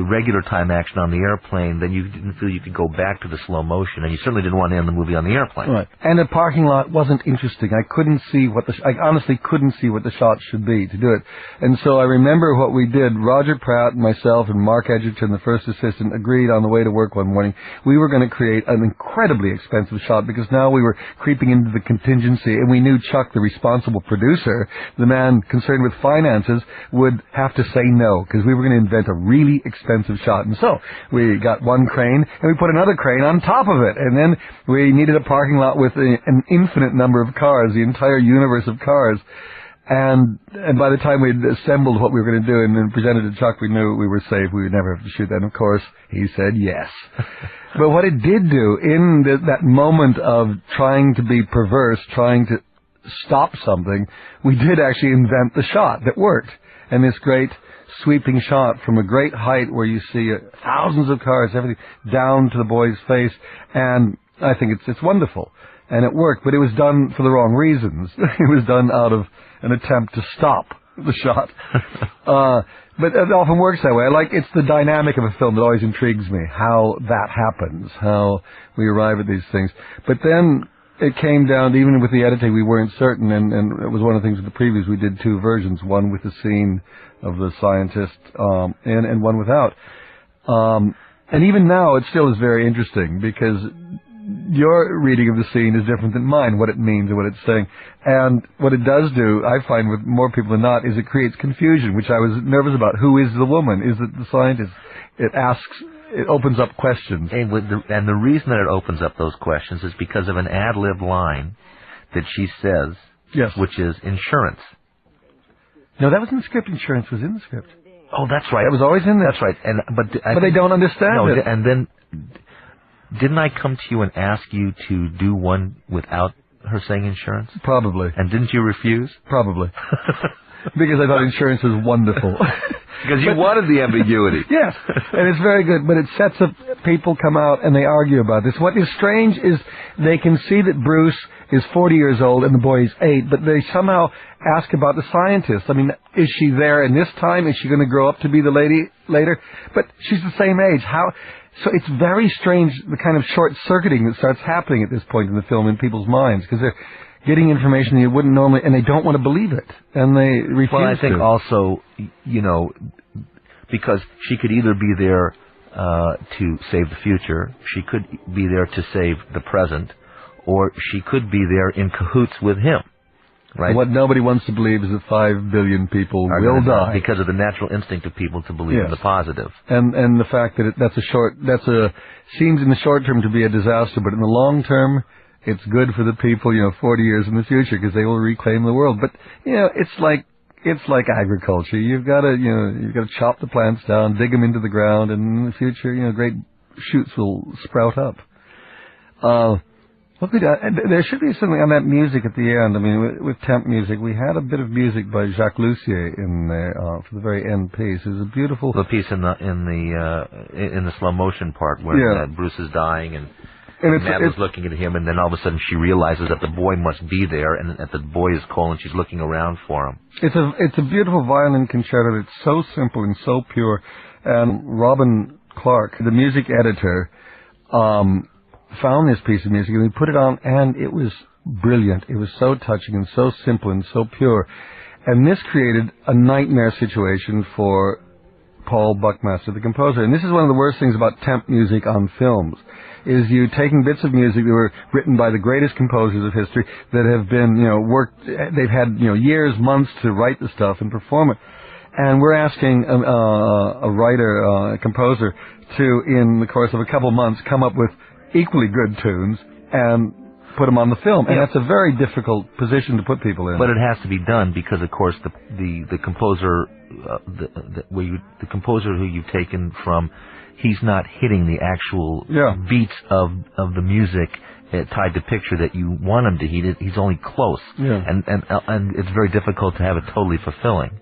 regular time action on the airplane. Then you didn't feel you could go back to the slow motion, and you certainly didn't want to end the movie on the airplane. Right. And the parking lot wasn't interesting. I couldn't see I honestly couldn't see what the shots should be to do it. And so I remember what we did. Roger Pratt and myself and Mark Edgerton, the first assistant, agreed on the way to work one morning. We were going to create an incredibly expensive shot, because now we were creeping into the contingency, and we knew Chuck, the responsible producer, the man concerned with finances, would have to say no, because we were going to invent a really expensive shot. And so we got one crane, and we put another crane on top of it. And then we needed a parking lot with an infinite number of cars, the entire universe of cars. And by the time we'd assembled what we were going to do and then presented to Chuck, we knew we were safe. We would never have to shoot that. And of course, he said yes. But what it did do in that moment of trying to be perverse, trying to stop something, we did actually invent the shot that worked. And this great sweeping shot from a great height where you see thousands of cars, everything, down to the boy's face. And I think it's wonderful. And it worked, but it was done for the wrong reasons. It was done out of an attempt to stop the shot. But it often works that way. It's the dynamic of a film that always intrigues me, how that happens, how we arrive at these things. But then it came down to, even with the editing, we weren't certain, and it was one of the things with the previews. We did two versions, one with the scene of the scientist and one without. And even now, it still is very interesting, because your reading of the scene is different than mine, what it means and what it's saying. And what it does do, I find with more people than not, is it creates confusion, which I was nervous about. Who is the woman? Is it the scientist? It opens up questions. And the reason that it opens up those questions is because of an ad-lib line that she says, yes, which is insurance. No, that was in the script. Insurance was in the script. Oh, that's right. That was always in there. That's right. But they don't understand it. And then, didn't I come to you and ask you to do one without her saying insurance? Probably. And didn't you refuse? Probably. Because I thought insurance was wonderful. Because you wanted the ambiguity. Yes, and it's very good, but it sets up, people come out and they argue about this. What is strange is they can see that Bruce is 40 years old and the boy is 8, but they somehow ask about the scientist. I mean, is she there in this time? Is she going to grow up to be the lady later? But she's the same age. How? So it's very strange, the kind of short-circuiting that starts happening at this point in the film in people's minds, because they're getting information you wouldn't normally, and they don't want to believe it, and they refuse to. Well, I think also, because she could either be there to save the future, she could be there to save the present, or she could be there in cahoots with him. Right. So what nobody wants to believe is that 5 billion people will die, because of the natural instinct of people to believe in the positive. And the fact that seems in the short term to be a disaster, but in the long term, it's good for the people, 40 years in the future, because they will reclaim the world. But it's like agriculture. You've got to chop the plants down, dig them into the ground, and in the future, great shoots will sprout up. There should be something on that music at the end. I mean, with temp music, we had a bit of music by Jacques Lussier in there for the very end piece. It was a beautiful piece in the slow motion part where Bruce is dying and Madeline's looking at him, and then all of a sudden she realizes that the boy must be there, and that the boy is cold, and she's looking around for him. It's a beautiful violin concerto. It's so simple and so pure. And Robin Clark, the music editor, found this piece of music, and we put it on, and it was brilliant. It was so touching and so simple and so pure. And this created a nightmare situation for Paul Buckmaster, the composer. And this is one of the worst things about temp music on films, is you taking bits of music that were written by the greatest composers of history that have been, they've had, years, months to write the stuff and perform it. And we're asking a writer, a composer, to, in the course of a couple months, come up with equally good tunes and put them on the film. And that's a very difficult position to put people in. But it has to be done because, of course, the composer, the composer who you've taken from, he's not hitting the actual beats of the music tied to picture that you want him to hit. He's only close, and it's very difficult to have it totally fulfilling.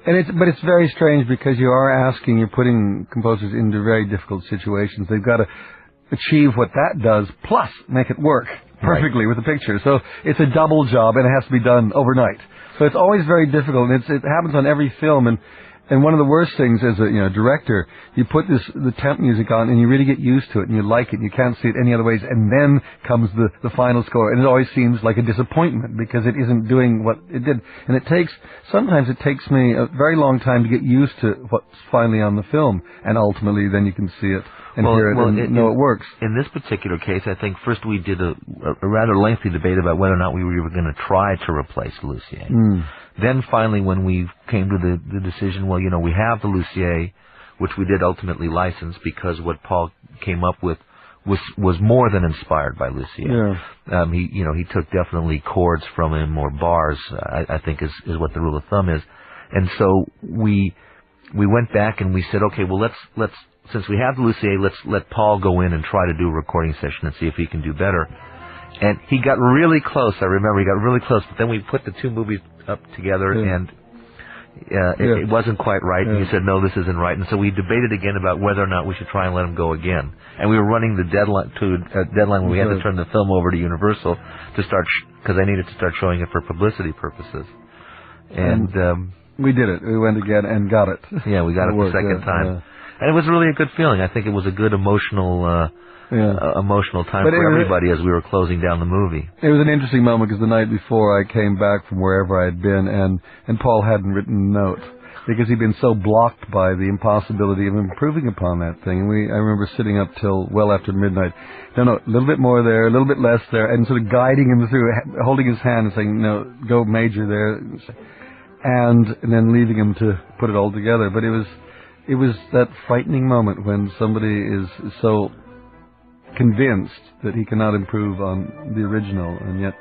But it's very strange, because you're putting composers into very difficult situations. They've got to achieve what that does, plus make it work perfectly with the picture. So it's a double job, and it has to be done overnight. So it's always very difficult, and it happens on every film. And one of the worst things as a director, you put the temp music on, and you really get used to it, and you like it, and you can't see it any other ways, and then comes the final score, and it always seems like a disappointment because it isn't doing what it did. And sometimes it takes me a very long time to get used to what's finally on the film, and ultimately then you can see it and hear it and know it works. In this particular case, I think first we did a rather lengthy debate about whether or not we were even going to try to replace Lussier. Then finally, when we came to the decision, we have the Lussier, which we did ultimately license, because what Paul came up with was more than inspired by Lucier. Yeah. He took definitely chords from him, or bars, I think is what the rule of thumb is. And so we went back and we said, okay, well let's since we have the Lucier, let's let Paul go in and try to do a recording session and see if he can do better. And he got really close. I remember he got really close, but then we put the two movies up together and it wasn't quite right. And he said, no, this isn't right. And so we debated again about whether or not we should try and let him go again. And we were running the deadline when we had to turn the film over to Universal to start, because I needed to start showing it for publicity purposes. And we did it. We went again and got it. Yeah, we got it the second time. And it was really a good feeling. I think it was a good emotional time for everybody as we were closing down the movie. It was an interesting moment because the night before I came back from wherever I had been, and Paul hadn't written a note because he'd been so blocked by the impossibility of improving upon that thing. And I remember sitting up till well after midnight. No, a little bit more there, a little bit less there, and sort of guiding him through, holding his hand and saying, no, go major there, and then leaving him to put it all together. But it was that frightening moment when somebody is so convinced that he cannot improve on the original, and yet